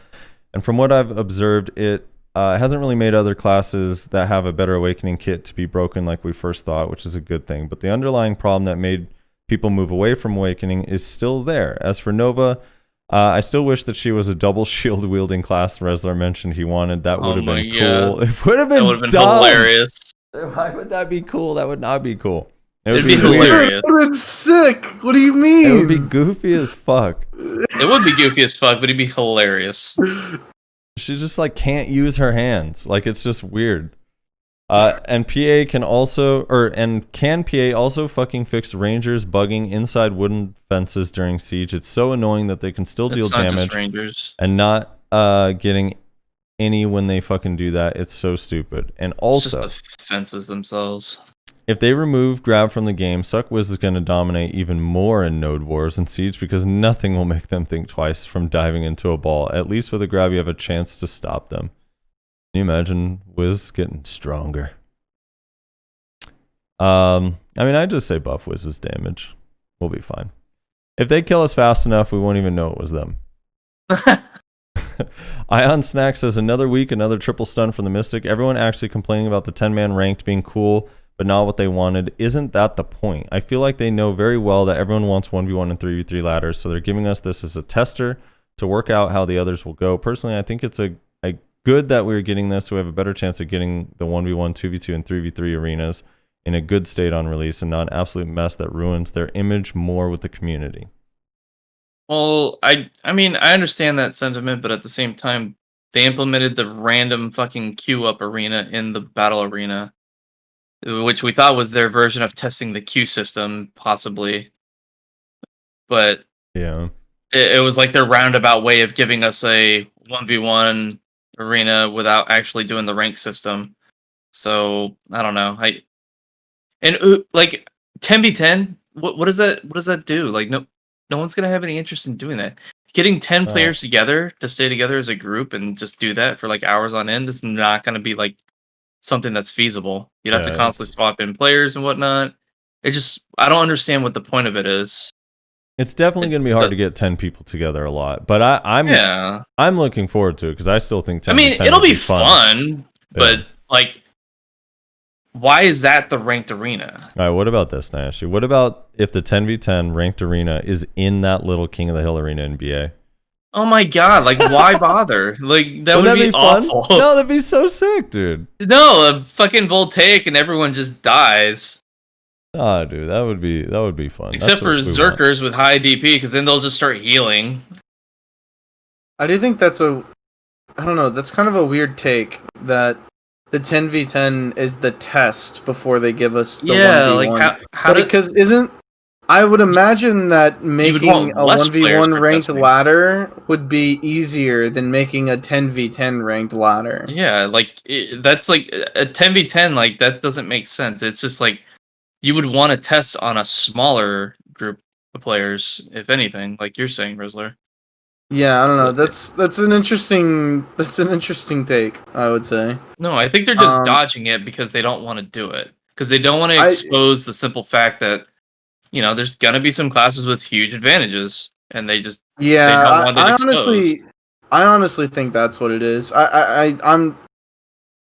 And from what I've observed, it hasn't really made other classes that have a better Awakening kit to be broken like we first thought, which is a good thing. But the underlying problem that made people move away from Awakening is still there. As for Nova, I still wish that she was a double shield wielding class Resler mentioned he wanted. That would have been cool. It would have been hilarious. Why would that be cool? That would not be cool. It'd be hilarious. It would be sick. What do you mean? It would be goofy as fuck. It would be goofy as fuck, but it'd be hilarious. She just like can't use her hands. Like it's just weird. And PA can also, can PA also fucking fix Rangers bugging inside wooden fences during siege? It's so annoying that they can still deal damage and not getting any when they fucking do that. It's so stupid. And also, it's just the fences themselves. If they remove grab from the game, Suckwiz is going to dominate even more in Node Wars and Siege because nothing will make them think twice from diving into a ball. At least with a grab, you have a chance to stop them. Can you imagine Wiz getting stronger? I mean, I just say buff Wiz's damage. We'll be fine. If they kill us fast enough, we won't even know it was them. Ion Snack says, another week, another triple stun from the Mystic. Everyone actually complaining about the 10-man ranked being cool, but not what they wanted. Isn't that the point? I feel like they know very well that everyone wants 1v1 and 3v3 ladders, so they're giving us this as a tester to work out how the others will go. Personally, I think it's a good that we're getting this, so we have a better chance of getting the 1v1, 2v2, and 3v3 arenas in a good state on release and not an absolute mess that ruins their image more with the community. Well, I mean, I understand that sentiment, but at the same time, they implemented the random fucking queue up arena in the battle arena, which we thought was their version of testing the queue system, possibly. But yeah, it was like their roundabout way of giving us a 1v1 arena without actually doing the rank system. So I don't know. Like 10v10, what does that do? Like no one's gonna have any interest in doing that. Getting 10 players together to stay together as a group and just do that for like hours on end is not gonna be like something that's feasible. You'd have to constantly swap in players and whatnot. I don't understand what the point of it is. It's definitely going to be hard to get 10 people together a lot, but I'm looking forward to it because I still think 10 it'll be fun, but like, why is that the ranked arena? All right, what about this, Nashi? What about if the 10v10 ranked arena is in that little King of the Hill arena in BA? Oh my god, like why bother? Like that would be awful. No, that'd be so sick, dude. No, a fucking voltaic and everyone just dies. Ah, dude, that would be fun. Except for Zerkers with high DP, because then they'll just start healing. I do think that's I don't know, that's kind of a weird take that the 10v10 is the test before they give us the 1v1. Like how because I would imagine that making a 1v1 ranked ladder would be easier than making a 10v10 ranked ladder. Yeah, like that's like a 10v10, like that doesn't make sense. It's just like you would want to test on a smaller group of players, if anything, like you're saying, Rizzler. Yeah, I don't know. That's an interesting take, I would say. No, I think they're just dodging it because they don't want to do it. Because they don't want to expose the simple fact that, there's gonna be some classes with huge advantages, and they just I honestly think that's what it is. I'm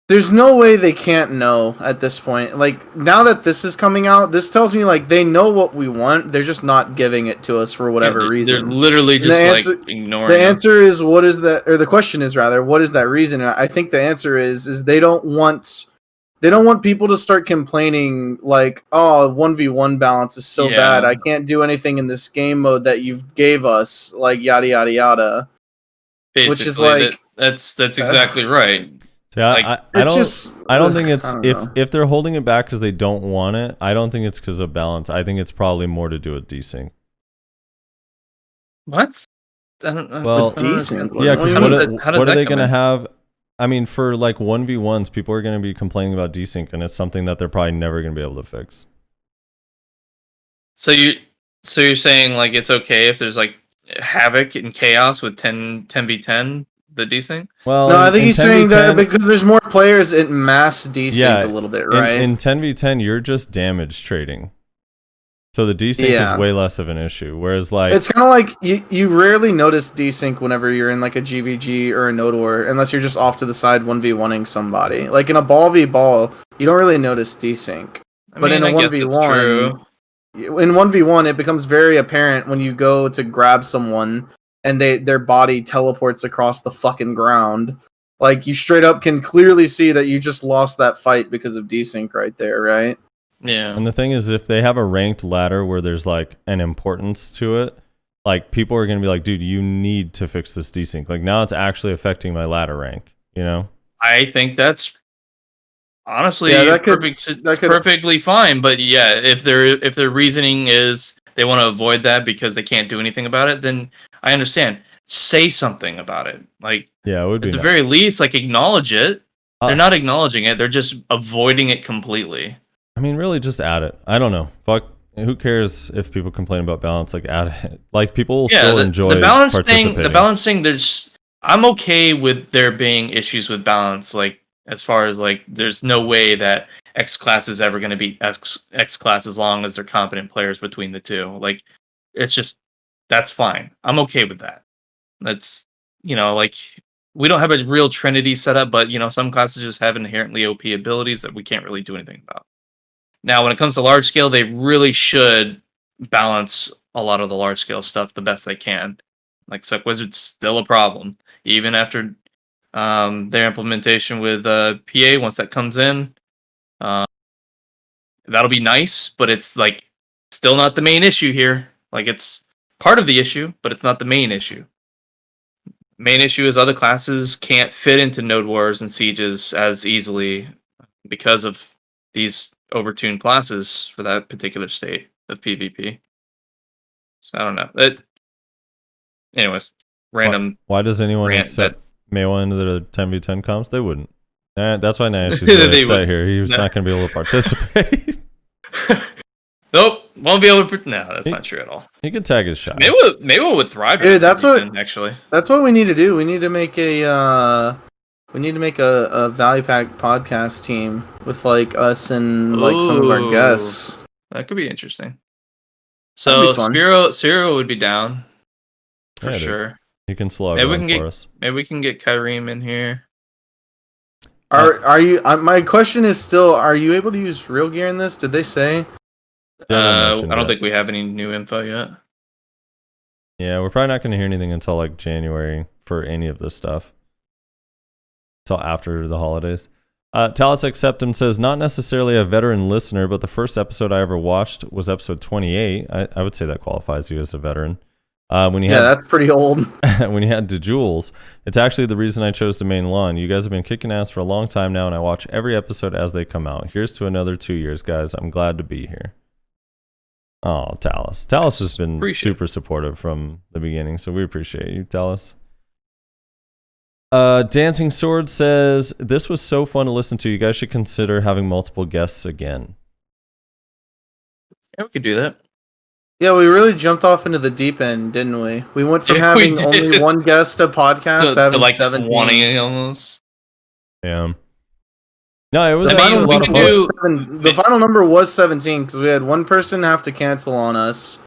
there's no way they can't know at this point. Like, now that this is coming out, this tells me, like, they know what we want. They're just not giving it to us for whatever reason. They're literally just, ignoring the answer is, what is that? Or the question is, rather, what is that reason? And I think the answer is they don't want people to start complaining, like, oh, 1v1 balance is so bad. I can't do anything in this game mode that you gave us, like, yada, yada, yada. Basically, which is, like... That's exactly right. Yeah, I don't think it's if they're holding it back because they don't want it. I don't think it's because of balance. I think it's probably more to do with desync. What? I don't know. Well, desync. Yeah, because what are they going to have? I mean, for like 1v1s, people are going to be complaining about desync, and it's something that they're probably never going to be able to fix. So you're saying like it's okay if there's like havoc and chaos with 10v10? The desync? Well, no, I think he's saying that because there's more players, it mass desync a little bit, right? In 10v10, you're just damage trading, so the desync is way less of an issue. Whereas, like, it's kind of like you rarely notice desync whenever you're in like a GVG or a Node War, unless you're just off to the side 1v1ing somebody. Like in a ball v ball, you don't really notice desync, but in a 1v1, in 1v1, it becomes very apparent when you go to grab someone and their body teleports across the fucking ground. Like, you straight up can clearly see that you just lost that fight because of desync right there, right? Yeah. And the thing is, if they have a ranked ladder where there's like an importance to it, like people are going to be like, dude, you need to fix this desync. Like now it's actually affecting my ladder rank, you know? I think that's honestly that could perfectly fine. But yeah, if their reasoning is they want to avoid that because they can't do anything about it, then I understand. Say something about it. Like Yeah, it would be at the nice. very least, like acknowledge it. They're not acknowledging it. They're just avoiding it completely. I mean, really just add it. I don't know. Fuck. Who cares if people complain about balance? Like add it. Like people will still enjoy the balance participating. thing. The balance thing. I'm okay with there being issues with balance. Like as far as like, there's no way that X class is ever going to beat X class as long as they're competent players between the two. Like it's just that's fine. I'm okay with that. That's like we don't have a real trinity set up, but some classes just have inherently OP abilities that we can't really do anything about. Now, when it comes to large scale, they really should balance a lot of the large scale stuff the best they can. Like Suck Wizard's still a problem, even after their implementation with PA. Once that comes in, that'll be nice, but it's like still not the main issue here. Like it's part of the issue, but it's not the main issue. Main issue is other classes can't fit into Node Wars and Sieges as easily because of these overtuned classes for that particular state of PvP. So I don't know. Anyways, random. Why does anyone rant accept Mewa into the 10v10 comps? They wouldn't. That's why Nash is really upset here. He was not going to be able to participate. Nope, won't be able to. No, that's not true at all. He could tag his shot. Mewa would thrive. Dude, that's what actually. That's what we need to do. We need to make a value pack podcast team with like us and like some of our guests. That could be interesting. So Spiro would be down for sure. He can slow it for us. Maybe we can get Kyreem in here. Are you? My question is still: are you able to use real gear in this? Did they say? I don't think we have any new info yet. Yeah, we're probably not going to hear anything until like January for any of this stuff. Until after the holidays. Talus Acceptum says, not necessarily a veteran listener, but the first episode I ever watched was episode 28. I would say that qualifies you as a veteran. That's pretty old. When you had DeJules, it's actually the reason I chose to main lawn. You guys have been kicking ass for a long time now, and I watch every episode as they come out. Here's to another 2 years, guys. I'm glad to be here. Oh, Talus. Talus has been super supportive from the beginning, so we appreciate you, Talus. Dancing Sword says, this was so fun to listen to. You guys should consider having multiple guests again. Yeah, we could do that. Yeah, we really jumped off into the deep end, didn't we? We went from having only one guest a podcast to having like 17. 20 almost. Yeah. No, it was The fun. final number was 17 because we had one person have to cancel on us,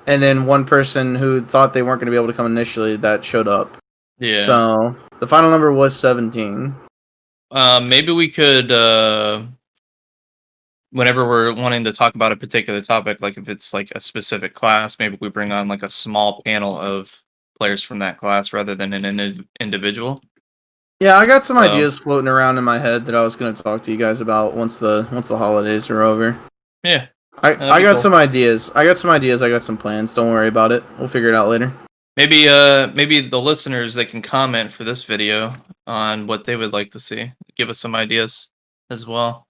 and then one person who thought they weren't going to be able to come initially that showed up. Yeah. So the final number was 17. Maybe we could, whenever we're wanting to talk about a particular topic, like if it's like a specific class, maybe we bring on like a small panel of players from that class rather than an individual. Yeah, I got some ideas floating around in my head that I was going to talk to you guys about once the holidays are over. Yeah. I got some ideas. I got some plans. Don't worry about it. We'll figure it out later. Maybe the listeners that can comment for this video on what they would like to see. Give us some ideas as well.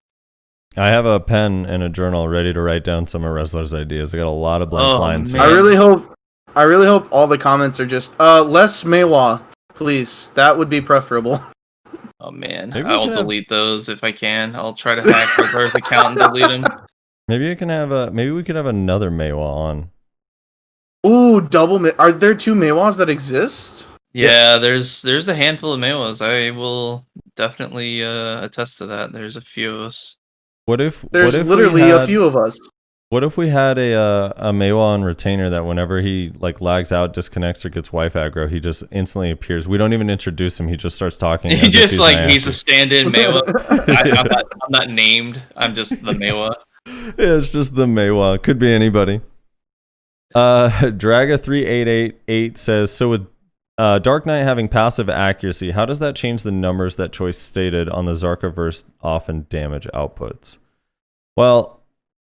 I have a pen and a journal ready to write down some of Wrestler's ideas. I got a lot of blank lines. Man. I really hope all the comments are just less Mewa, please. That would be preferable. Oh man, I'll delete those if I can. I'll try to hack Robert's account and delete them. Maybe we could have another Mewa on. Ooh, are there two Mewas that exist? Yeah, there's a handful of Mewas. I will definitely attest to that. There's a few of us. There's literally a few of us. What if we had a Mewa on retainer that whenever he like lags out, disconnects, or gets wife aggro, he just instantly appears. We don't even introduce him. He just starts talking. He just he's a stand-in Mewa. I'm not named. I'm just the Mewa. Yeah, it's just the Mewa. Could be anybody. Draga3888 says, so with Dark Knight having passive accuracy, how does that change the numbers that Choice stated on the Zarkaverse often damage outputs? Well,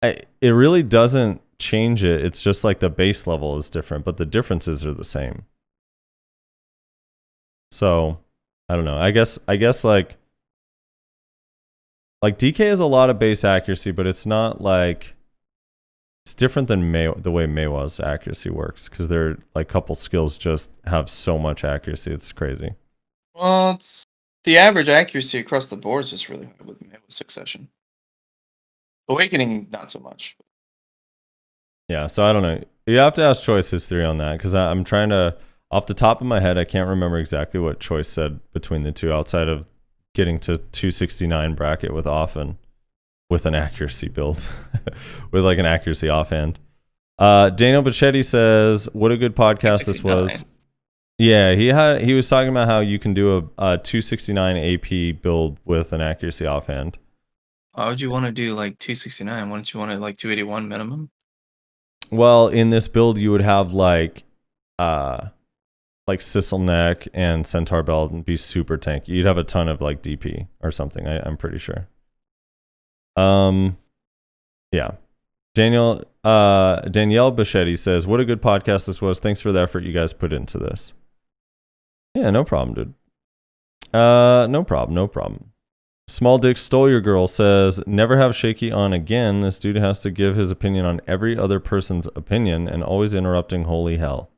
it really doesn't change it. It's just like the base level is different, but the differences are the same. So I don't know. I guess like DK has a lot of base accuracy, but it's not like it's different than the way Meiwa's accuracy works, because their like couple skills just have so much accuracy. It's crazy. Well, it's the average accuracy across the board is just really high with Succession. Awakening, not so much. Yeah, so I don't know. You have to ask Choice his theory on that, because I'm trying to, off the top of my head, I can't remember exactly what Choice said between the two, outside of getting to 269 bracket with often with an accuracy build, with like an accuracy offhand. Daniel Bichetti says, "What a good podcast this was." Yeah, he was talking about how you can do a 269 AP build with an accuracy offhand. Why would you want to do like 269? Why don't you want it like 281 minimum? Well, in this build, you would have like Sissel Neck and Centaur Belt and be super tanky. You'd have a ton of like DP or something. I'm pretty sure. Yeah. Danielle Bichetti says, "What a good podcast this was. Thanks for the effort you guys put into this." Yeah, no problem, dude. No problem. Small Dick Stole Your Girl says, "Never have Shaky on again. This dude has to give his opinion on every other person's opinion and always interrupting. Holy hell."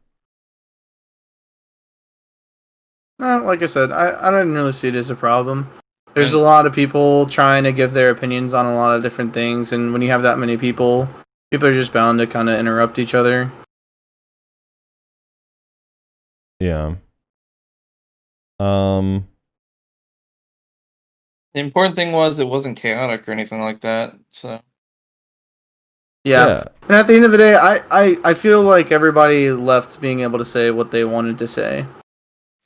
Like I said, I don't really see it as a problem. There's a lot of people trying to give their opinions on a lot of different things, and when you have that many people are just bound to kind of interrupt each other. Yeah. The important thing was it wasn't chaotic or anything like that. So yeah. And at the end of the day, I feel like everybody left being able to say what they wanted to say.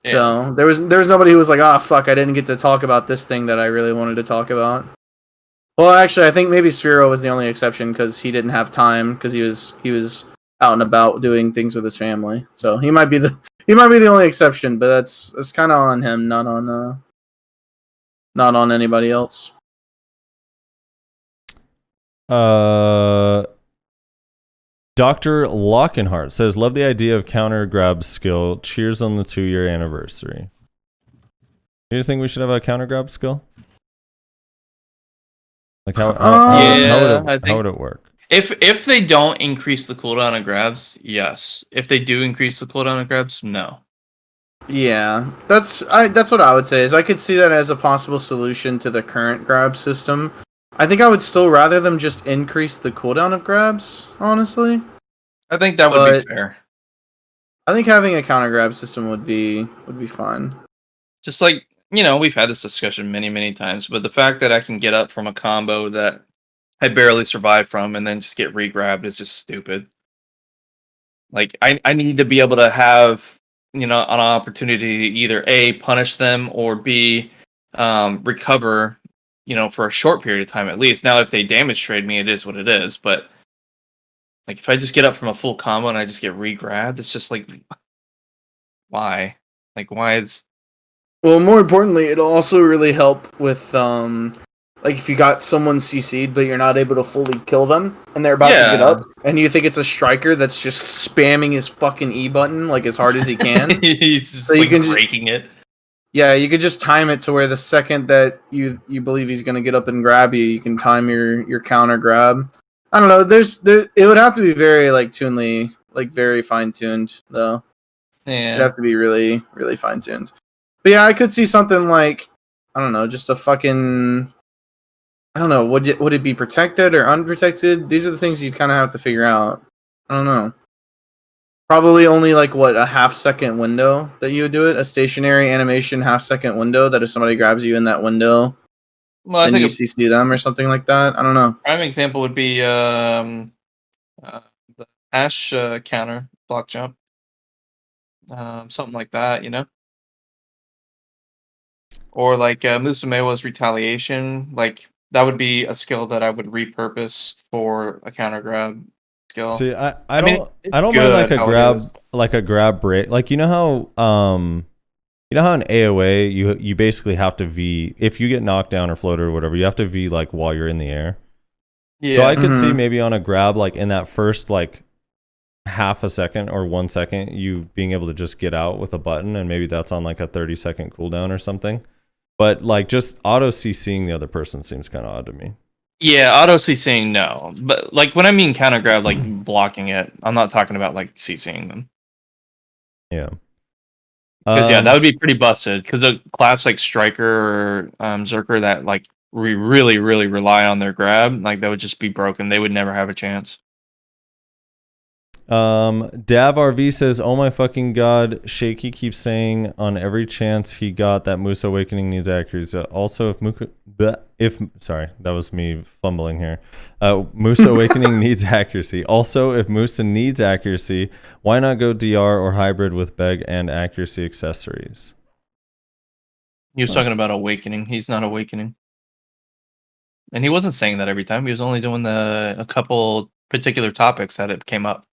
Yeah. So there was nobody who was like, "Ah, fuck, I didn't get to talk about this thing that I really wanted to talk about." Well, actually, I think maybe Sphero was the only exception because he didn't have time because he was out and about doing things with his family. So he might be the only exception, but that's kind of on him, not on anybody else. Dr. Lockenhart says, "Love the idea of counter grab skill. Cheers on the 2-year anniversary." You just think we should have a counter grab skill? Like how would it work? If they don't increase the cooldown of grabs, yes. If they do increase the cooldown of grabs, no. Yeah, that's what I would say. Is I could see that as a possible solution to the current grab system. I think I would still rather them just increase the cooldown of grabs, honestly. I think that would be fair. I think having a counter grab system would be fine. Just like, we've had this discussion many, many times, but the fact that I can get up from a combo that I barely survived from and then just get re-grabbed is just stupid. Like, I need to be able to have, an opportunity to either A, punish them, or B, recover, for a short period of time at least. Now, if they damage trade me, it is what it is, but like if I just get up from a full combo and I just get re-grabbed, it's just like, why? Like, why is... Well, more importantly, it'll also really help with, like if you got someone CC'd, but you're not able to fully kill them, and they're about to get up, and you think it's a striker that's just spamming his fucking E button, like, as hard as he can. He's just, so breaking it. Yeah, you could just time it to where the second that you believe he's going to get up and grab you, you can time your counter grab. I don't know, it would have to be very, very fine-tuned, though. Yeah. It'd have to be really, really fine-tuned. But yeah, I could see something like, I don't know, just a fucking... I don't know, would it be protected or unprotected? These are the things you'd kind of have to figure out. I don't know. Probably only a half-second window that you would do it? A stationary animation half-second window that if somebody grabs you in that window, then you CC them or something like that? I don't know. Prime example would be the Ash counter block jump. Something like that, Or like Musumewa's retaliation, like that would be a skill that I would repurpose for a counter grab skill. See, I don't mind like a grab break. Like you know how in AoA you basically have to V if you get knocked down or floated or whatever, you have to V like while you're in the air. Yeah. So I could see Mhm. maybe on a grab, like in that first like half a second or 1 second, you being able to just get out with a button, and maybe that's on like a 30-second cooldown or something. But like just auto CCing the other person seems kind of odd to me. Yeah, auto CCing, no. But like when I mean counter grab, like blocking it, I'm not talking about like CCing them. Yeah. Because yeah, that would be pretty busted. Because a class like Striker or Zerker that like we really rely on their grab, like that would just be broken. They would never have a chance. Dav RV says, "Oh my fucking god, Shaky keeps saying on every chance he got that Moose Awakening needs accuracy. Also, if sorry, that was me fumbling here. Moose Awakening needs accuracy. Also, if Moose needs accuracy, why not go DR or hybrid with Beg and accuracy accessories?" He was talking about Awakening. He's not Awakening. And he wasn't saying that every time. He was only doing a couple particular topics that it came up.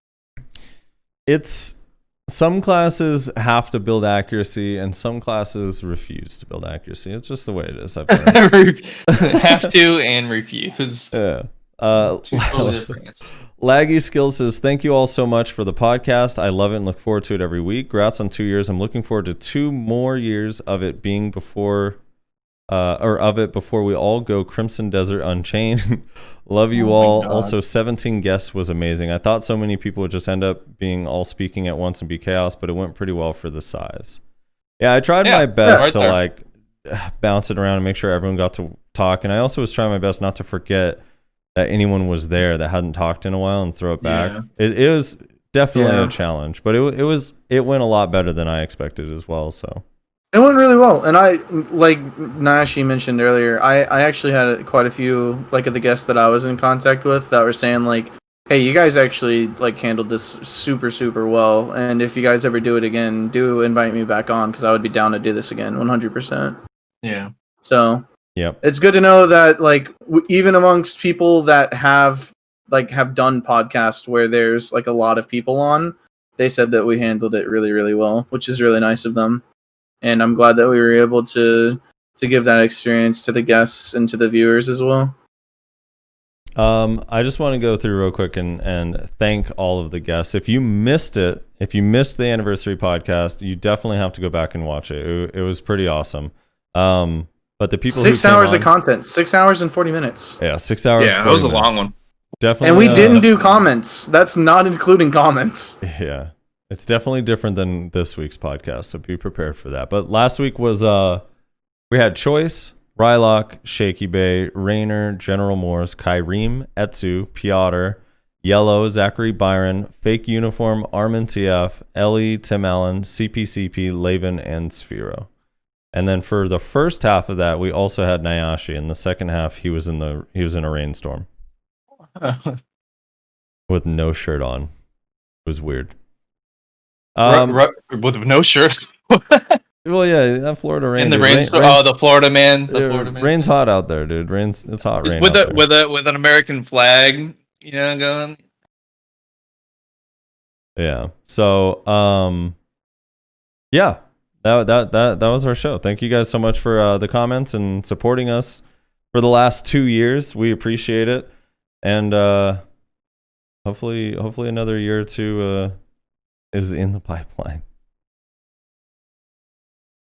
It's some classes have to build accuracy and some classes refuse to build accuracy. It's just the way it is. I've learned. Have to and refuse. Yeah. Two totally different answers. Laggy Skills says, "Thank you all so much for the podcast. I love it and look forward to it every week. Congrats on 2 years. I'm looking forward to 2 more years of it being before we all go Crimson Desert Unchained." Love you all. Also, 17 guests was amazing. I thought so many people would just end up being all speaking at once and be chaos, but it went pretty well for the size. Yeah, I tried my best to like bounce it around and make sure everyone got to talk. And I also was trying my best not to forget that anyone was there that hadn't talked in a while and throw it back. Yeah. It was definitely a challenge, but it went a lot better than I expected as well. So It went really well, and I, like Nashi mentioned earlier, I actually had quite a few, like, of the guests that I was in contact with that were saying, like, hey, you guys actually, like, handled this super well, and if you guys ever do it again, do invite me back on, because I would be down to do this again, 100%. Yeah. So, yep. It's good to know that, like, even amongst people that have done podcasts where there's, like, a lot of people on, they said that we handled it really well, which is really nice of them. And I'm glad that we were able to give that experience to the guests and to the viewers as well. I just want to go through real quick and thank all of the guests. If you missed it, if you missed the anniversary podcast, you definitely have to go back and watch it. It was pretty awesome. But the people 6 hours of content, 6 hours and 40 minutes. Yeah, 6 hours. Yeah, that was a long one. Definitely. And we didn't do comments. That's not including comments. Yeah. It's definitely different than this week's podcast, so be prepared for that. But last week was we had Choice, Rylock, Shaky Bay, Rainer, General Morse, Kyriem, Etsu, Piotr, Yellow, Zachary Byron, Fake Uniform, Armin TF, Ellie, Tim Allen, CPCP, Laven, and Sphero. And then for the first half of that, we also had Nyashi. In the second half, he was in a rainstorm with no shirt on. It was weird. With no shirt. Well, yeah, that Florida rain. In the dude. the Florida man. The Florida man. Rain's hot out there, dude. It's hot rain. With an American flag, you know, going. Yeah. So, yeah, that was our show. Thank you guys so much for the comments and supporting us for the last 2 years. We appreciate it, and hopefully another year or two is in the pipeline.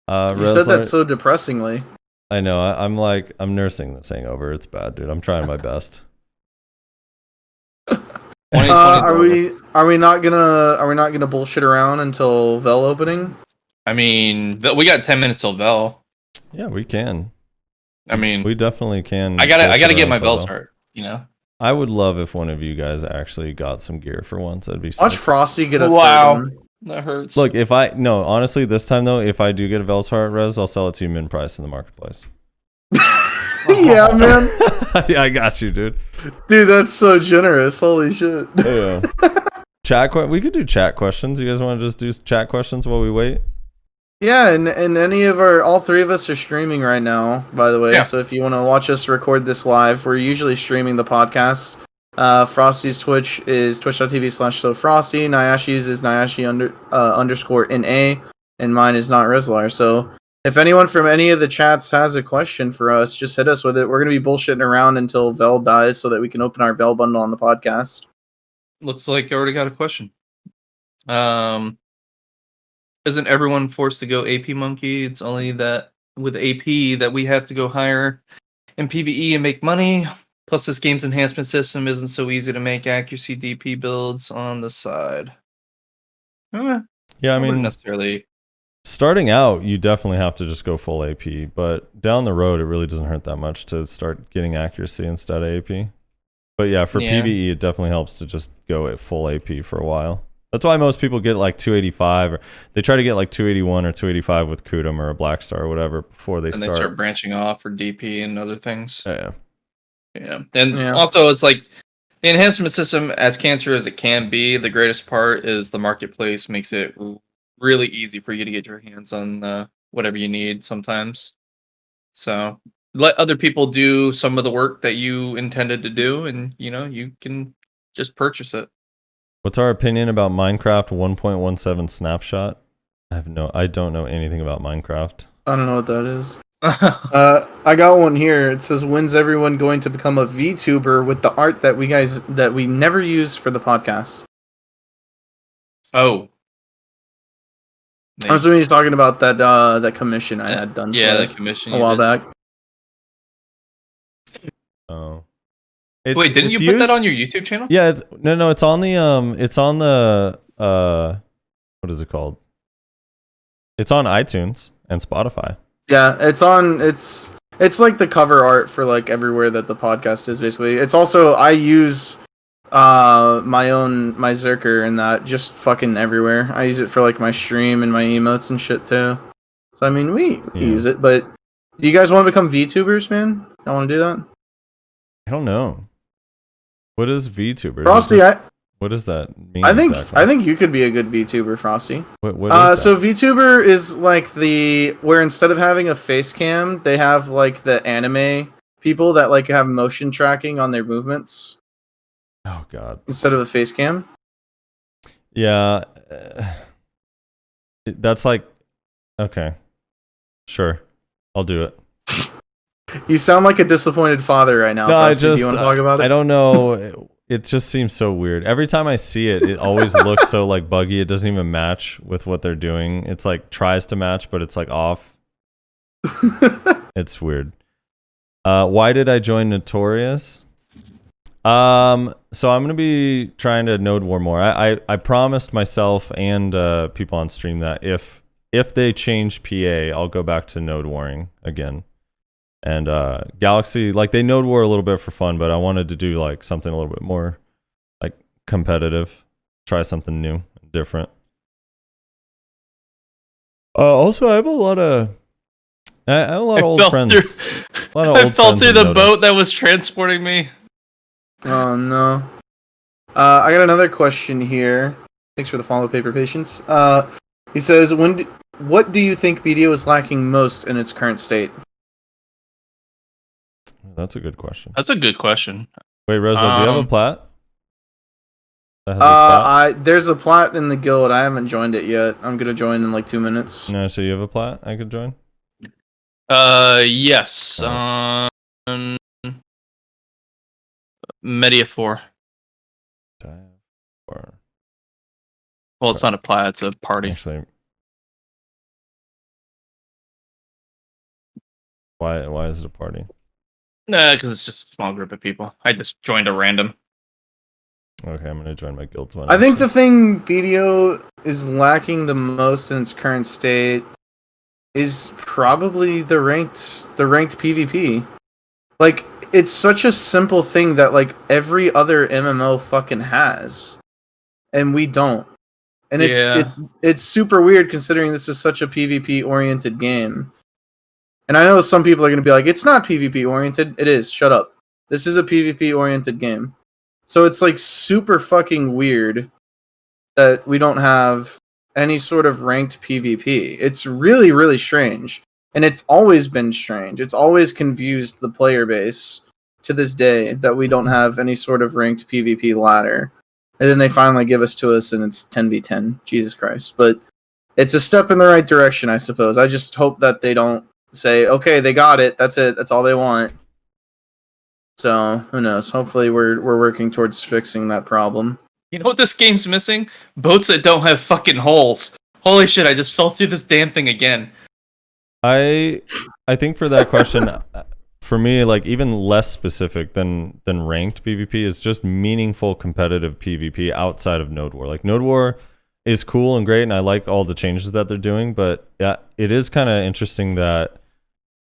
You said that so depressingly. I know. I'm nursing this hangover. It's bad, dude. I'm trying my best. Are we not gonna bullshit around until Vel opening? I mean, we got 10 minutes till Vel. Yeah, we can. I mean, we definitely can. I gotta get my Vel start. You know. I would love if one of you guys actually got some gear for once. That'd be sick. Watch Frosty get a third one. That hurts. Look, honestly, this time though, if I do get a Vel's-Heart res, I'll sell it to you min price in the marketplace. Yeah, man. Yeah, I got you, dude. Dude, that's so generous. Holy shit. Yeah. We could do chat questions. You guys want to just do chat questions while we wait? Yeah, and any of all three of us are streaming right now, by the way. Yeah. So if you want to watch us record this live, we're usually streaming the podcast. Frosty's Twitch is twitch.tv/SoFrosty. Nyashi's is Nyashi _NA, and mine is Not Rizlar. So If anyone from any of the chats has a question for us, just hit us with it. We're going to be bullshitting around until Vel dies so that we can open our Vel bundle on the podcast. Looks like I already got a question. Isn't everyone forced to go AP monkey? It's only that with AP that we have to go higher in PvE and make money. Plus, this game's enhancement system isn't so easy to make accuracy DP builds on the side. Yeah, I wouldn't mean, necessarily. starting out, you definitely have to just go full AP, but down the road, it really doesn't hurt that much to start getting accuracy instead of AP. But yeah, for PvE, it definitely helps to just go at full AP for a while. That's why most people get like 285, or they try to get like 281 or 285 with Kudum or a Black Star or whatever before they start. And they start branching off for DP and other things. Yeah. And also, it's like the enhancement system, as cancer as it can be, the greatest part is the marketplace makes it really easy for you to get your hands on whatever you need sometimes. So let other people do some of the work that you intended to do, and you can just purchase it. What's our opinion about Minecraft 1.17 snapshot? I don't know anything about Minecraft. I don't know what that is. I got one here. It says, "When's everyone going to become a VTuber with the art that we never use for the podcast?" Oh, I'm assuming he's talking about that commission I had done. Yeah, that commission a while back. Oh. Wait, didn't you put that on your YouTube channel? Yeah, it's on the what is it called? It's on iTunes and Spotify. Yeah, it's like the cover art for like everywhere that the podcast is basically. It's also, I use my Zerker and that just fucking everywhere. I use it for like my stream and my emotes and shit too. So I mean, we use it, but do you guys want to become VTubers, man? I want to do that. I don't know. What is VTuber? Frosty, what does that mean? I think exactly? I think you could be a good VTuber, Frosty. What is that? So VTuber is like where instead of having a face cam, they have like the anime people that like have motion tracking on their movements. Oh god. Instead of a face cam. Yeah. That's like, okay. Sure. I'll do it. You sound like a disappointed father right now. No, Frosty. Do you want to talk about it? I don't know. It just seems so weird. Every time I see it, it always looks so like buggy. It doesn't even match with what they're doing. It's like tries to match, but it's like off. It's weird. Why did I join Notorious? So I'm gonna be trying to node war more. I promised myself and people on stream that if they change PA, I'll go back to node warring again. And Galaxy, like they node war a little bit for fun, but I wanted to do like something a little bit more like competitive, try something new, different. Also, I have a lot of old friends. I fell through the boat that was transporting me. Oh no. I got another question here. Thanks for the follow, Paper Patience. He says, what do you think BDO is lacking most in its current state? That's a good question. That's a good question. Wait, Rosa, do you have a plat? There's a plat in the guild. I haven't joined it yet. I'm gonna join in like 2 minutes. No, so you have a plat I could join? Yes. Media 4. Well, it's not a plat, it's a party. Actually, why is it a party? Nah, because it's just a small group of people. I just joined a random. Okay, I'm gonna join my guild's one. I think the thing BDO is lacking the most in its current state is probably the ranked PvP. Like, it's such a simple thing that like every other MMO fucking has, and we don't. And it's super weird considering this is such a PvP oriented game. And I know some people are going to be like, it's not PvP oriented. It is. Shut up. This is a PvP oriented game. So it's like super fucking weird that we don't have any sort of ranked PvP. It's really, really strange. And it's always been strange. It's always confused the player base to this day that we don't have any sort of ranked PvP ladder. And then they finally give us to us and it's 10v10. Jesus Christ. But it's a step in the right direction, I suppose. I just hope that they don't say, okay, they got it. That's it. That's all they want. So who knows? Hopefully, we're working towards fixing that problem. You know what this game's missing? Boats that don't have fucking holes. Holy shit! I just fell through this damn thing again. I think for that question, for me, like even less specific than ranked PvP is just meaningful competitive PvP outside of Node War. Like Node War is cool and great, and I like all the changes that they're doing, but yeah, it is kind of interesting that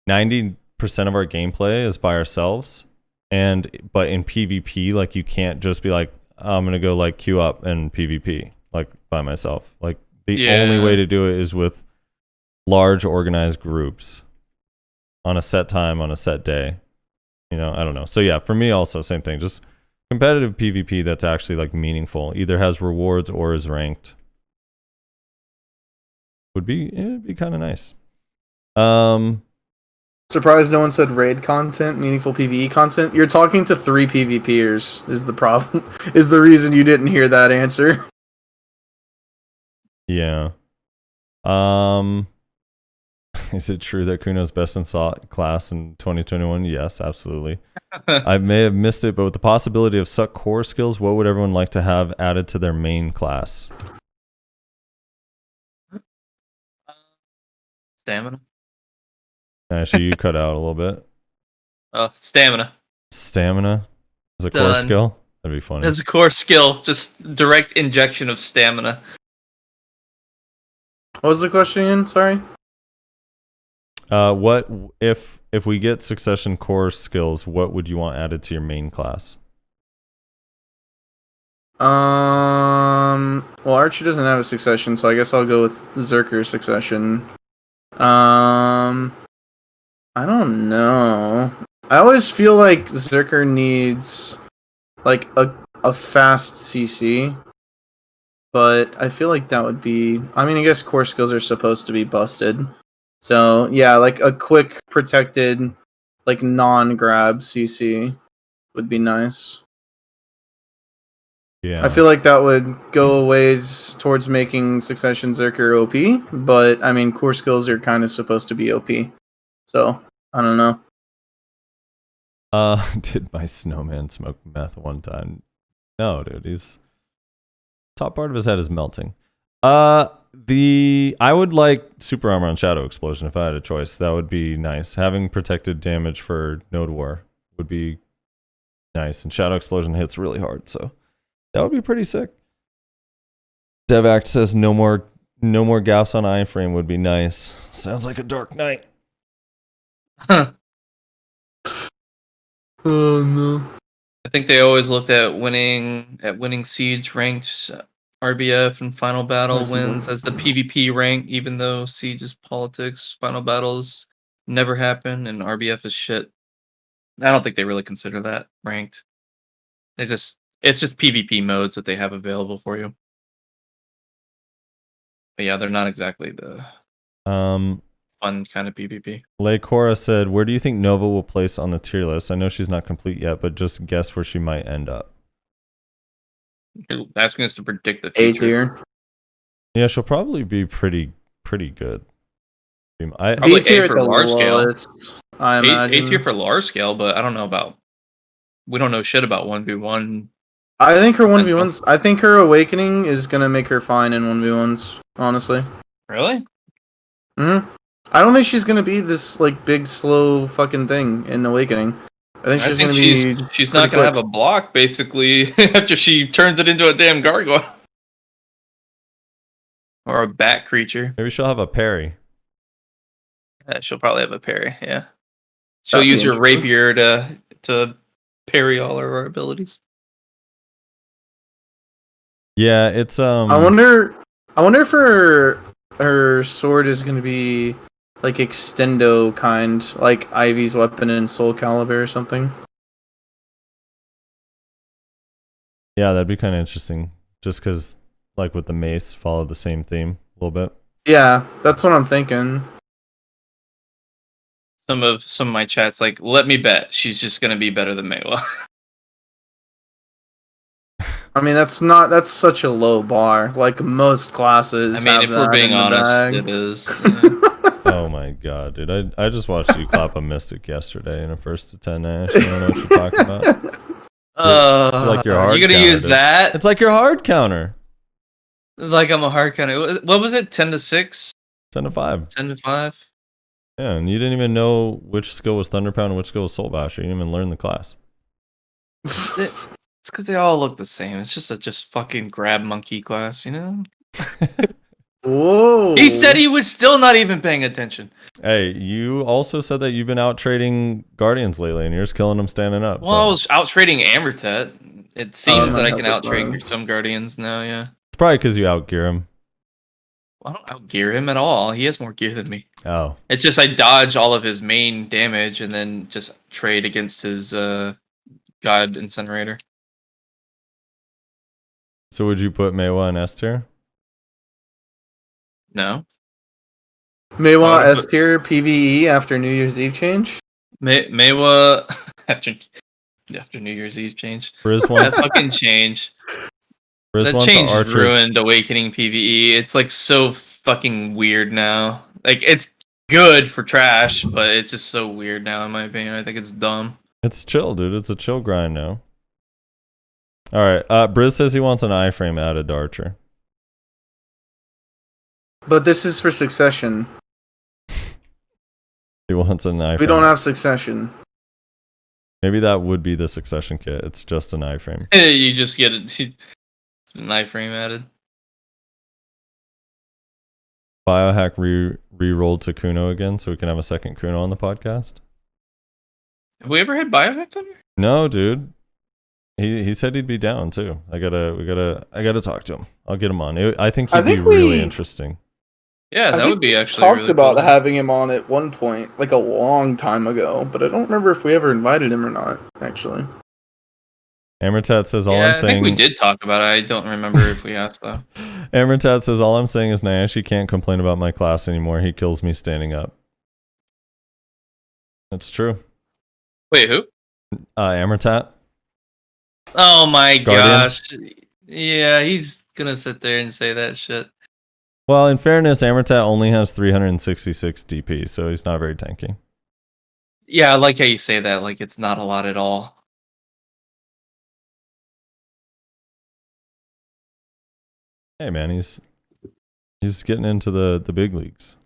90% of our gameplay is by ourselves, but in PvP, like you can't just be like, I'm gonna go like queue up and PvP like by myself. Like the only way to do it is with large organized groups on a set time on a set day. I don't know. So yeah, for me also same thing. Just competitive PvP that's actually like meaningful, either has rewards or is ranked. It'd be kind of nice. Surprised no one said raid content, meaningful PvE content. You're talking to 3 PvPers is the problem. Is the reason you didn't hear that answer. Yeah. Is it true that Kuno's best in class in 2021? Yes, absolutely. I may have missed it, but with the possibility of suck core skills, what would everyone like to have added to their main class? Stamina. Actually, you cut out a little bit. Stamina. Stamina is a core Done. skill? That'd be funny. That's a core skill. Just direct injection of stamina. What was the question again? Sorry. What if we get succession core skills, what would you want added to your main class? Well, Archer doesn't have a succession, so I guess I'll go with Zerker succession. I don't know. I always feel like Zerker needs like a fast CC, but I feel like that would be. I mean, I guess core skills are supposed to be busted, so yeah, like a quick protected, like non-grab CC would be nice. Yeah, I feel like that would go a ways towards making Succession Zerker OP, but I mean, core skills are kind of supposed to be OP, so I don't know. Did my snowman smoke meth one time? No, dude, he's top part of his head is melting. I would like super armor on Shadow Explosion if I had a choice. That would be nice. Having protected damage for Node War would be nice, and Shadow Explosion hits really hard, so that would be pretty sick. DevAct says no more gaps on iframe would be nice. Sounds like a Dark Knight. Huh. Oh no. I think they always looked at winning Siege ranked RBF and Final Battle wins as the PvP rank, even though Siege is politics, Final Battles never happen, and RBF is shit. I don't think they really consider that ranked. It's just PvP modes that they have available for you. But yeah, they're not exactly the fun kind of PvP. Leicora said, where do you think Nova will place on the tier list? I know she's not complete yet, but just guess where she might end up. You're asking us to predict the 8th future. tier. Yeah, she'll probably be pretty good. Probably B tier A at for the large scale. lowest, I imagine. A tier for large scale, but I don't know about. We don't know shit about 1v1. I think her 1v1s. I think her awakening is gonna make her fine in 1v1s. Honestly. Really? I don't think she's gonna be this like big slow fucking thing in awakening. I think she's gonna be. She's not gonna have a block basically after she turns it into a damn gargoyle or a bat creature. Maybe she'll have a parry. She'll probably have a parry. Yeah, she'll That'd be use her interesting. rapier to parry all of her abilities. Yeah, it's I wonder if her sword is gonna be like extendo kind, like Ivy's weapon in Soul Calibur or something. Yeah, that'd be kind of interesting. Just because, like with the mace, follow the same theme a little bit. Yeah, that's what I'm thinking. Some of my chats like, let me bet she's just gonna be better than Maywa. I mean, that's such a low bar. Like most classes. I mean, have if we're that being in the honest, bag. it is. Oh my god, dude! I just watched you clap a Mystic yesterday in a 1st to 10 Ash. You don't know what you're talking about. It's like your hard you're gonna counter, use dude. that? It's like your hard counter. Like I'm a hard counter. What was it? 10 to 6? 10 to 5. 10 to 5? Yeah, and you didn't even know which skill was Thunder Pound and which skill was Soul Basher. You didn't even learn the class. It's because they all look the same. It's just a fucking grab monkey class, you know? Whoa. He said he was still not even paying attention. Hey, you also said that you've been out trading Guardians lately, and you're just killing them standing up. Well, I was out trading Amortet. It seems that I can out fine. trade some Guardians now, yeah. It's probably because you outgear him. I don't outgear him at all. He has more gear than me. Oh. It's just I dodge all of his main damage and then just trade against his God Incinerator. So would you put Meiwa in S tier? No. Meiwa S tier PVE after New Year's Eve change? Meiwa after New Year's Eve change. Briz That wants, fucking change. Briz That wants change Archer. ruined Awakening PVE. It's like so fucking weird now. Like it's good for trash, but it's just so weird now in my opinion. I think it's dumb. It's chill, dude. It's a chill grind now. All right. Briz says he wants an iframe added to Archer. But this is for Succession. He wants an iframe. We don't have Succession. Maybe that would be the Succession kit. It's just an iframe. You just get an iframe added. Biohack re-rolled to Kuno again, so we can have a second Kuno on the podcast. Have we ever had Biohack on here? No, dude. He said he'd be down too. I gotta talk to him. I'll get him on. I think he'd be really interesting. Yeah, I that think would be actually talked really about cool. having him on at one point, like a long time ago, but I don't remember if we ever invited him or not, actually. Amortat says all Yeah, I'm I think saying. we did talk about it. I don't remember if we asked though. Amortat says all I'm saying is Nyashi can't complain about my class anymore. He kills me standing up. That's true. Wait, who? Amortat. Oh my Guardian? gosh. Yeah, he's gonna sit there and say that shit. Well, in fairness, Amortat only has 366 DP, so he's not very tanky. Yeah, I like how you say that, like it's not a lot at all. Hey man, he's getting into the big leagues.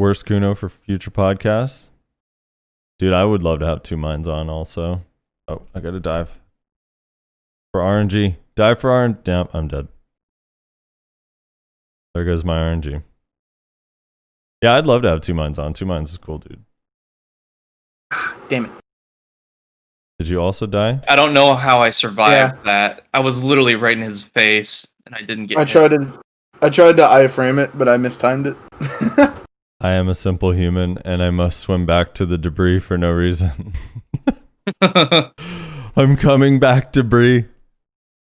Worst Kuno for future podcasts? Dude, I would love to have two minds on also. Oh, I gotta dive. For RNG. Dive for RNG. Damn, I'm dead. There goes my RNG. Yeah, I'd love to have two minds on. Two minds is cool, dude. Damn it. Did you also die? I don't know how I survived that. I was literally right in his face and I didn't get I hit. tried to iframe it, but I mistimed it. I am a simple human, and I must swim back to the debris for no reason. I'm coming back, debris.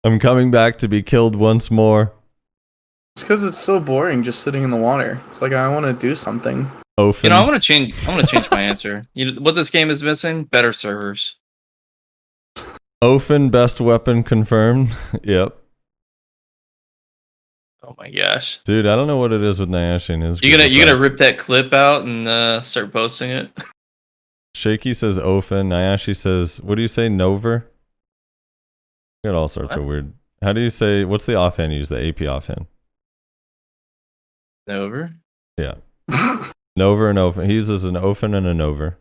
I'm coming back to be killed once more. It's because it's so boring just sitting in the water. It's like I want to do something. Ofen. You know, I'm gonna change my answer. You know what this game is missing? Better servers. Ofen, best weapon confirmed. Yep. Oh my gosh. Dude, I don't know what it is with Nyashi and his You group of gonna friends. rip that clip out and start posting it? Shaky says Ofen. Nyashi says, what do you say, Nover? You got all sorts of weird. How do you say, what's the offhand you use? The AP offhand. Over. Yeah. Nover and Ofen. He uses an Ofen and a Nover.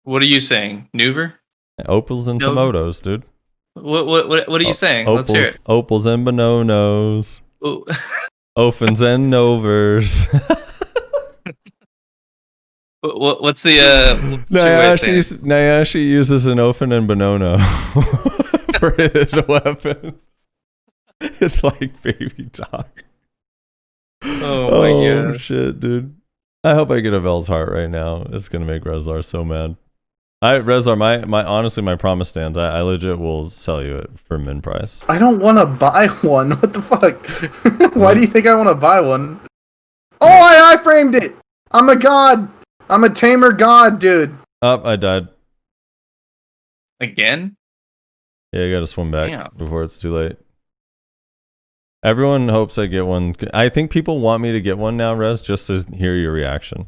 What are you saying? Nuver? Opals and Nover. tomatoes, dude. What are you saying? Let's hear it. Opals and bononos. Ooh. Ofens and Novers. What's the what's your way of saying it? Nyashi uses an Ofen and Bonono for his weapon. It's like baby talk. Oh my gosh. Shit, dude. I hope I get a Vel's heart right now. It's gonna make Rezlar so mad. Rezlar, my honestly, my promise stands. I legit will sell you it for min price. I don't want to buy one. What the fuck? Why do you think I want to buy one? Oh, I iframed it. I'm a god. I'm a tamer god, dude. Oh, I died. Again? Yeah, you gotta swim back Damn. before it's too late. Everyone hopes I get one. I think people want me to get one now, Rez, just to hear your reaction.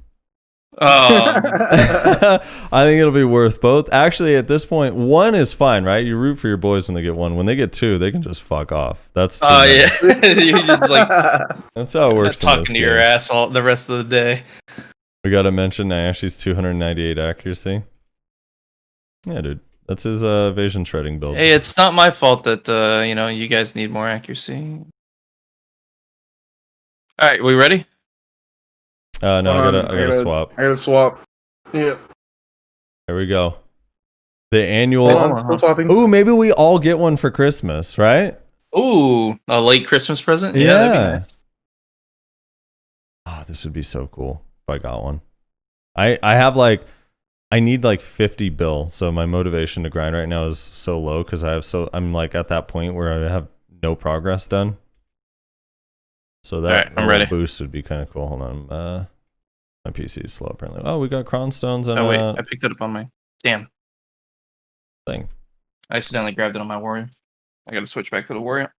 Oh, I think it'll be worth both. Actually, at this point, one is fine, right? You root for your boys when they get one. When they get two, they can just fuck off. That's oh yeah. You just like that's how it works. talking to your ass all the rest of the day. We gotta mention Nayashi's 298 accuracy. Yeah, dude, that's his evasion shredding build. Hey, it's not my fault that you guys need more accuracy. All right, we ready? No, I gotta swap. I gotta swap. Yeah. There we go. The annual. Hold on, I'm swapping. Ooh, maybe we all get one for Christmas, right? Ooh, a late Christmas present? Yeah, that'd be nice. Oh, this would be so cool if I got one. I need like 50 bill, so my motivation to grind right now is so low because I'm like at that point where I have no progress done. So that I'm ready. boost would be kind of cool. Hold on. My PC is slow apparently. Oh, we got cronstones and Oh wait, I picked it up on my damn thing. I accidentally grabbed it on my warrior. I gotta switch back to the warrior.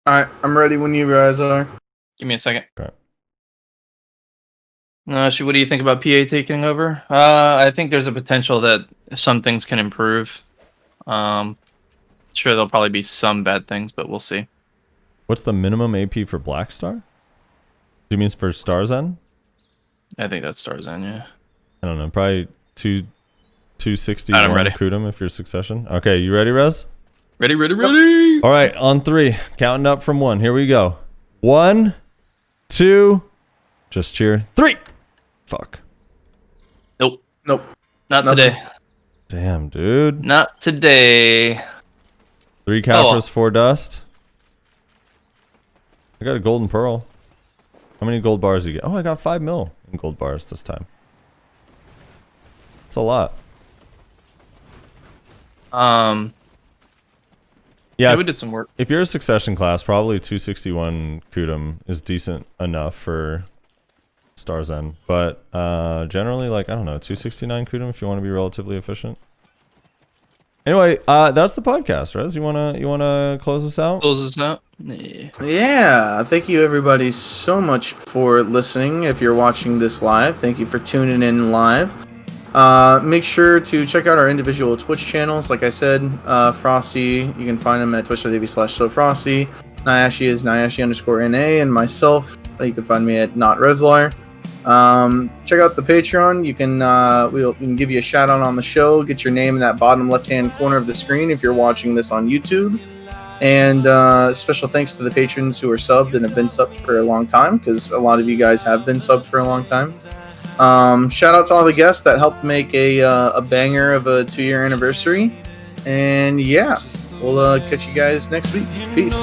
Alright, I'm ready when you guys are. Give me a second. Okay. What do you think about PA taking over? I think there's a potential that some things can improve. Sure, there'll probably be some bad things, but we'll see. What's the minimum AP for Black Star? Do you mean for Star's End? I think that's Star's End, yeah. I don't know. Probably 261 I'm ready. Kudum if you're Succession. Okay, you ready, Rez? Ready. All right, on 3. Counting up from 1. Here we go. 1, 2, just cheer. 3. Fuck. Nope. Nope. Not Nothing. today. Damn, dude. Not today. 3 Capras, 4 Dust. I got a golden pearl. How many gold bars do you get? Oh, I got 5 mil in gold bars this time. That's a lot. Yeah, we did some work. If you're a Succession class, probably 261 Kudum is decent enough for Star's End. But generally, like, I don't know, 269 Kudum if you want to be relatively efficient. Anyway, that's the podcast, Rez. You wanna close this out? Close this out? Yeah, thank you everybody so much for listening. If you're watching this live, thank you for tuning in live. Make sure to check out our individual Twitch channels. Like I said, Frosty, you can find him at twitch.tv/SoFrosty. Nyashi is Nyashi_NA, and myself, you can find me at NotReslar. Check out the Patreon. You can we can give you a shout out on the show. Get your name in that bottom left hand corner of the screen if you're watching this on YouTube. And special thanks to the patrons who are subbed and have been subbed for a long time, because a lot of you guys have been subbed for a long time. Shout out to all the guests that helped make a banger of a 2-year anniversary. And yeah, we'll catch you guys next week. Peace.